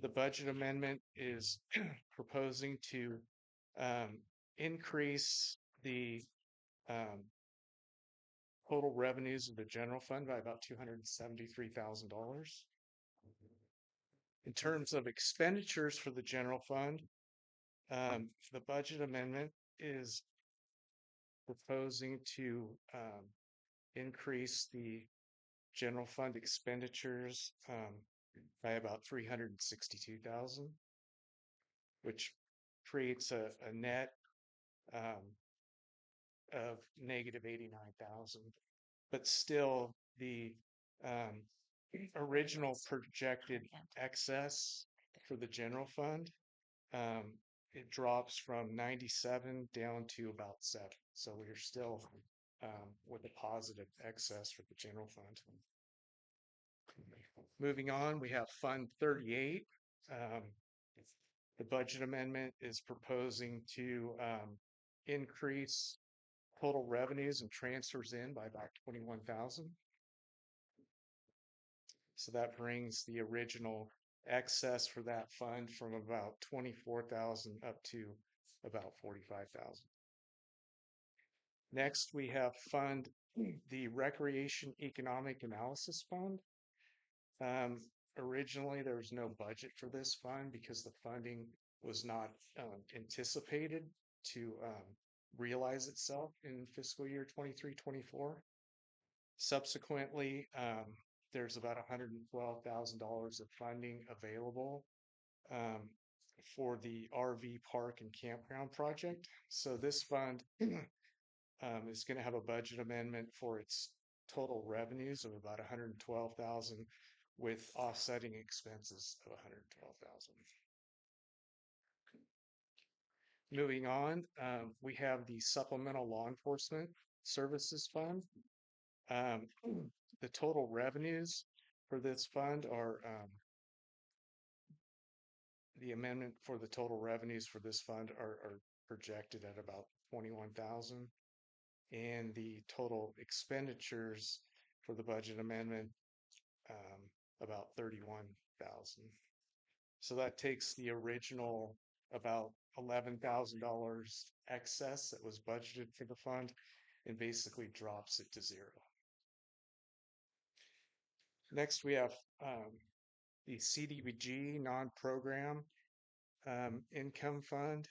the budget amendment is proposing to increase the total revenues of the general fund by about $273,000. In terms of expenditures for the general fund, the budget amendment is proposing to increase the general fund expenditures by about $362,000, which creates a net of negative $89,000. But still, the original projected excess for the general fund it drops from 97 down to about 7. So we're still with a positive excess for the general fund. Moving on, we have Fund 38. The budget amendment is proposing to increase total revenues and transfers in by about 21,000. So that brings the original excess for that fund from about 24,000 up to about 45,000. Next, we have the Recreation Economic Analysis Fund. Originally, there was no budget for this fund because the funding was not anticipated to realize itself in fiscal year 23-24. Subsequently, there's about $112,000 of funding available for the RV park and campground project. So this fund is going to have a budget amendment for its total revenues of about $112,000 with offsetting expenses of $112,000. Moving on, we have the Supplemental Law Enforcement Services Fund. The total revenues for this fund are the amendment for the total revenues for this fund are projected at about 21,000, and the total expenditures for the budget amendment about 31,000. So that takes the original about $11,000 excess that was budgeted for the fund and basically drops it to 0. Next, we have the CDBG non-program income fund.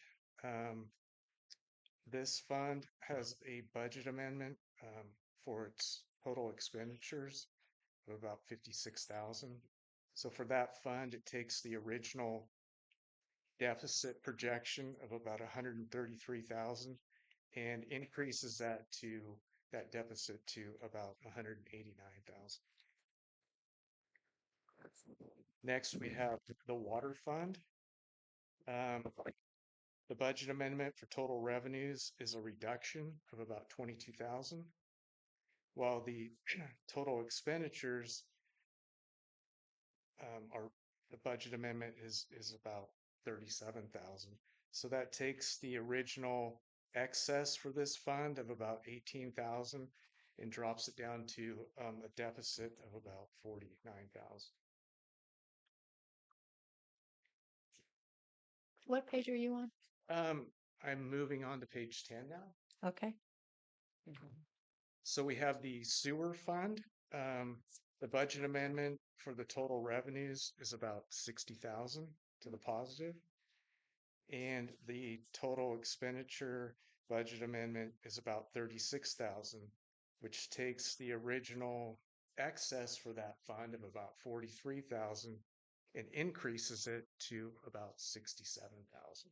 This fund has a budget amendment for its total expenditures of about 56,000. So for that fund, it takes the original deficit projection of about 133,000 and increases that deficit to about 189,000. Next, we have the water fund. The budget amendment for total revenues is a reduction of about 22,000, while the total expenditures the budget amendment is about 37,000. So that takes the original excess for this fund of about 18,000 and drops it down to a deficit of about 49,000. What page are you on? I'm moving on to page 10 now. Okay. So we have the sewer fund. The budget amendment for the total revenues is about 60,000 to the positive. And the total expenditure budget amendment is about 36,000, which takes the original excess for that fund of about 43,000 and increases it to about 67,000.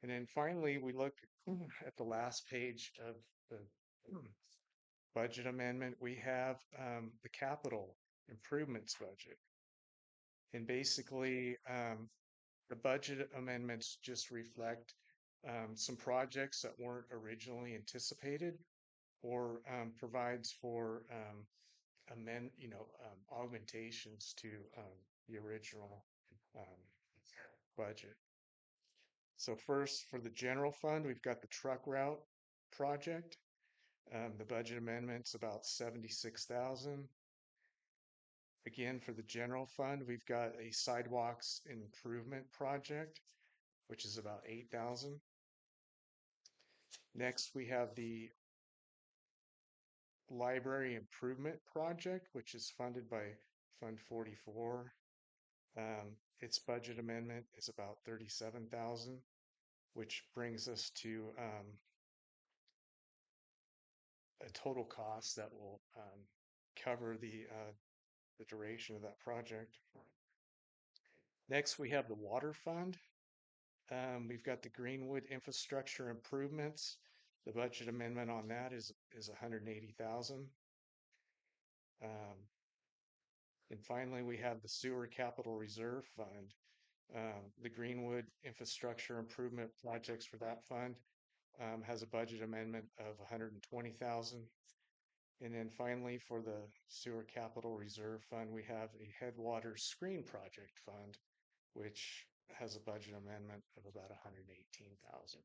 And then finally, we look at the last page of the budget amendment. We have the capital improvements budget. And basically, the budget amendments just reflect some projects that weren't originally anticipated or provides for augmentations to the original budget. So first, for the general fund, we've got the truck route project. The budget amendment's about 76,000. Again, for the general fund, we've got a sidewalks improvement project, which is about 8,000. Next, we have the library improvement project, which is funded by Fund 44. Its budget amendment is about 37,000, which brings us to a total cost that will cover the duration of that project. Next, we have the water fund. We've got the Greenwood infrastructure improvements. The budget amendment on that is 180,000. And finally, we have the sewer capital reserve fund. The Greenwood Infrastructure Improvement Projects for that fund has a budget amendment of 120,000. And then finally, for the Sewer Capital Reserve Fund, we have a Headwaters Screen Project Fund, which has a budget amendment of about 118,000.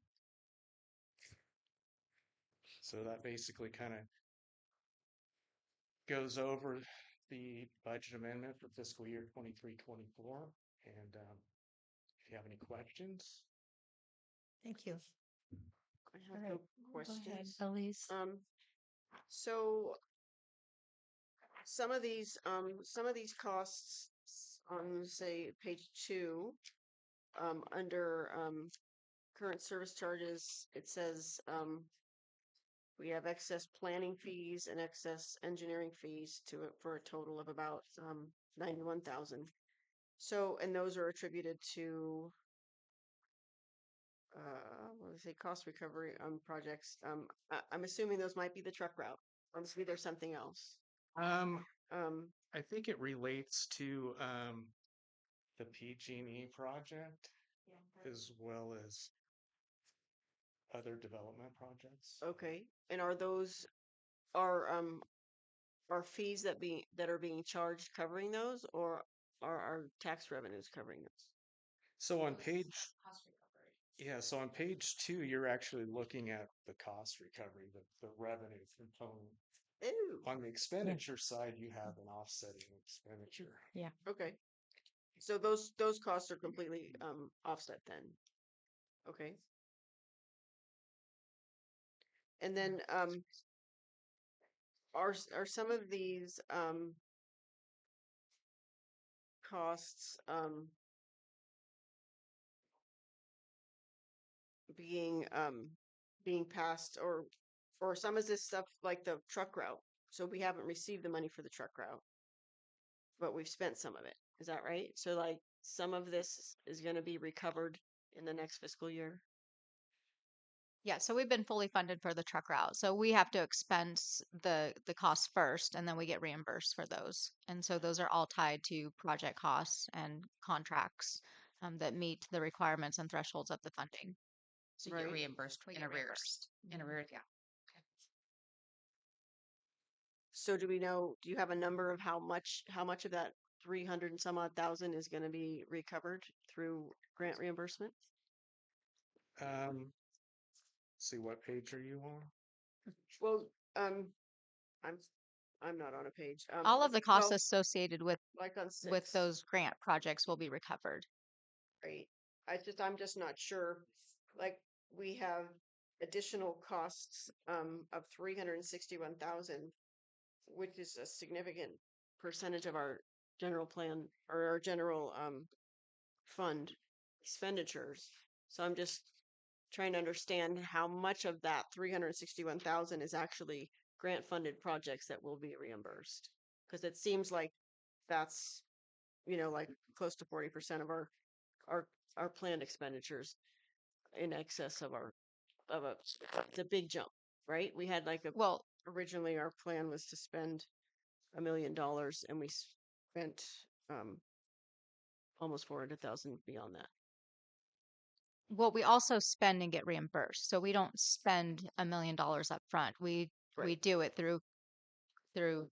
So that basically kind of goes over the budget amendment for fiscal year 23-24. And if you have any questions. Thank you. I All have right, no go ahead, questions. Elise. So some of these costs on, say, page 2, under current service charges, it says we have excess planning fees and excess engineering fees for a total of about 91,000. So, and those are attributed to what do I say, cost recovery projects. I'm assuming those might be the truck route, or maybe there's something else. I think it relates to the PG&E project as well as other development projects. Okay, and are fees that are being charged covering those, or are tax revenues covering those? So on page, so on page 2, you're actually looking at the cost recovery, the revenue component. Ooh. On the expenditure side, you have an offsetting expenditure. Yeah. Okay. So those costs are completely offset then. Okay. And then are some of these costs being passed, or some of this stuff like the truck route? So we haven't received the money for the truck route, but we've spent some of it. Is that right? So like some of this is going to be recovered in the next fiscal year? Yeah, so we've been fully funded for the truck route. So we have to expense the costs first and then we get reimbursed for those. And so those are all tied to project costs and contracts that meet the requirements and thresholds of the funding. So you get reimbursed in arrears. In arrears, yeah. So do you have a number of how much of that 300 and some odd thousand is going to be recovered through grant reimbursement? See, what page are you on? Well, I'm not on a page. All of the costs well, associated with like on with 6. those grant projects will be recovered. Right. I'm just not sure. Like we have additional costs of 361,000, which is a significant percentage of our general plan or our general fund expenditures. So I'm just trying to understand how much of that 361,000 is actually grant funded projects that will be reimbursed. Because it seems like that's, like close to 40% of our planned expenditures in excess of it's a big jump, right? We had originally our plan was to spend $1 million and we spent almost 400,000 beyond that. Well, we also spend and get reimbursed. So we don't spend $1 million up front. We do it through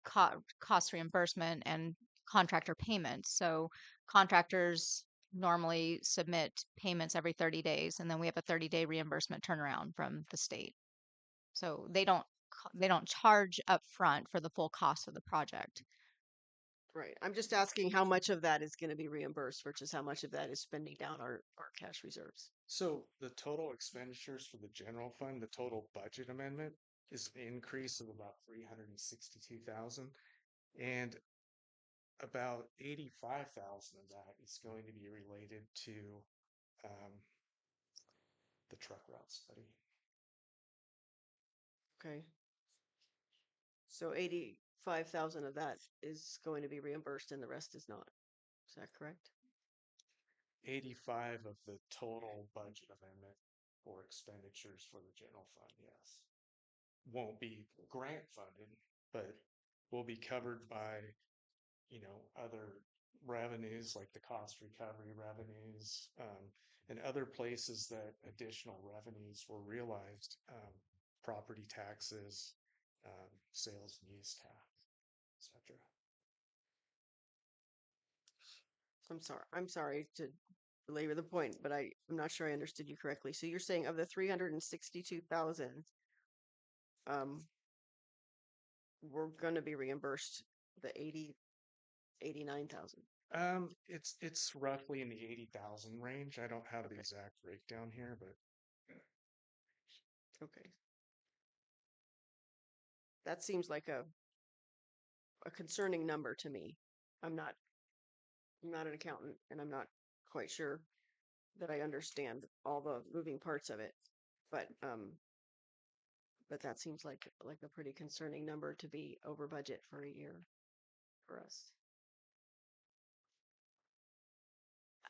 cost reimbursement and contractor payments. So contractors normally submit payments every 30 days, and then we have a 30-day reimbursement turnaround from the state. So they don't charge up front for the full cost of the project. Right. I'm just asking how much of that is going to be reimbursed versus how much of that is spending down our cash reserves. So the total expenditures for the general fund, the total budget amendment is an increase of about 362,000, and about 85,000 of that is going to be related to the truck route study. Okay. So 85,000 of that is going to be reimbursed and the rest is not. Is that correct? 85 of the total budget amendment for expenditures for the general fund, yes. Won't be grant funded, but will be covered by, other revenues, like the cost recovery revenues, and other places that additional revenues were realized, property taxes, sales and use tax, etc. I'm sorry to belabor the point, but I'm not sure I understood you correctly. So you're saying of the 362,000, we're going to be reimbursed the 89,000. It's roughly in the 80,000 range. I don't have the exact breakdown here, but Okay. That seems like a concerning number to me. I'm not an accountant, and I'm not quite sure that I understand all the moving parts of it. But that seems like a pretty concerning number to be over budget for a year for us.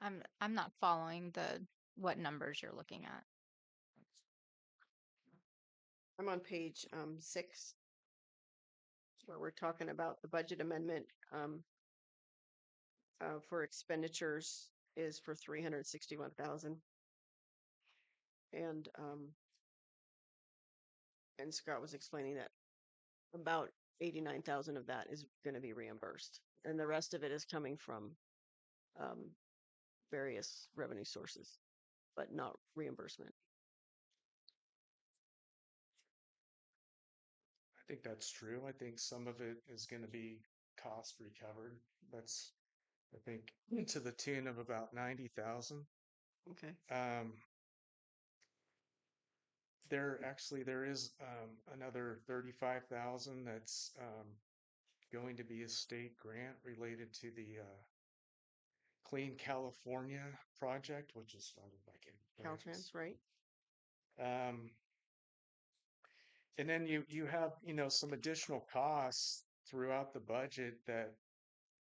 I'm not following what numbers you're looking at. I'm on page 6, where we're talking about the budget amendment for expenditures is for 361,000, and Scott was explaining that about 89,000 of that is going to be reimbursed, and the rest of it is coming from various revenue sources, but not reimbursement. I think that's true. I think some of it is going to be cost recovered. That's, I think, to the tune of about 90,000. Okay. There is another 35,000 that's going to be a state grant related to the Clean California project, which is funded by Caltrans, right? And then you have, some additional costs throughout the budget that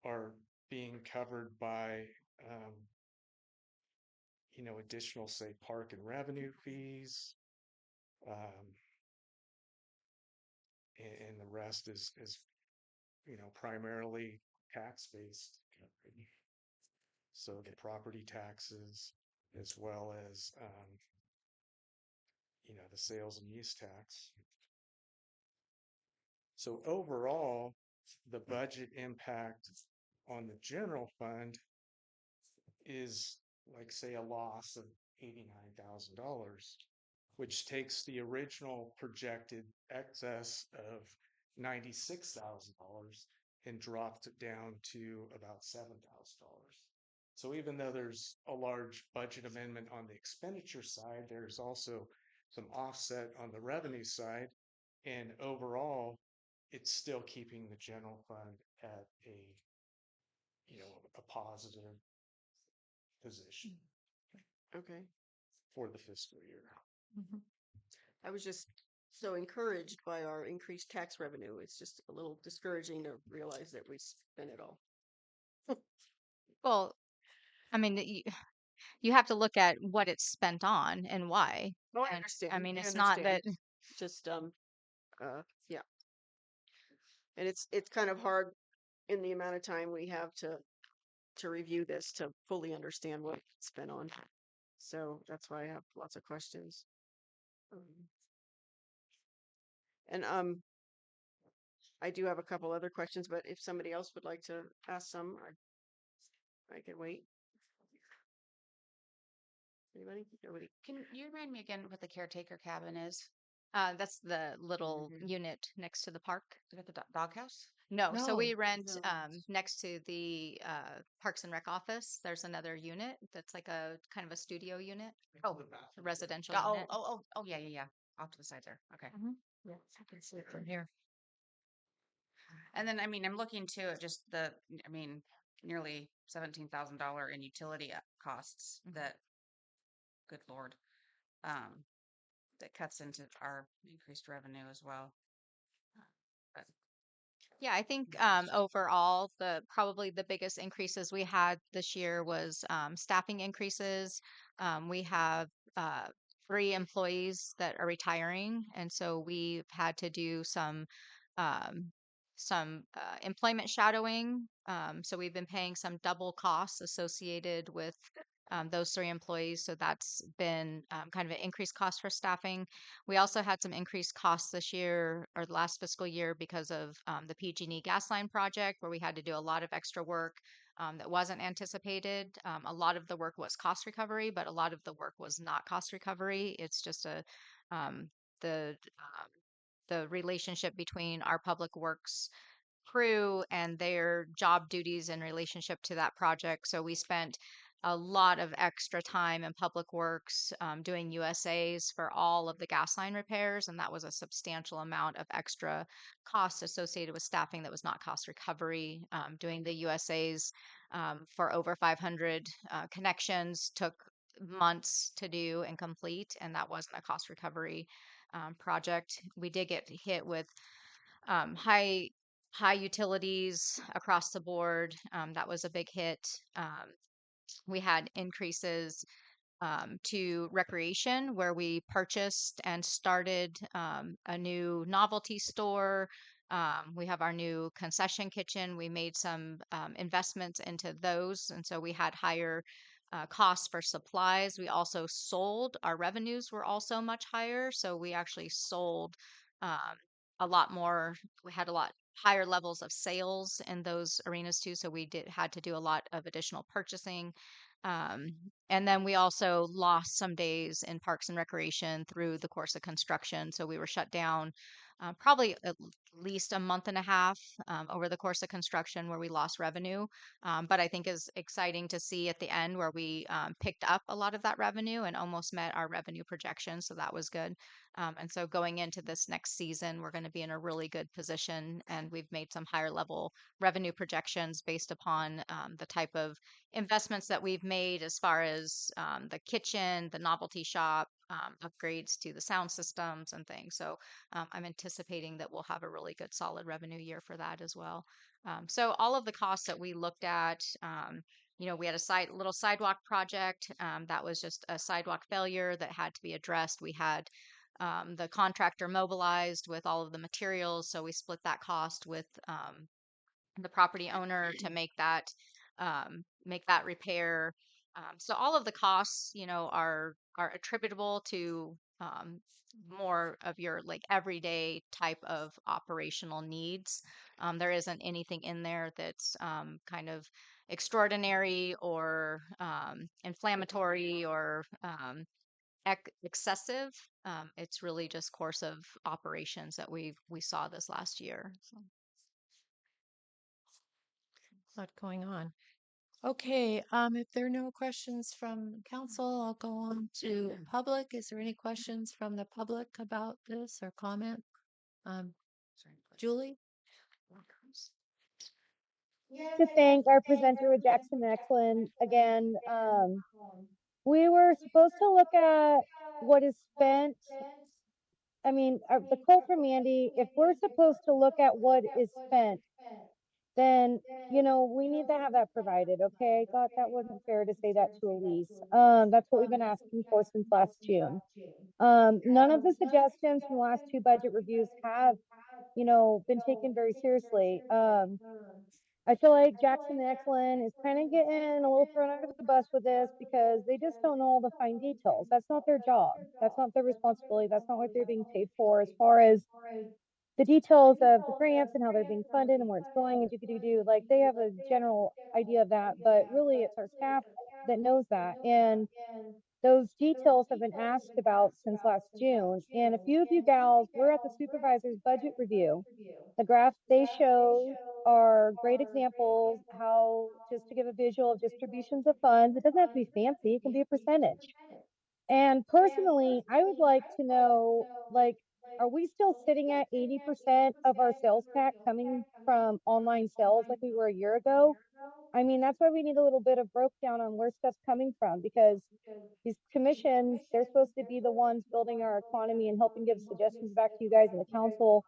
are being covered by, additional, say, park and revenue fees. And the rest is, primarily tax-based. So the property taxes, as well as, the sales and use tax. So overall, the budget impact on the general fund is, like, say, a loss of $89,000, which takes the original projected excess of $96,000 and drops it down to about $7,000. So even though there's a large budget amendment on the expenditure side, there's also some offset on the revenue side, and overall, it's still keeping the general fund at a positive position. Okay. For the fiscal year. I was just so encouraged by our increased tax revenue. It's just a little discouraging to realize that we spent it all. Well, I mean, you have to look at what it's spent on and why. Oh, I And, understand. I mean, I it's not that. understand. Just yeah. And it's kind of hard in the amount of time we have to review this to fully understand what it's spent on. So that's why I have lots of questions. And I do have a couple other questions, but if somebody else would like to ask some, I could wait. Anybody? Nobody. Can you remind me again what the caretaker cabin is? That's the little unit next to the park. Is it the doghouse? No, so we No, rent no. next to the Parks and Rec office. There's another unit that's like a kind of a studio unit, Oh, a residential oh, unit. yeah, yeah, yeah. Off to the side there. Okay. Yes, you can see it from here. And then, I mean, I'm looking too at just nearly $17,000 in utility costs that, good Lord, that cuts into our increased revenue as well. But Yeah, I think overall, probably the biggest increases we had this year was staffing increases. We have 3 employees that are retiring, and so we've had to do some some employment shadowing. So we've been paying some double costs associated with those 3 employees. So that's been kind of an increased cost for staffing. We also had some increased costs this year or the last fiscal year because of the PG&E gas line project, where we had to do a lot of extra work that wasn't anticipated. A lot of the work was cost recovery, but a lot of the work was not cost recovery. It's just um, the the relationship between our public works crew and their job duties in relationship to that project. So we spent a lot of extra time in public works doing USAs for all of the gas line repairs, and that was a substantial amount of extra costs associated with staffing that was not cost recovery. Doing the USAs for over 500 connections took months to do and complete, and that wasn't a cost recovery project. We did get hit with high utilities across the board. That was a big hit. We had increases to recreation, where we purchased and started a new novelty store. We have our new concession kitchen. We made some investments into those, and so we had higher costs for supplies. We also sold. Our revenues were also much higher, so we actually sold a lot more. We had a lot higher levels of sales in those arenas too, so we had to do a lot of additional purchasing. Um, and then we also lost some days in Parks and Recreation through the course of construction. So we were shut down probably at least a month and a half over the course of construction, where we lost revenue. But I think is exciting to see at the end where we picked up a lot of that revenue and almost met our revenue projections. So that was good. And so going into this next season, we're going to be in a really good position, and we've made some higher level revenue projections based upon the type of investments that we've made as far as the kitchen, the novelty shop, upgrades to the sound systems and things. So I'm anticipating that we'll have a really good solid revenue year for that as well. So all of the costs that we looked at, we had a little sidewalk project that was just a sidewalk failure that had to be addressed. We had the contractor mobilized with all of the materials, so we split that cost with the property owner to make that repair. So all of the costs, are attributable to more of your like everyday type of operational needs. There isn't anything in there that's kind of extraordinary or inflammatory or excessive. It's really just course of operations that we saw this last year. So. A lot going on. Okay, if there are no questions from council, I'll go on to public. Is there any questions from the public about this or comment? Julie? To thank our presenter with Jackson Excellent again. We were supposed to look at what is spent. I mean, the quote from Andy, if we're supposed to look at what is spent, then, we need to have that provided. Okay. I thought that wasn't fair to say that to Elise. That's what we've been asking for since last June. None of the suggestions from the last 2 budget reviews have, been taken very seriously. I feel like Jackson the Excellent is kind of getting a little thrown under the bus with this because they just don't know all the fine details. That's not their job. That's not their responsibility. That's not what they're being paid for as far as the details of the grants and how they're being funded and where it's going and do. Like they have a general idea of that, but really it's our staff that knows that. And those details have been asked about since last June. And a few of you gals were at the supervisor's budget review. The graphs they show are great examples how, just to give a visual of distributions of funds, it doesn't have to be fancy, it can be a percentage. And personally, I would like to know, like, are we still sitting at 80% of our sales tax coming from online sales like we were a year ago? I mean, that's why we need a little bit of breakdown on where stuff's coming from, because these commissions, they're supposed to be the ones building our economy and helping give suggestions back to you guys in the council.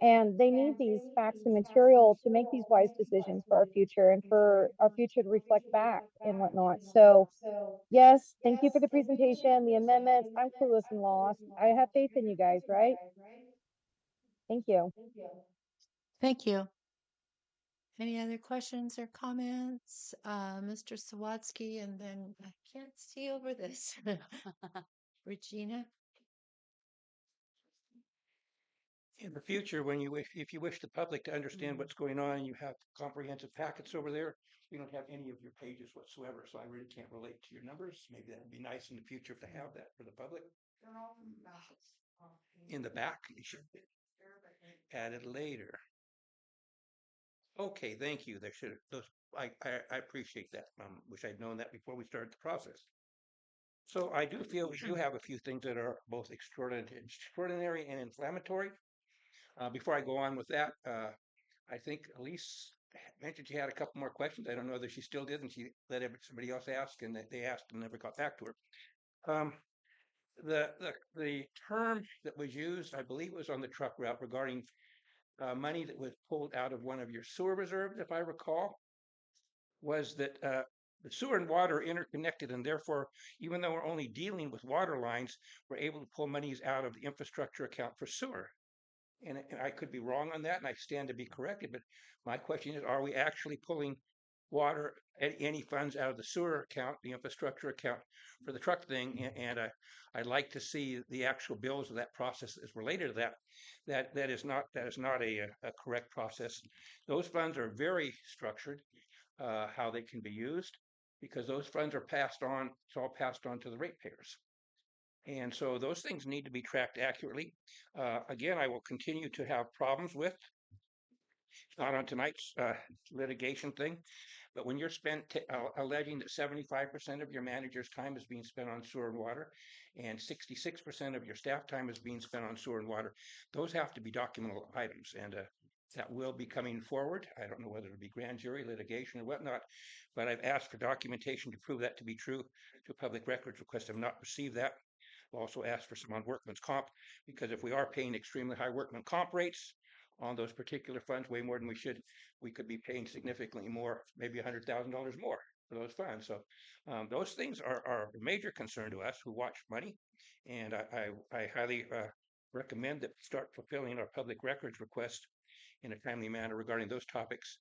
And they need these facts and material to make these wise decisions for our future and for our future to reflect back and whatnot. So yes, thank you for the presentation, the amendments. I'm clueless and lost. I have faith in you guys, right? Thank you. Thank you. Any other questions or comments? Mr. Sawatsky, and then I can't see over this. Regina? In the future, when you wish, if you wish the public to understand what's going on, you have comprehensive packets over there. We don't have any of your pages whatsoever, so I really can't relate to your numbers. Maybe that would be nice in the future to have that for the public. In the back, you should add it later. Okay, thank you. There should those. I appreciate that. Wish I'd known that before we started the process. So I do feel we do have a few things that are both extraordinary and inflammatory. Before I go on with that, I think Elise mentioned she had a couple more questions. I don't know whether she still did, and she let somebody else ask, and they asked and never got back to her. The term that was used, I believe, was on the truck route regarding money that was pulled out of one of your sewer reserves, if I recall, was that the sewer and water are interconnected, and therefore, even though we're only dealing with water lines, we're able to pull monies out of the infrastructure account for sewer. And I could be wrong on that, and I stand to be corrected. But my question is, are we actually pulling water, any funds out of the sewer account, the infrastructure account for the truck thing? And I'd like to see the actual bills of that process is related to that. That is not a correct process. Those funds are very structured, how they can be used, because those funds are passed on. It's all passed on to the ratepayers. And so those things need to be tracked accurately. Again, I will continue to have problems with, not on tonight's litigation thing, but when you're alleging that 75% of your manager's time is being spent on sewer and water, and 66% of your staff time is being spent on sewer and water, those have to be documentable items. And that will be coming forward. I don't know whether it'll be grand jury litigation or whatnot, but I've asked for documentation to prove that to be true to public records request. I've not received that. Also asked for some on workman's comp, because if we are paying extremely high workman comp rates on those particular funds, way more than we should, we could be paying significantly more, maybe $100,000 more for those funds. So those things are a major concern to us who watch money, and I highly recommend that we start fulfilling our public records request in a timely manner regarding those topics.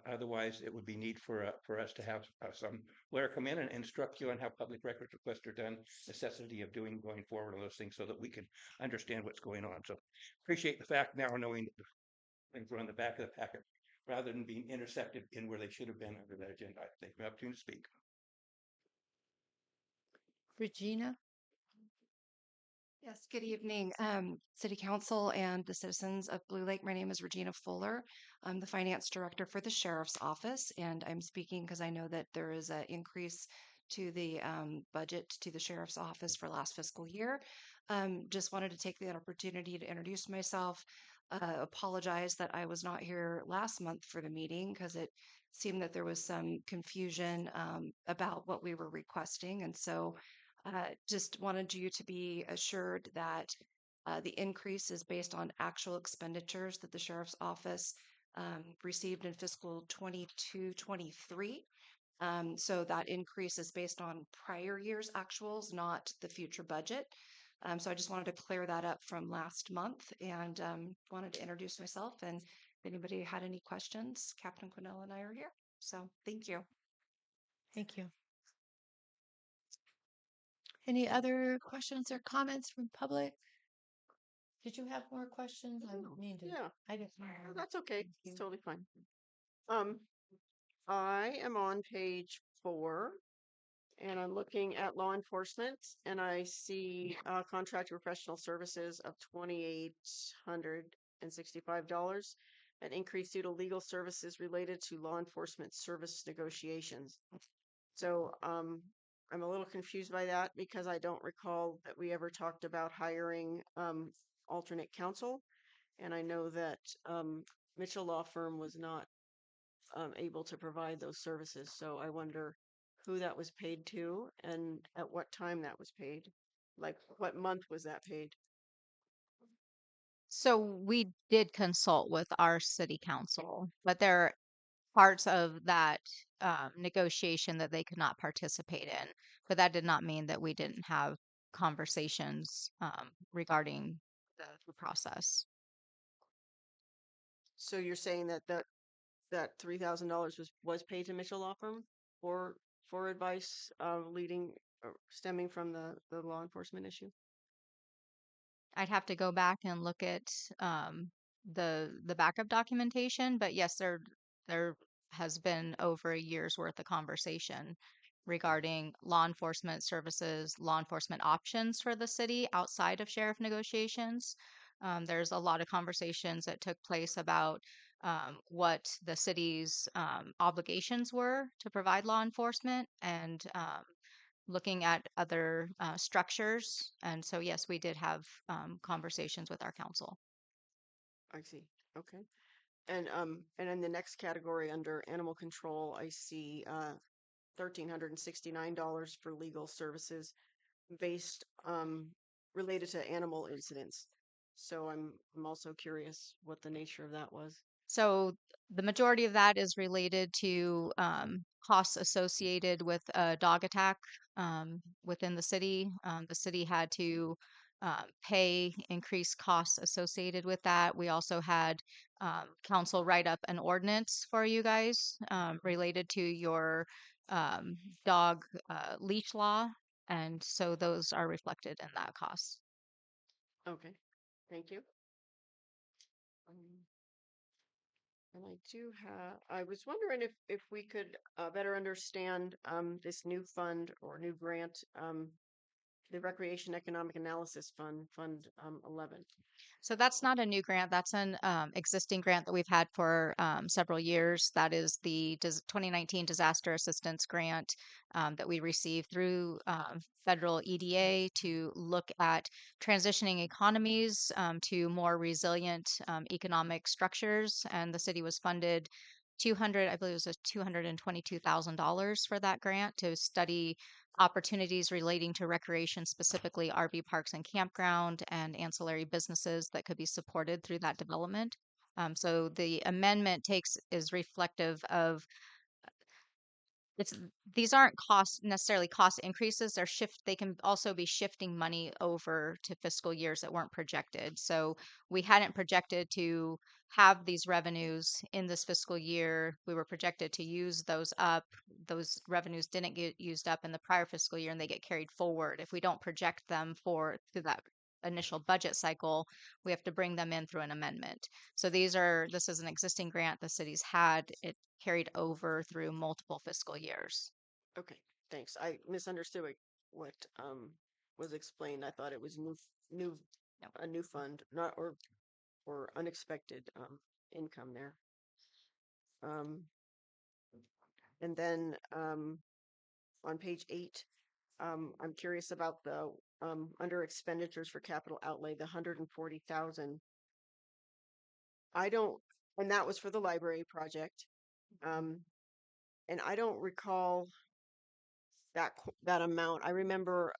Otherwise, it would be need for us to have some lawyer come in and instruct you on how public records requests are done, necessity of going forward on those things, so that we can understand what's going on. So appreciate the fact now knowing that the things were on the back of the packet rather than being intercepted in where they should have been under that agenda. Thank you for the opportunity to speak. Regina? Yes, good evening, City Council and the citizens of Blue Lake. My name is Regina Fuller. I'm the Finance Director for the Sheriff's Office, and I'm speaking because I know that there is an increase to the budget to the Sheriff's Office for last fiscal year. Just wanted to take the opportunity to introduce myself, apologize that I was not here last month for the meeting because it seemed that there was some confusion about what we were requesting, and so just wanted you to be assured that the increase is based on actual expenditures that the Sheriff's Office received in fiscal 22-23. So that increase is based on prior year's actuals, not the future budget. So I just wanted to clear that up from last month, and wanted to introduce myself. And if anybody had any questions, Captain Quinell and I are here. So thank you. Thank you. Any other questions or comments from public? Did you have more questions? I don't mean to. Yeah. I didn't. No, that's okay. It's totally fine. I am on page 4, and I'm looking at law enforcement, and I see contract professional services of $2,865, an increase due to legal services related to law enforcement service negotiations. So I'm a little confused by that because I don't recall that we ever talked about hiring alternate counsel, and I know that Mitchell Law Firm was not able to provide those services. So I wonder who that was paid to and at what time that was paid. Like what month was that paid? So we did consult with our city council, but there are parts of that negotiation that they could not participate in. But that did not mean that we didn't have conversations regarding the process. So you're saying that that $3,000 was paid to Mitchell Law Firm for advice stemming from the law enforcement issue? I'd have to go back and look at the backup documentation, but yes, there has been over a year's worth of conversation regarding law enforcement services, law enforcement options for the city outside of sheriff negotiations. There's a lot of conversations that took place about what the city's obligations were to provide law enforcement and looking at other structures. And so, yes, we did have conversations with our council. I see. Okay. And in the next category under animal control, I see $1,369 for legal services based related to animal incidents. So I'm also curious what the nature of that was. So the majority of that is related to costs associated with a dog attack within the city. The city had to pay increased costs associated with that. We also had council write up an ordinance for you guys related to your dog leash law. And so those are reflected in that cost. Okay. Thank you. And I was wondering if we could better understand this new fund or new grant, the Recreation Economic Analysis Fund, Fund 11. So that's not a new grant. That's an existing grant that we've had for several years. That is the 2019 Disaster Assistance Grant that we received through federal EDA to look at transitioning economies to more resilient economic structures. And the city was funded I believe it was $222,000 for that grant to study opportunities relating to recreation, specifically RV parks and campground and ancillary businesses that could be supported through that development. So the amendment is reflective of these aren't necessarily cost increases. They can also be shifting money over to fiscal years that weren't projected. So we hadn't projected to have these revenues in this fiscal year. We were projected to use those up. Those revenues didn't get used up in the prior fiscal year and they get carried forward. If we don't project them through that initial budget cycle, we have to bring them in through an amendment. So this is an existing grant the city's had. It carried over through multiple fiscal years. Okay, thanks. I misunderstood what was explained. I thought it was a new fund, not or unexpected income there. And then on page 8, I'm curious about the under expenditures for capital outlay, the 140,000. And that was for the library project. And I don't recall that amount. I remember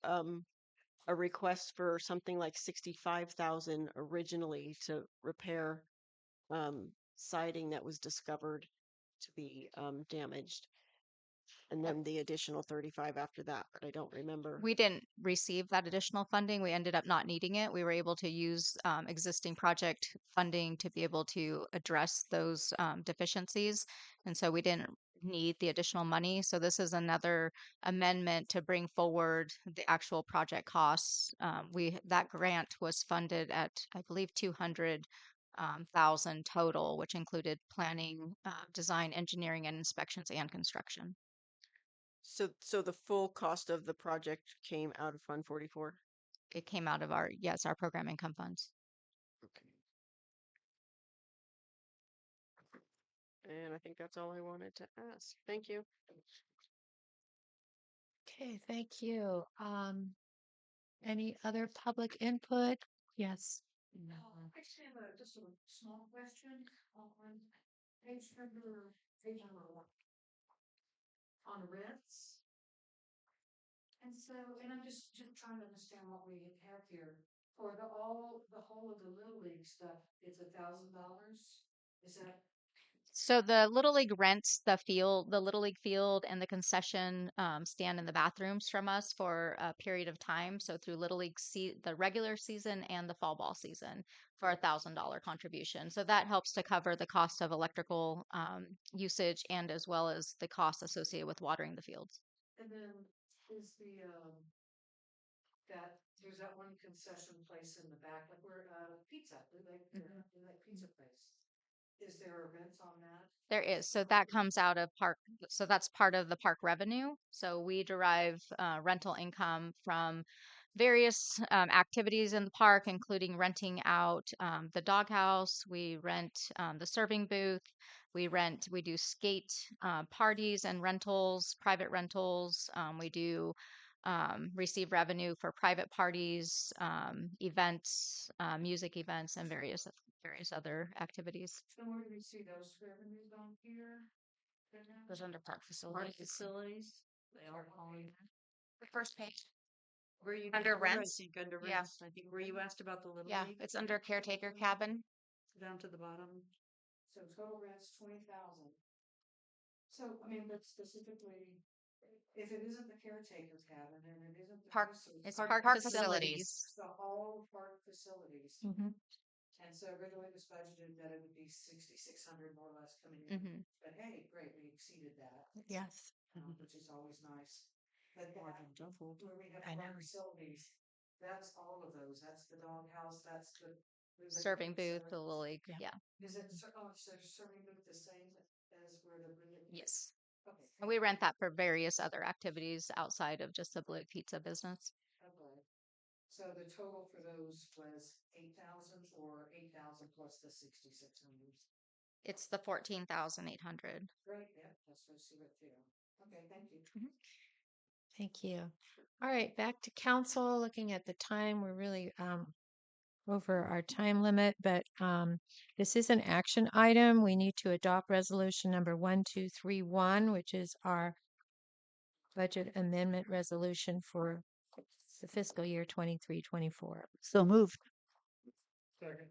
a request for something like 65,000 originally to repair siding that was discovered to be damaged. And then the additional 35 after that, but I don't remember. We didn't receive that additional funding. We ended up not needing it. We were able to use existing project funding to be able to address those deficiencies. And so we didn't need the additional money. So this is another amendment to bring forward the actual project costs. That grant was funded at, I believe, 200,000 total, which included planning, design, engineering, and inspections and construction. So the full cost of the project came out of Fund 44? It came out of our program income funds. Okay. And I think that's all I wanted to ask. Thank you. Okay, thank you. Any other public input? Yes. I just have just a small question on page number 1 on rents. And so, and I'm just trying to understand what we have here. For the whole of the Little League stuff, it's $1,000. Is that So the Little League rents the field, the Little League field and the concession stand in the bathrooms from us for a period of time. So through Little League the regular season and the fall ball season for $1,000 contribution. So that helps to cover the cost of electrical usage and as well as the costs associated with watering the fields. And then is there's that one concession place in the back, like where, pizza, like pizza place. Is there a rent on that? There is. So that comes out of park. So that's part of the park revenue. So we derive rental income from various activities in the park, including renting out the doghouse. We rent the serving booth. We do skate parties and rentals, private rentals. We do receive revenue for private parties, events, music events, and various other activities. And where do we see those revenues on here? Goes under park Park facilities. facilities, they are calling. The first page. Where you Under before, I rents? think under Yeah. rents, I think where you asked about the Little Yeah, League. it's under caretaker cabin. Down to the bottom. So total rent's 20,000. So, I mean, but specifically, if it isn't the caretaker cabin and it isn't the Park- resource- it's park facilities. So all park facilities. Mhm. And so originally it was budgeted that it would be 6,600 more or less coming in. Mhm. But hey, great, we exceeded that. Yes. Which is always nice. But More that, than doubled. where we have I park know. facilities, that's all of those. That's the doghouse, that's the. Serving booth, the Little League. Yeah. Yeah. Is it, so serving booth the same as where the? Yes. Okay. And we rent that for various other activities outside of just the Blue League Pizza business. Okay. So the total for those was 8,000 or 8,000 plus the 6,600? It's the 14,800. Great, yeah, that's what I see it too. Okay, thank you. Thank you. All right, back to council. Looking at the time, we're really over our time limit, but this is an action item. We need to adopt resolution number 1231, which is our budget amendment resolution for the fiscal year 23-24. So moved. Second.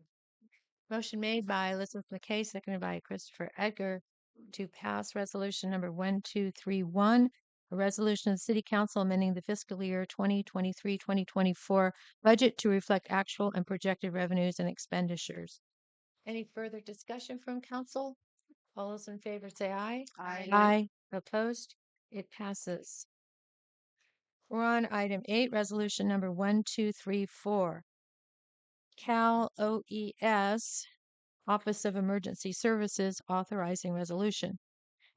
Motion made by Elizabeth McKay, seconded by Christopher Edgar to pass resolution number 1231, a resolution of the City Council amending the fiscal year 2023-2024 budget to reflect actual and projected revenues and expenditures. Any further discussion from council? All those in favor say aye. Aye. Aye. Opposed? It passes. We're on item 8, resolution number 1234. Cal OES, Office of Emergency Services, authorizing resolution.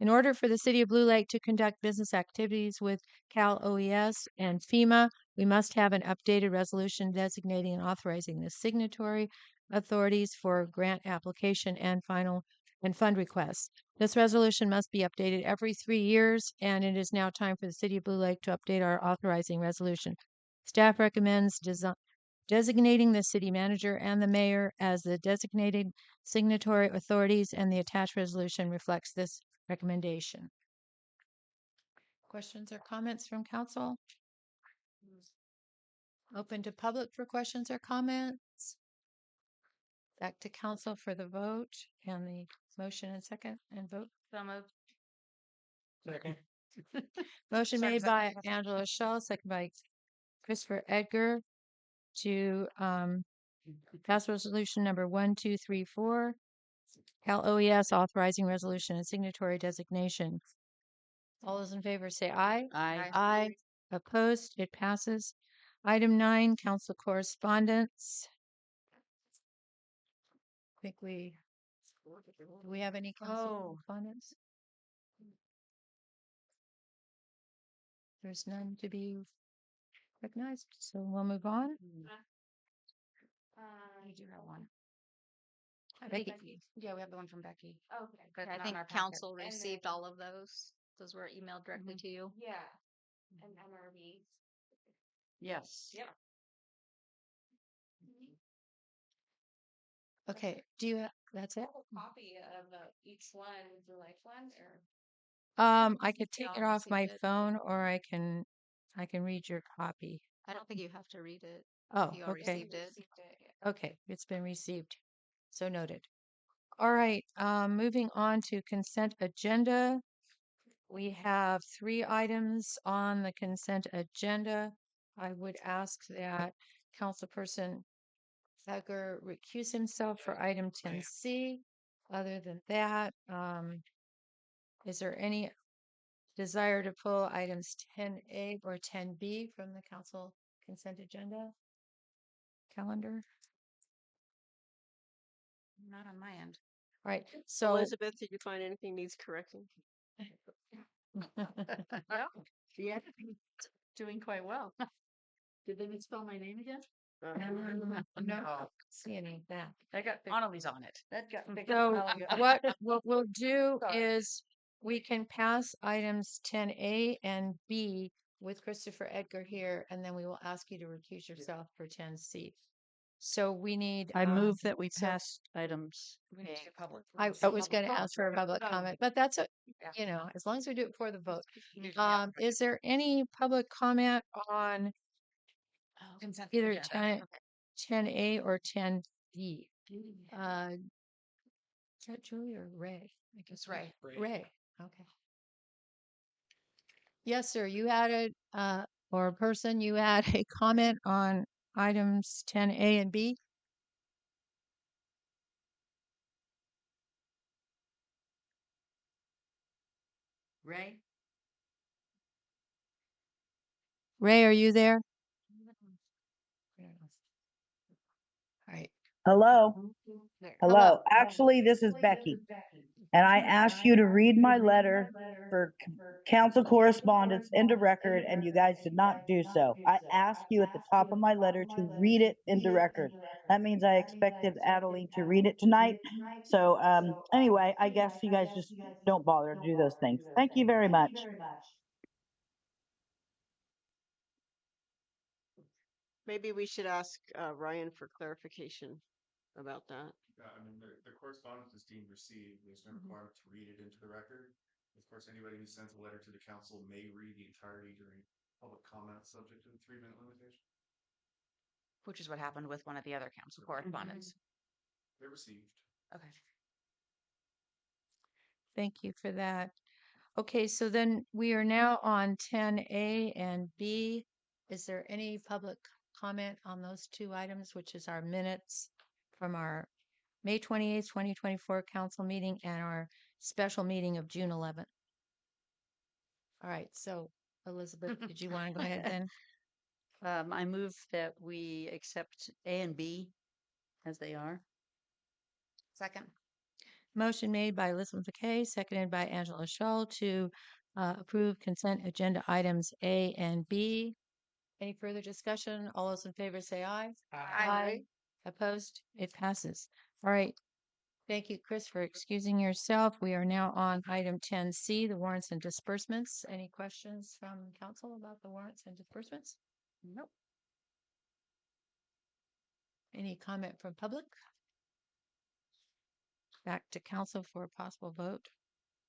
In order for the City of Blue Lake to conduct business activities with Cal OES and FEMA, we must have an updated resolution designating and authorizing the signatory authorities for grant application and fund requests. This resolution must be updated every 3 years, and it is now time for the City of Blue Lake to update our authorizing resolution. Staff recommends designating the city manager and the mayor as the designated signatory authorities, and the attached resolution reflects this recommendation. Questions or comments from council? Open to public for questions or comments. Back to council for the vote and the motion and second and vote. So moved. Second. Motion Sorry, made was that- by Angela Shaw, second by Christopher Edgar to pass resolution number 1234. Cal OES authorizing resolution and signatory designation. All those in favor say aye. Aye. Aye. Opposed? It passes. Item 9, council correspondence. I think do we have any council correspondence? There's none to be recognized, so we'll move on. We do have one. Becky. Yeah, we have the one from Becky. Okay. But I not in think our packet. council And then- received all of those. Those were emailed directly to you. Yeah. And MRV. Yes. Yep. Okay, do you, that's it? Copy of each one, would you like one or? I could take it I'll off my receive it. phone, or I can read your copy. I don't think you have to read it. Oh, You all okay. received it. Okay, it's been received. So noted. All right, moving on to consent agenda. We have 3 items on the consent agenda. I would ask that Councilperson Thugger recuse himself for item 10C. Other than that, is there any desire to pull items 10A or 10B from the council consent agenda calendar? Not on my end. All right, so Elizabeth, did you find anything needs correcting? No, the editing's doing quite well. Did they misspell my name again? no, see any of that. That got fixed. Annalise on it. That got fixed. a So while ago. what we'll do Sorry. is we can pass items 10A and B with Christopher Edgar here, and then we will ask you to recuse yourself for 10C. So we need. I move that we so pass items. We need to do public. I was public going to comment. ask for a public comment, but that's a, Yeah. as long as we do it before the vote. Yeah. Is there any public comment on Oh, consent either agenda. 10, Okay. 10A or 10B? Is that Julie or Ray? I guess It's Ray. Ray. Okay. Yes, sir. You added, or person, you had a comment on items 10A and B? Ray? Ray, are you there? All right. Hello. There. Hello. Actually, this is Becky. And I asked you to read my letter for council correspondence into record, and you guys did not do so. I asked you at the top of my letter to read it into record. That means I expected Adeline to read it tonight. So, anyway, I guess you guys just don't bother to do those things. Thank you very much. Maybe we should ask Ryan for clarification about that. Yeah, I mean, the correspondence is deemed received. There's no requirement to read it into the record. Of course, anybody who sends a letter to the council may read the entirety during public comment, subject to the 3-minute limitation. Which is what happened with one of the other council correspondence. They're received. Okay. Thank you for that. Okay, so then we are now on 10A and B. Is there any public comment on those 2 items, which is our minutes from our May 28th, 2024 council meeting and our special meeting of June 11th? All right, so Elizabeth, did you want to go ahead then? I move that we accept A and B as they are. Second. Motion made by Elizabeth McKay, seconded by Angela Shull to approve consent agenda items A and B. Any further discussion? All those in favor say aye. Aye. Opposed? It passes. All right. Thank you, Chris, for excusing yourself. We are now on item 10C, the warrants and disbursements. Any questions from council about the warrants and disbursements? Nope. Any comment from public? Back to council for a possible vote,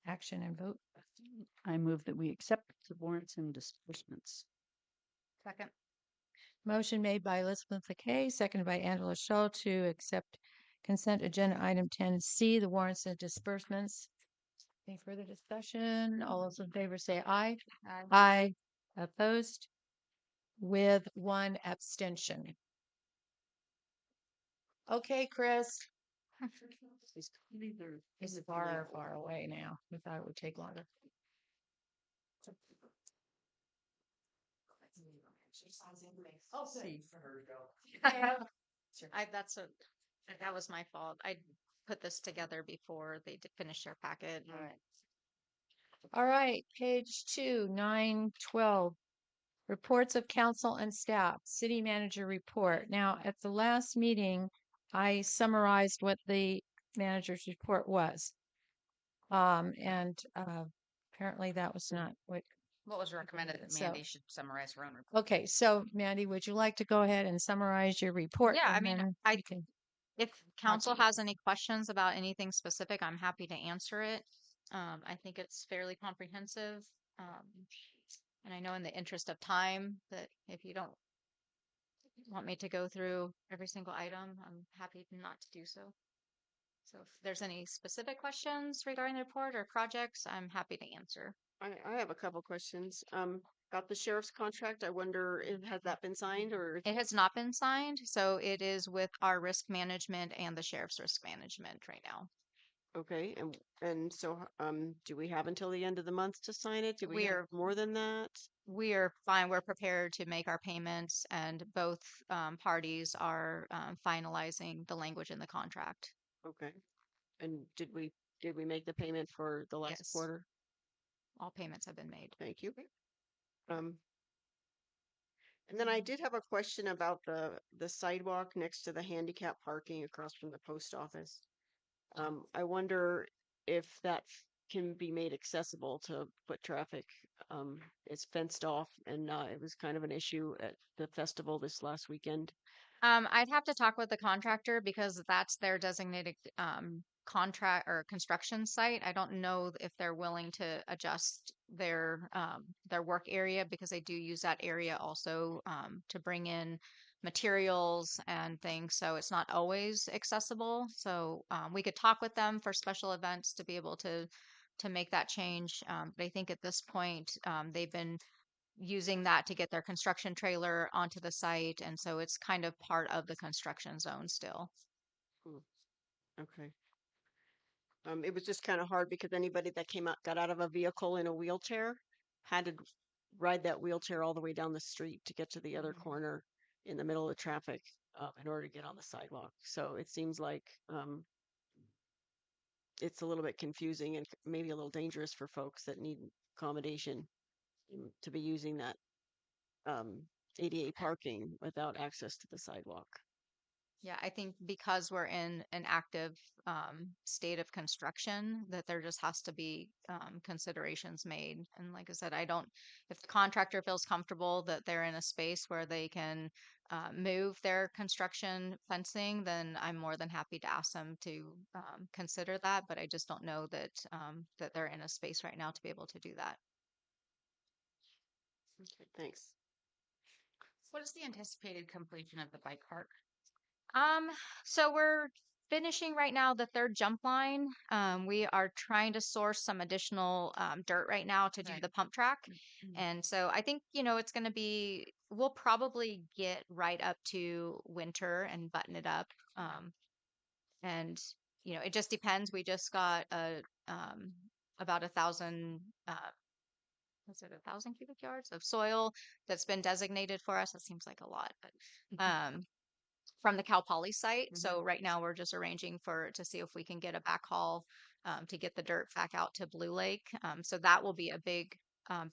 action and vote. I move that we accept the warrants and disbursements. Second. Motion made by Elizabeth McKay, seconded by Angela Shull to accept consent agenda item 10C, the warrants and disbursements. Any further discussion? All those in favor say aye. Aye. Opposed? With 1 abstention. Okay, Chris. This is far, far away now. We thought it would take longer. I'll see. That was my fault. I put this together before they did finish their packet. All right. All right, page 2, 912. Reports of council and staff, city manager report. Now, at the last meeting, I summarized what the manager's report was. And apparently that was not what. What was recommended that So- Mandy should summarize her own report? Okay, so Mandy, would you like to go ahead and summarize your report? Yeah, I and mean, then I you can- if council has any questions about anything specific, I'm happy to answer it. I think it's fairly comprehensive. And I know in the interest of time that if you don't want me to go through every single item, I'm happy not to do so. So if there's any specific questions regarding the report or projects, I'm happy to answer. I have a couple questions. Got the sheriff's contract. I wonder if has that been signed or It has not been signed, so it is with our risk management and the sheriff's risk management right now. okay. And so do we have until the end of the month to sign it? Do we We have are more than that? we are fine. We're prepared to make our payments, and both parties are finalizing the language in the contract. Okay. And did we make the payment for the last Yes. quarter? All payments have been made. Thank you. And then I did have a question about the sidewalk next to the handicap parking across from the post office. I wonder if that can be made accessible to foot traffic. It's fenced off, and it was kind of an issue at the festival this last weekend. I'd have to talk with the contractor because that's their designated contract or construction site. I don't know if they're willing to adjust their work area because they do use that area also to bring in materials and things. So it's not always accessible. So we could talk with them for special events to be able to make that change. But I think at this point they've been using that to get their construction trailer onto the site. And so it's kind of part of the construction zone still. Okay. It was just kind of hard because anybody that got out of a vehicle in a wheelchair had to ride that wheelchair all the way down the street to get to the other corner in the middle of traffic in order to get on the sidewalk. So it seems like it's a little bit confusing and maybe a little dangerous for folks that need accommodation to be using that ADA parking without access to the sidewalk. Yeah, I think because we're in an active state of construction, that there just has to be considerations made. And like I said, if the contractor feels comfortable that they're in a space where they can move their construction fencing, then I'm more than happy to ask them to consider that. But I just don't know that they're in a space right now to be able to do that. Okay, thanks. What is the anticipated completion of the bike park? So we're finishing right now the third jump line. We are trying to source some additional dirt right now to do Right. the pump track. And so I think, it's going to we'll probably get right up to winter and button it up. And, it just depends. We just got about 1,000, was it 1,000 cubic yards of soil that's been designated for us? That seems like a lot, but from the Cal Poly site. So right now we're just arranging to see if we can get a backhaul to get the dirt back out to Blue Lake. So that will be a big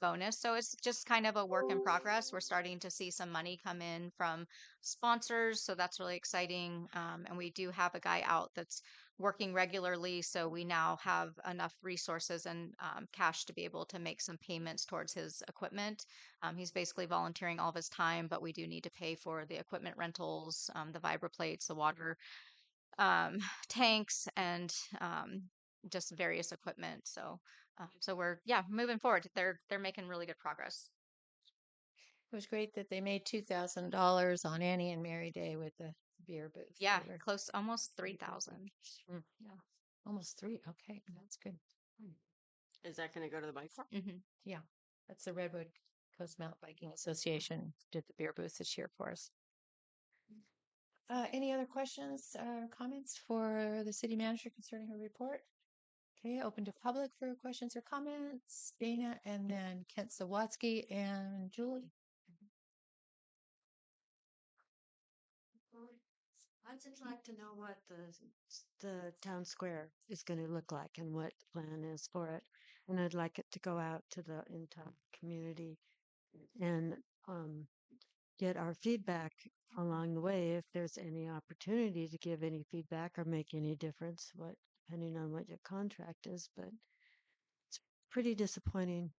bonus. So it's just kind of a work in progress. We're starting to see some money come in from sponsors. So that's really exciting. And we do have a guy out that's working regularly. So we now have enough resources and cash to be able to make some payments towards his equipment. He's basically volunteering all of his time, but we do need to pay for the equipment rentals, the vibroplates, the water tanks, and just various equipment. So we're moving forward. They're making really good progress. It was great that they made $2,000 on Annie and Mary Day with the beer booth. Yeah, They were- close, almost 3,000. Yeah, almost 3. Okay, that's good. Is that going to go to the bike park? Yeah, that's the Redwood Coast Mountain Biking Association did the beer booth this year for us. Any other questions or comments for the city manager concerning her report? Okay, open to public for questions or comments. Dana and then Kent Sawatsky and Julie. I'd just like to know what the town square is going to look like and what the plan is for it. And I'd like it to go out to the entire community and get our feedback along the way if there's any opportunity to give any feedback or make any difference, depending on what your contract is. But it's pretty disappointing.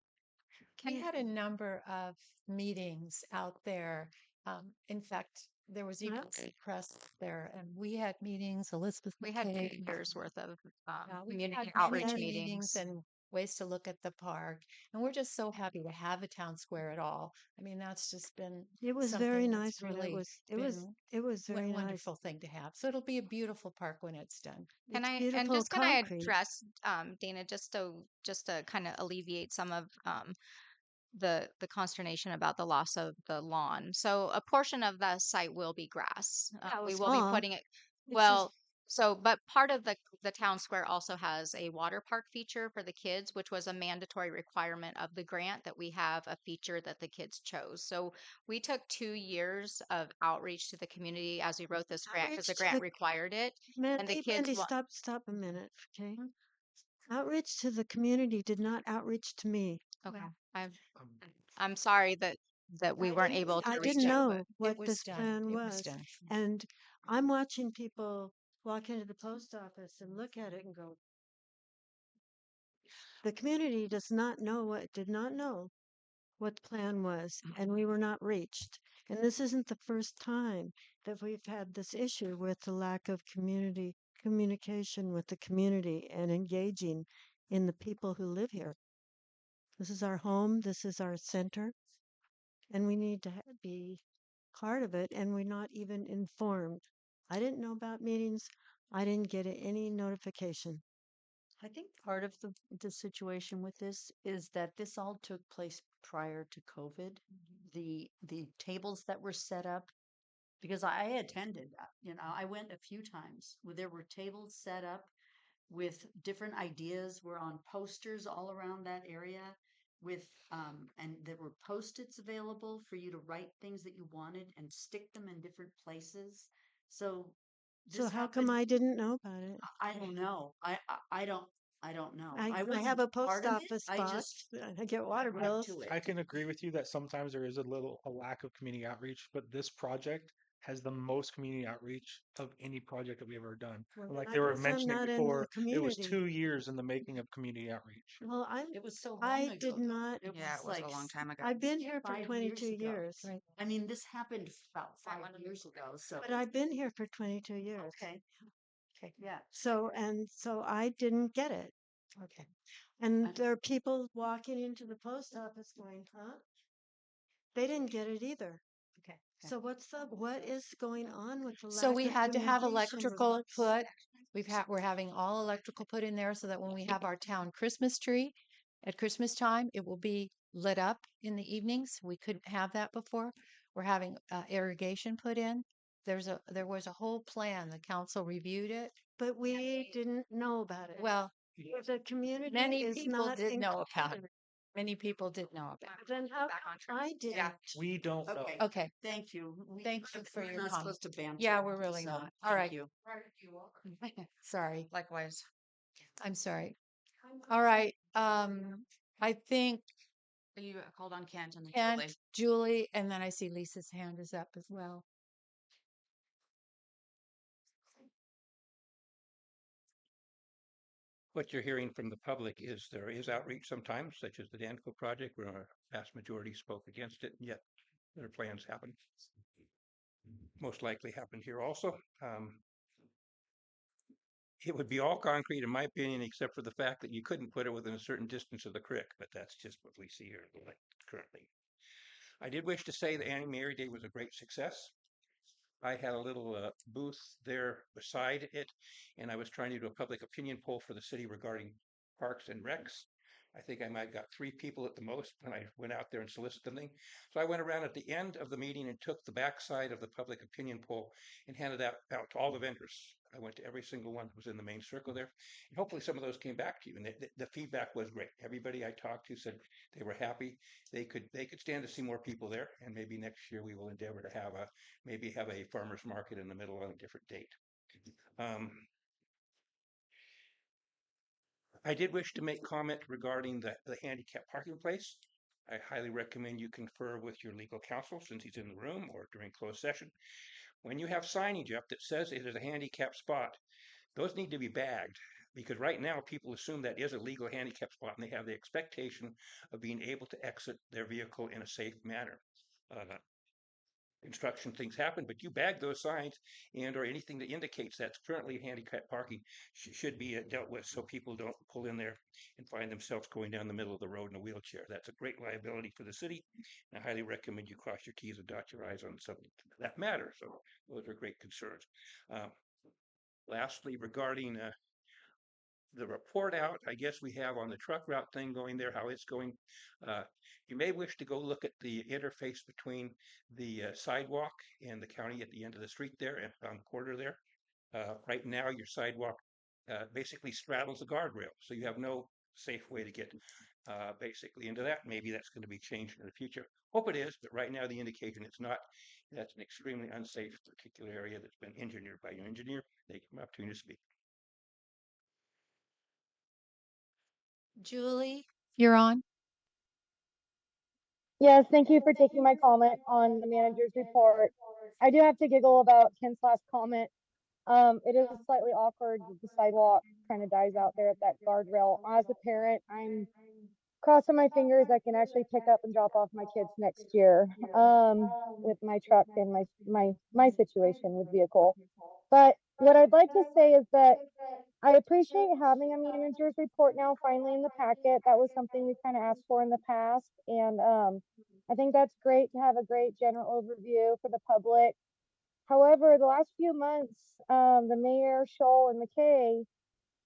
We had a number of meetings out there. In fact, there was even press there, and we had meetings. Elizabeth We had 2 McKay. years worth of We community had outreach many meetings. and ways to look at the park. And we're just so happy to have a town square at all. I mean, that's just been It was very something that's nice when really it was been it was a very nice. wonderful thing to have. So it'll be a beautiful park when it's done. Can It's I, and beautiful just can I concrete. address, Dana, just to kind of alleviate some of, the consternation about the loss of the lawn. So a portion of the site will be grass. Yeah, it We was will be small. putting it, It's just well, so, but part of the town square also has a water park feature for the kids, which was a mandatory requirement of the grant that we have a feature that the kids chose. So we took 2 years of outreach to the community as we wrote this grant because the outreach to grant the required it. And the kids, Mandy, wa- stop a minute, okay? Outreach to the community did not outreach to me. okay, I'm sorry that we weren't able to I reach didn't out. know It what was this done. plan It was was. done. And I'm watching people walk into the post office and look at it and go, the community did not know what the plan was, and we were not reached. And this isn't the first time that we've had this issue with the lack of community communication with the community and engaging in the people who live here. This is our home, this is our center, and we need to be part of it, and we're not even informed. I didn't know about meetings. I didn't get any notification. I think part of the situation with this is that this all took place prior to COVID. The tables that were set up, because I attended, I went a few times where there were tables set up with different ideas, were on posters all around that area with and there were post-its available for you to write things that you wanted and stick them in different places. So So this how come happened. I didn't know about it? I don't know. I don't know. I have wasn't a post part of it. office I box. just I get water went bills. to I it. can agree with you that sometimes there is a lack of community outreach, but this project has the most community outreach of any project that we've ever done. Well, Like I they were guess I'm mentioning not in the before, it was community. 2 years in the making of community outreach. Well, It was so long I ago. did not. It Yeah, was it was like a long time ago. I've been here for 5 22 years ago. years. Right. I mean, this happened about 5 years ago. So But I've been here for 22 years. okay, yeah. So I didn't get it. Okay. And there are people walking into the post office going, huh? They didn't get it either. Okay. So what is going on with the So lack we of had to have communication? electrical put. We're having all electrical put in there so that when we have our town Christmas tree at Christmas time, it will be lit up in the evenings. We couldn't have that before. We're having irrigation put in. There was a whole plan. The council reviewed it. But we didn't know about it. Well, The community many is people not did know about it. included. Many people did know about it. Then how I didn't. We don't know. Okay. Okay. Thank you. Thank you for We're your not comment. supposed to banter. Yeah, we're really so not. All thank right. you. Sorry. Likewise. I'm sorry. All right. I think You called on Kent and Kent, Julie. Julie, and then I see Lisa's hand is up as well. What you're hearing from the public is there is outreach sometimes, such as the Danco project, where a vast majority spoke against it, and yet their plans happen. Most likely happened here also. It would be all concrete, in my opinion, except for the fact that you couldn't put it within a certain distance of the creek, but that's just what we see here currently. I did wish to say that Annie Mary Day was a great success. I had a little booth there beside it, and I was trying to do a public opinion poll for the city regarding parks and recs. I think I might have got 3 people at the most when I went out there and solicited them. So I went around at the end of the meeting and took the backside of the public opinion poll and handed that out to all the vendors. I went to every single one who was in the main circle there. And hopefully some of those came back to you. And the feedback was great. Everybody I talked to said they were happy. They could stand to see more people there. And maybe next year we will endeavor to have a farmer's market in the middle on a different date. I did wish to make comment regarding the handicap parking place. I highly recommend you confer with your legal counsel since he's in the room or during closed session. When you have signage up that says it is a handicap spot, those need to be bagged because right now people assume that is a legal handicap spot and they have the expectation of being able to exit their vehicle in a safe manner. construction things happen, but you bag those signs and or anything that indicates that's currently handicap parking should be dealt with so people don't pull in there and find themselves going down the middle of the road in a wheelchair. That's a great liability for the city. And I highly recommend you cross your T's and dot your I's on something that matters. So those are great concerns. Lastly, regarding the report out, I guess we have on the truck route thing going there, how it's going. You may wish to go look at the interface between the sidewalk and the county at the end of the street there and on the corner there. Right now, your sidewalk basically straddles the guardrail, so you have no safe way to get basically into that. Maybe that's going to be changed in the future. Hope it is, but right now the indication it's not. That's an extremely unsafe particular area that's been engineered by your engineer. Thank you for the opportunity to speak. Julie, you're on. Yes, thank you for taking my comment on the manager's report. I do have to giggle about Ken's last comment. It is slightly awkward that the sidewalk kind of dies out there at that guardrail. As a parent, I'm crossing my fingers I can actually pick up and drop off my kids next year, with my truck and my situation with vehicle. But what I'd like to say is that I appreciate having a manager's report now finally in the packet. That was something we kind of asked for in the past. And I think that's great to have a great general overview for the public. However, the last few months, the mayor, Scholl, and McKay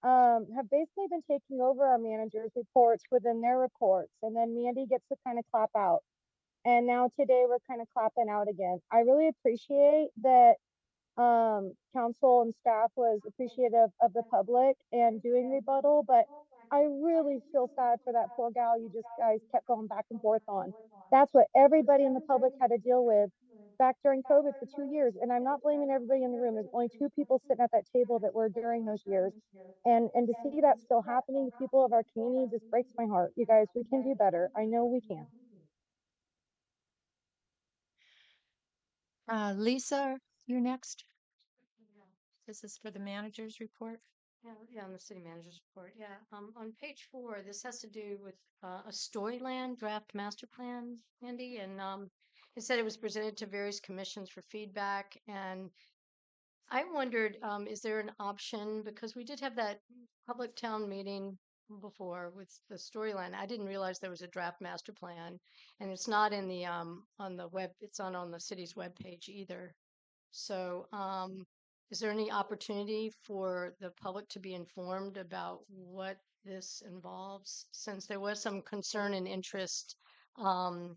have basically been taking over our managers' reports within their reports. And then Mandy gets to kind of clap out. And now today we're kind of clapping out again. I really appreciate that council and staff was appreciative of the public and doing rebuttal, but I really feel sad for that poor gal you just guys kept going back and forth on. That's what everybody in the public had to deal with back during COVID for 2 years. And I'm not blaming everybody in the room. There's only two people sitting at that table that were during those years. And to see that still happening to people of our community just breaks my heart. You guys, we can do better. I know we can. Lisa, you're next. This is for the manager's report. Yeah, on the city manager's report. Yeah, on page 4, this has to do with a Storyland draft master plan, Andy, and it said it was presented to various commissions for feedback. And I wondered, is there an option, because we did have that public town meeting before with the Storyland. I didn't realize there was a draft master plan, and it's not in the on the web. It's not on the city's webpage either. So, is there any opportunity for the public to be informed about what this involves? Since there was some concern and interest um,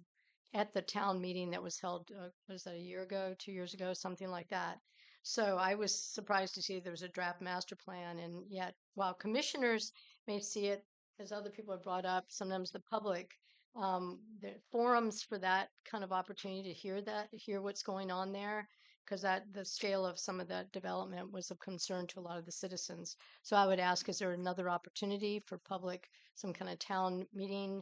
at the town meeting that was held, was that a year ago, 2 years ago, something like that. So I was surprised to see there was a draft master plan, and yet while commissioners may see it, as other people have brought up, sometimes the public, the forums for that kind of opportunity to hear what's going on there, because that the scale of some of that development was of concern to a lot of the citizens. So I would ask, is there another opportunity for public, some kind of town meeting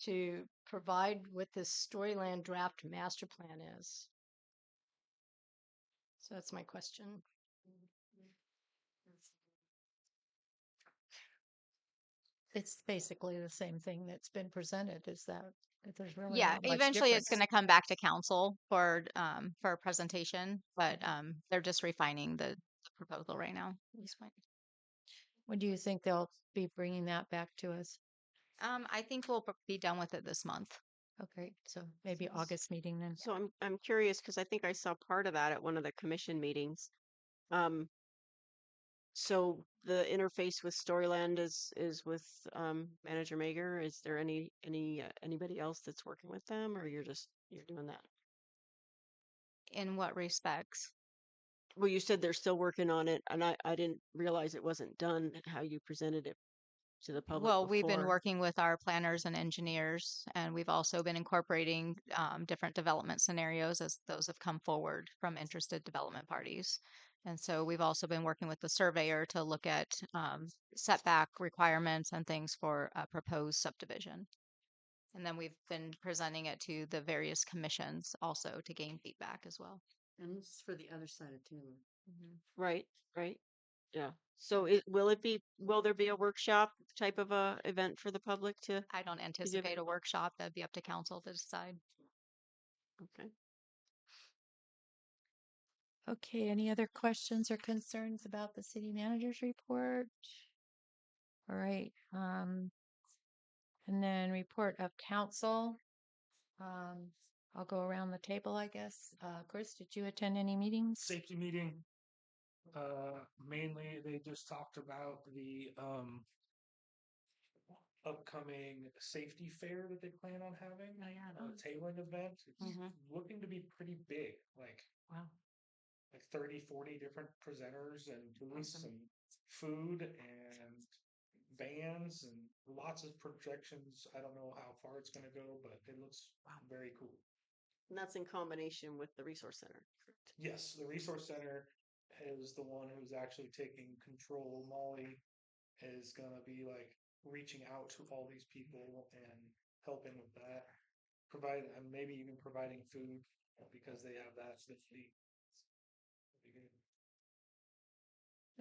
to provide what this Storyland draft master plan is? So that's my question. It's basically the same thing that's been presented. Is that there's really Yeah, not much eventually it's going difference. to come back to council for a presentation, but they're just refining the proposal right now at this point. When do you think they'll be bringing that back to us? I think we'll be done with it this month. Okay, so maybe August meeting then. So I'm curious because I think I saw part of that at one of the commission meetings. So the interface with Storyland is with Manager Mager. Is there anybody else that's working with them, or you're doing that? In what respects? Well, you said they're still working on it, and I didn't realize it wasn't done how you presented it to the public Well, we've been before. working with our planners and engineers, and we've also been incorporating different development scenarios as those have come forward from interested development parties. And so we've also been working with the surveyor to look at setback requirements and things for a proposed subdivision. And then we've been presenting it to the various commissions also to gain feedback as well. And this is for the other side of Taylor. Right, right. Yeah. So will there be a workshop type of a event for the public to? I don't anticipate a workshop. That'd be up to council to decide. Okay. Okay, any other questions or concerns about the city manager's report? All right, and then report of council. Um, I'll go around the table, I guess. Chris, did you attend any meetings? Safety meeting. Mainly they just talked about the upcoming safety fair that they plan on having. Oh, yeah. Tailoring event. It's Mhm. looking to be pretty big. Wow. Like 30, 40 different presenters and booths Awesome. and food and bands and lots of projections. I don't know how far it's going to go, but it looks very cool. And that's in combination with the resource center. Correct. Yes, the resource center is the one who's actually taking control. Molly is going to be like reaching out to all these people and helping with that. And maybe even providing food because they have that. So it'd be good.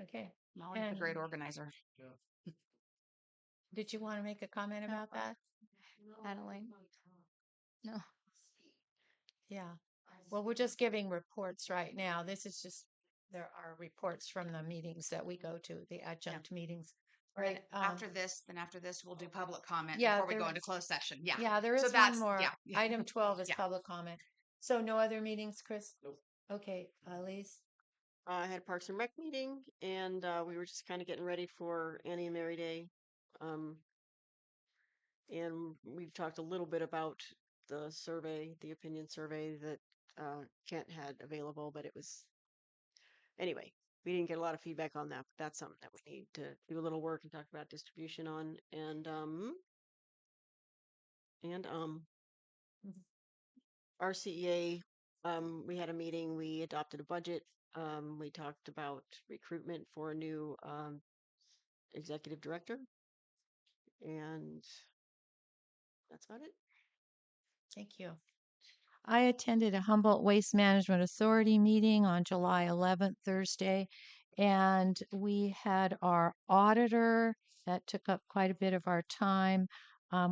Okay. Molly's a And great organizer. Yeah. did you want to make a comment about that? Adeline? No. Yeah. Well, we're just giving reports right now. This is just, there are reports from the meetings that we go to, the adjunct meetings. Right. After this, we'll do public comment yeah, before we go there- into closed session. Yeah. Yeah, there So is that's, one more. yeah. Item 12 is Yeah. public comment. So no other meetings, Chris? Nope. Okay, Lise? I had a Parks and Rec meeting, and we were just kind of getting ready for Annie and Mary Day. And we've talked a little bit about the survey, the opinion survey that Kent had available, but it was anyway. We didn't get a lot of feedback on that, but that's something that we need to do a little work and talk about distribution on. And our CEA, we had a meeting. We adopted a budget. We talked about recruitment for a new executive director, and that's about it. Thank you. I attended a Humboldt Waste Management Authority meeting on July 11th, Thursday, and we had our auditor that took up quite a bit of our time.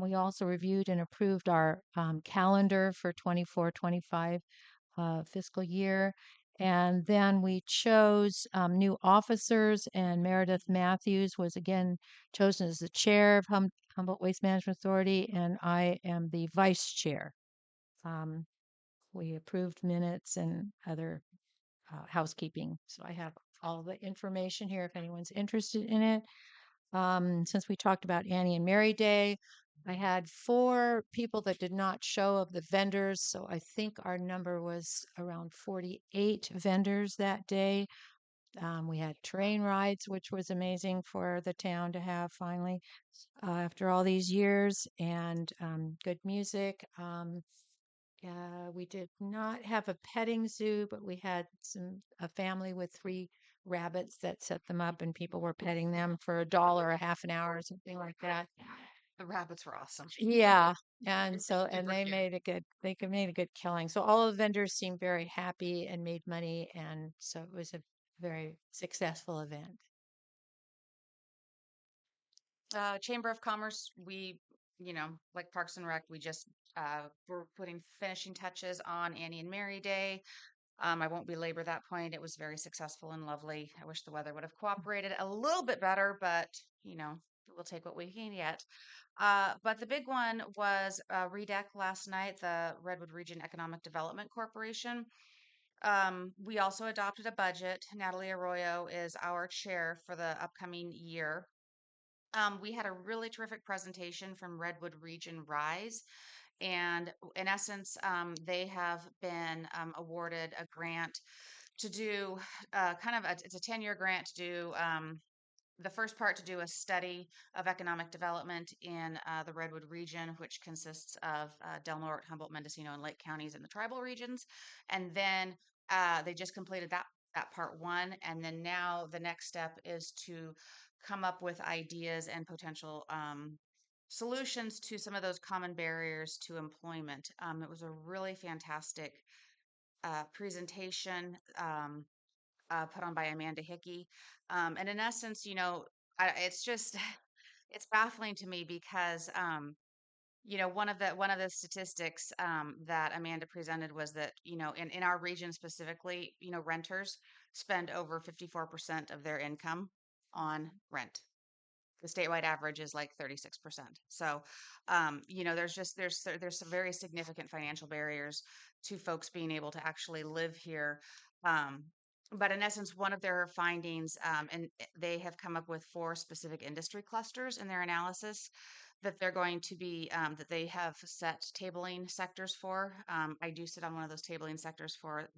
We also reviewed and approved our calendar for 24-25 fiscal year. And then we chose new officers, and Meredith Matthews was again chosen as the chair of Humboldt Waste Management Authority, and I am the vice chair. We approved minutes and other housekeeping. So I have all the information here if anyone's interested in it. Since we talked about Annie and Mary Day, I had 4 people that did not show of the vendors. So I think our number was around 48 vendors that day. We had train rides, which was amazing for the town to have finally after all these years, and good music. We did not have a petting zoo, but we had a family with 3 rabbits that set them up, and people were petting them for $1 a half an hour or something like that. The rabbits were awesome. Yeah, and so and Super they cute. made a good killing. So all of the vendors seemed very happy and made money, and so it was a very successful event. Chamber of Commerce, we, like Parks and Rec, we just we're putting finishing touches on Annie and Mary Day. I won't belabor that point. It was very successful and lovely. I wish the weather would have cooperated a little bit better, but we'll take what we can get. But the big one was REDEC last night, the Redwood Region Economic Development Corporation. We also adopted a budget. Natalie Arroyo is our chair for the upcoming year. We had a really terrific presentation from Redwood Region Rise. And in essence, they have been awarded a grant to do it's a 10-year grant to do the first part to do a study of economic development in the Redwood region, which consists of Del Norte, Humboldt, Mendocino, and Lake counties in the tribal regions. And then they just completed that part 1. And then now the next step is to come up with ideas and potential solutions to some of those common barriers to employment. It was a really fantastic presentation put on by Amanda Hickey. And in essence, it's just, it's baffling to me because one of the statistics that Amanda presented was that, in our region specifically, renters spend over 54% of their income on rent. The statewide average is like 36%. So, there's some very significant financial barriers to folks being able to actually live here. But in essence, one of their findings, and they have come up with 4 specific industry clusters in their analysis that they're going to be, that they have set tabling sectors for. I do sit on one of those tabling sectors for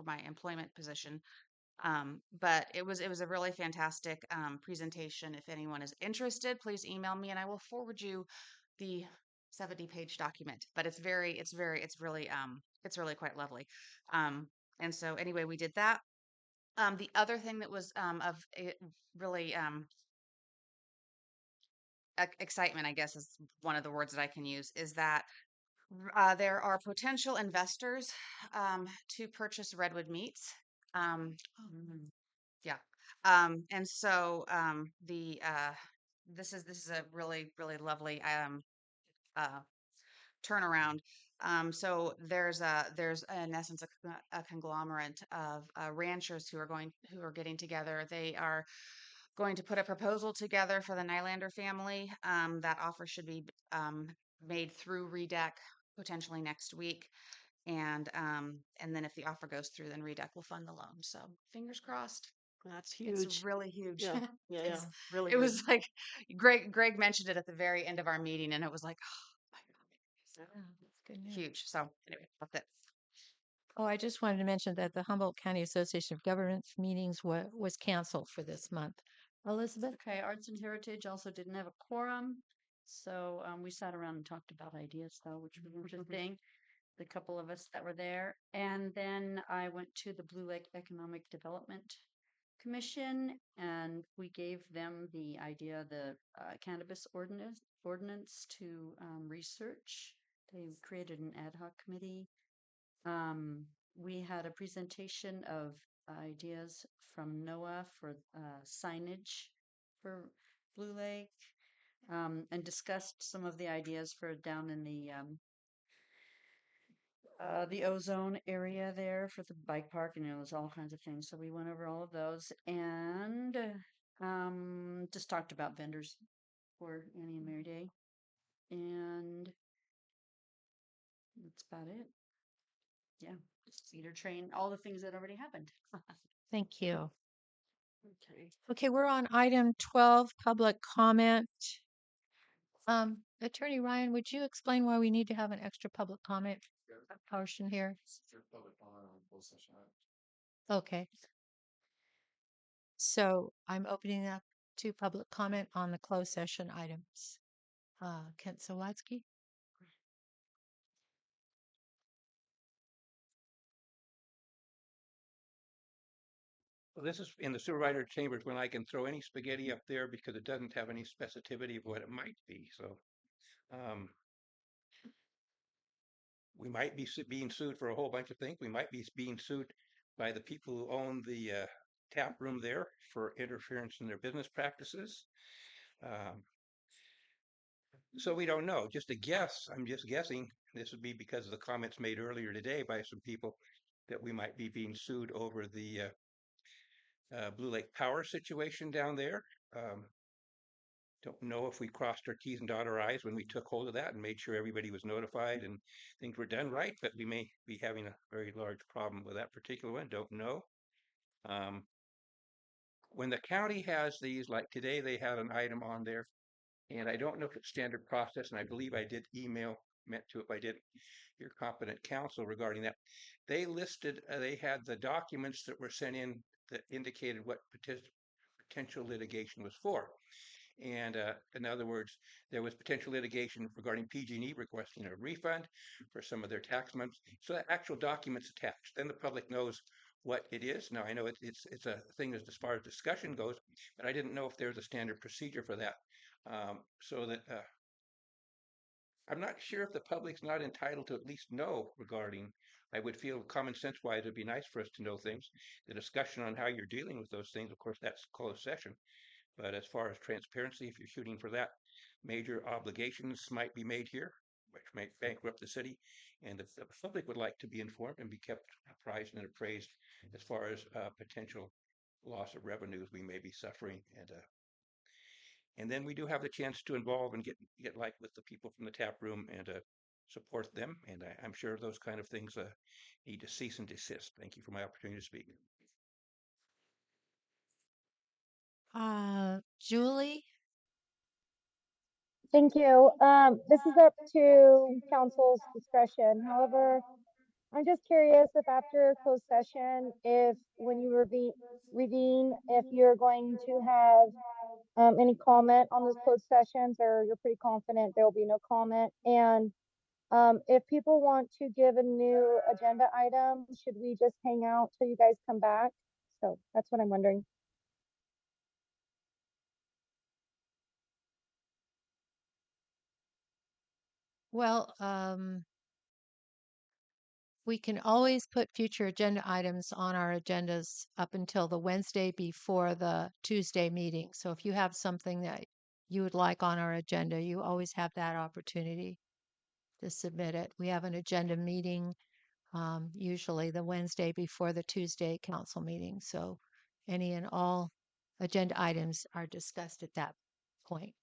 my employment position. But it was a really fantastic presentation. If anyone is interested, please email me and I will forward you the 70-page document. But it's really quite lovely. And so anyway, we did that. The other thing that was of really excitement, I guess is one of the words that I can use, is that there are potential investors to purchase Redwood Meats. Yeah. And so this is a really, really lovely uh, turnaround. So there's in essence a conglomerate of ranchers who are getting together. They are going to put a proposal together for the Nylander family. That offer should be made through REDEC potentially next week. And then if the offer goes through, then REDEC will fund the loan. So fingers crossed. That's It's huge. really huge. Yeah, yeah, yeah. It's, Really it good. was like Greg mentioned it at the very end of our meeting, and it was like, Yeah, that's good news. huge. So anyway, that's it. Oh, I just wanted to mention that the Humboldt County Association of Governments meetings was canceled for this month. Elizabeth? Okay, Arts and Heritage also didn't have a quorum. So we sat around and talked about ideas though, which was interesting. The couple of us that were there. And then I went to the Blue Lake Economic Development Commission and we gave them the idea, the cannabis ordinance to research. They created an ad hoc committee. We had a presentation of ideas from NOAA for signage for Blue Lake, and discussed some of the ideas for down in the ozone area there for the bike park, and it was all kinds of things. So we went over all of those and just talked about vendors for Annie and Mary Day, and that's about it. Yeah, Cedar Train, all the things that already happened. Thank you. Okay. Okay, we're on item 12, public comment. Attorney Ryan, would you explain why we need to have an extra public comment portion here? Okay. So I'm opening up to public comment on the closed session items. Kent Sawatsky? Well, this is in the supervisor chambers when I can throw any spaghetti up there because it doesn't have any specificity of what it might be. So we might be being sued for a whole bunch of things. We might be being sued by the people who own the tap room there for interference in their business practices. So we don't know. Just a guess. I'm just guessing. This would be because of the comments made earlier today by some people that we might be being sued over the Blue Lake Power situation down there. Don't know if we crossed our T's and dotted our I's when we took hold of that and made sure everybody was notified and things were done right, but we may be having a very large problem with that particular one. Don't know. When the county has these, like today, they had an item on there, and I don't know if it's standard process, and I believe I did meant to if I did your competent counsel regarding that. They listed, they had the documents that were sent in that indicated what potential litigation was for. And in other words, there was potential litigation regarding PG&E requesting a refund for some of their tax months. So that actual document's attached. Then the public knows what it is. Now I know it's a thing as far as discussion goes, but I didn't know if there's a standard procedure for that. So that I'm not sure if the public's not entitled to at least know regarding. I would feel common sense wise it'd be nice for us to know things. The discussion on how you're dealing with those things, of course, that's closed session. But as far as transparency, if you're shooting for that, major obligations might be made here, which may bankrupt the city. And if the public would like to be informed and be kept apprised and appraised as far as potential loss of revenues we may be suffering. And then we do have the chance to involve and get like with the people from the tap room and support them. And I'm sure those kind of things need to cease and desist. Thank you for my opportunity to speak. Julie? Thank you. This is up to council's discretion. However, I'm just curious if after closed session, if when you revene, if you're going to have any comment on those closed sessions, or you're pretty confident there will be no comment. And if people want to give a new agenda item, should we just hang out till you guys come back? So that's what I'm wondering. Well, we can always put future agenda items on our agendas up until the Wednesday before the Tuesday meeting. So if you have something that you would like on our agenda, you always have that opportunity to submit it. We have an agenda meeting usually the Wednesday before the Tuesday council meeting. So any and all agenda items are discussed at that point.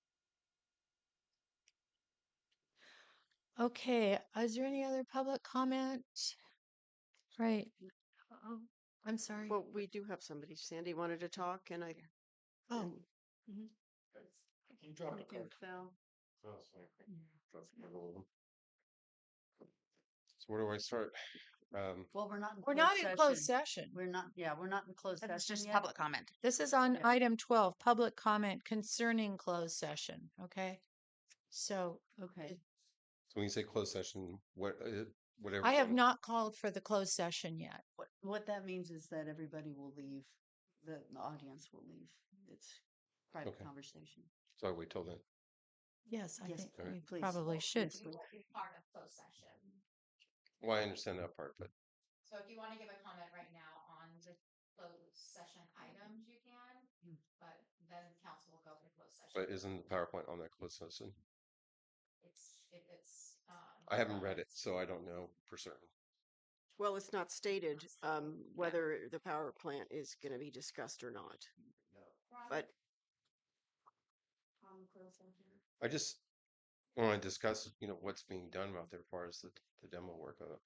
Okay, is there any other public comment? Right. Oh, I'm sorry. Well, we do have somebody. Sandy wanted to talk, and I. Oh. Mhm. You dropped a Thank you, card. Phil. So where do I start? Well, we're not in We're closed not in session. closed session. We're not, yeah, we're not in closed That's session just yet. public comment. This is on Yeah. item 12, public comment concerning closed session. Okay. So Okay. So when you say closed session, whatever. I have not called for the closed session yet. What that means is that everybody will leave, the audience will leave. It's private Okay. conversation. So I wait till then. Yes, I Yes, think All right. we please. probably should. Yes, please. Part of closed session. Well, I understand that part, but So if you want to give a comment right now on the closed session items, you can, but then council will go for closed session. isn't the PowerPoint on that closed session? It's I haven't read it, so I don't know for certain. Well, it's not stated whether the power plant is going to be discussed or not. But I just want to discuss, what's being done out there as far as the demo work of it.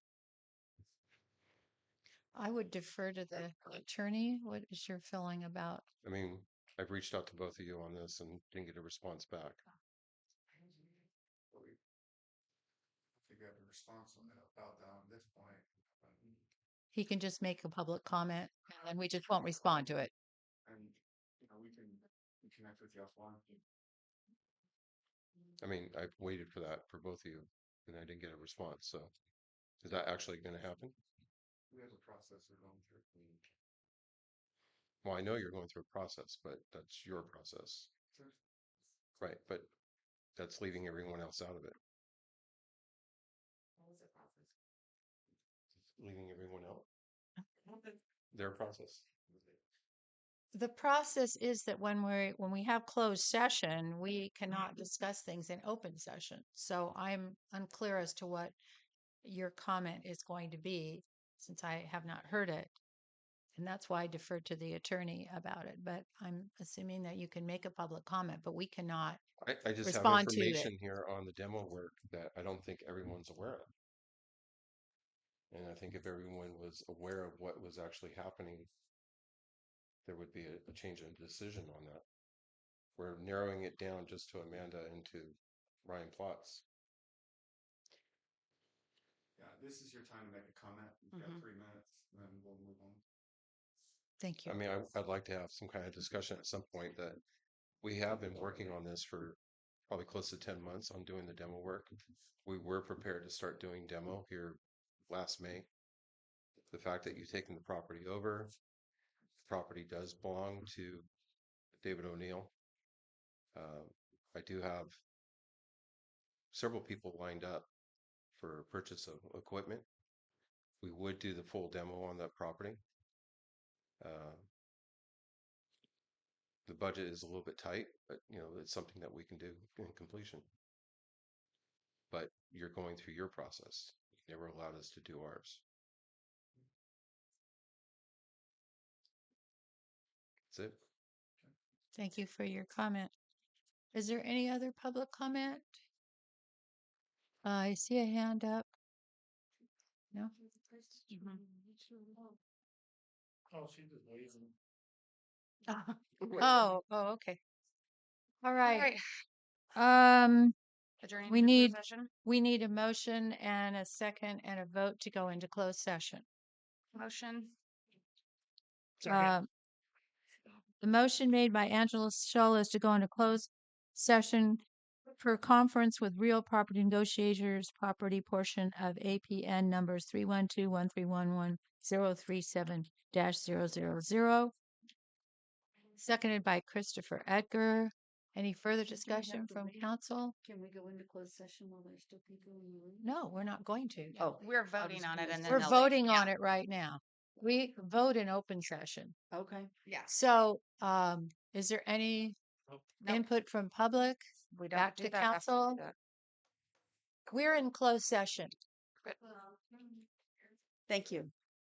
I would defer to the attorney. What is your feeling about? I mean, I've reached out to both of you on this and didn't get a response back. I think I have a response on that about that at this point. He can just make a public comment and then we just won't respond to it. And we can connect with you offline. I mean, I've waited for that for both of you and I didn't get a response. So is that actually going to happen? We have a process we're going through. Well, I know you're going through a process, but that's your process. Sure. Right. But that's leaving everyone else out of it. What was the process? Leaving everyone out. Their process. The process is that when we have closed session, we cannot discuss things in open session. So I'm unclear as to what your comment is going to be since I have not heard it. And that's why I deferred to the attorney about it. But I'm assuming that you can make a public comment, but we cannot I just have respond to it. information here on the demo work that I don't think everyone's aware of. And I think if everyone was aware of what was actually happening, there would be a change in decision on that. We're narrowing it down just to Amanda and to Ryan Plotz. Yeah, this is your time to make a comment. You've got 3 minutes, and then we'll move on. Thank you. I mean, I'd like to have some kind of discussion at some point that we have been working on this for probably close to 10 months on doing the demo work. We were prepared to start doing demo here last May. The fact that you've taken the property over, the property does belong to David O'Neill. I do have several people lined up for purchase of equipment. We would do the full demo on that property. The budget is a little bit tight, but it's something that we can do in completion. But you're going through your process. You never allowed us to do ours. That's it. Thank you for your comment. Is there any other public comment? I see a hand up. No? Oh, she's just waving. Oh, okay. All All right. right. Um, Adjourning we to closed need, session. we need a motion and a second and a vote to go into closed session. Motion. Uh, the motion made by Angela Shull is to go into closed session per conference with real property negotiators, property portion of APN numbers 312-1311037-000. Seconded by Christopher Edgar. Any further discussion from council? Can we go into closed session while there's still people in the room? No, we're not going to. Oh, We're I voting was on it gonna and then We're they'll voting leave. on it right now. We vote in open session. Okay. Yeah. So, is there any Nope. input from public? We don't Back do to that after council? that. We're in closed session. Good. Thank you.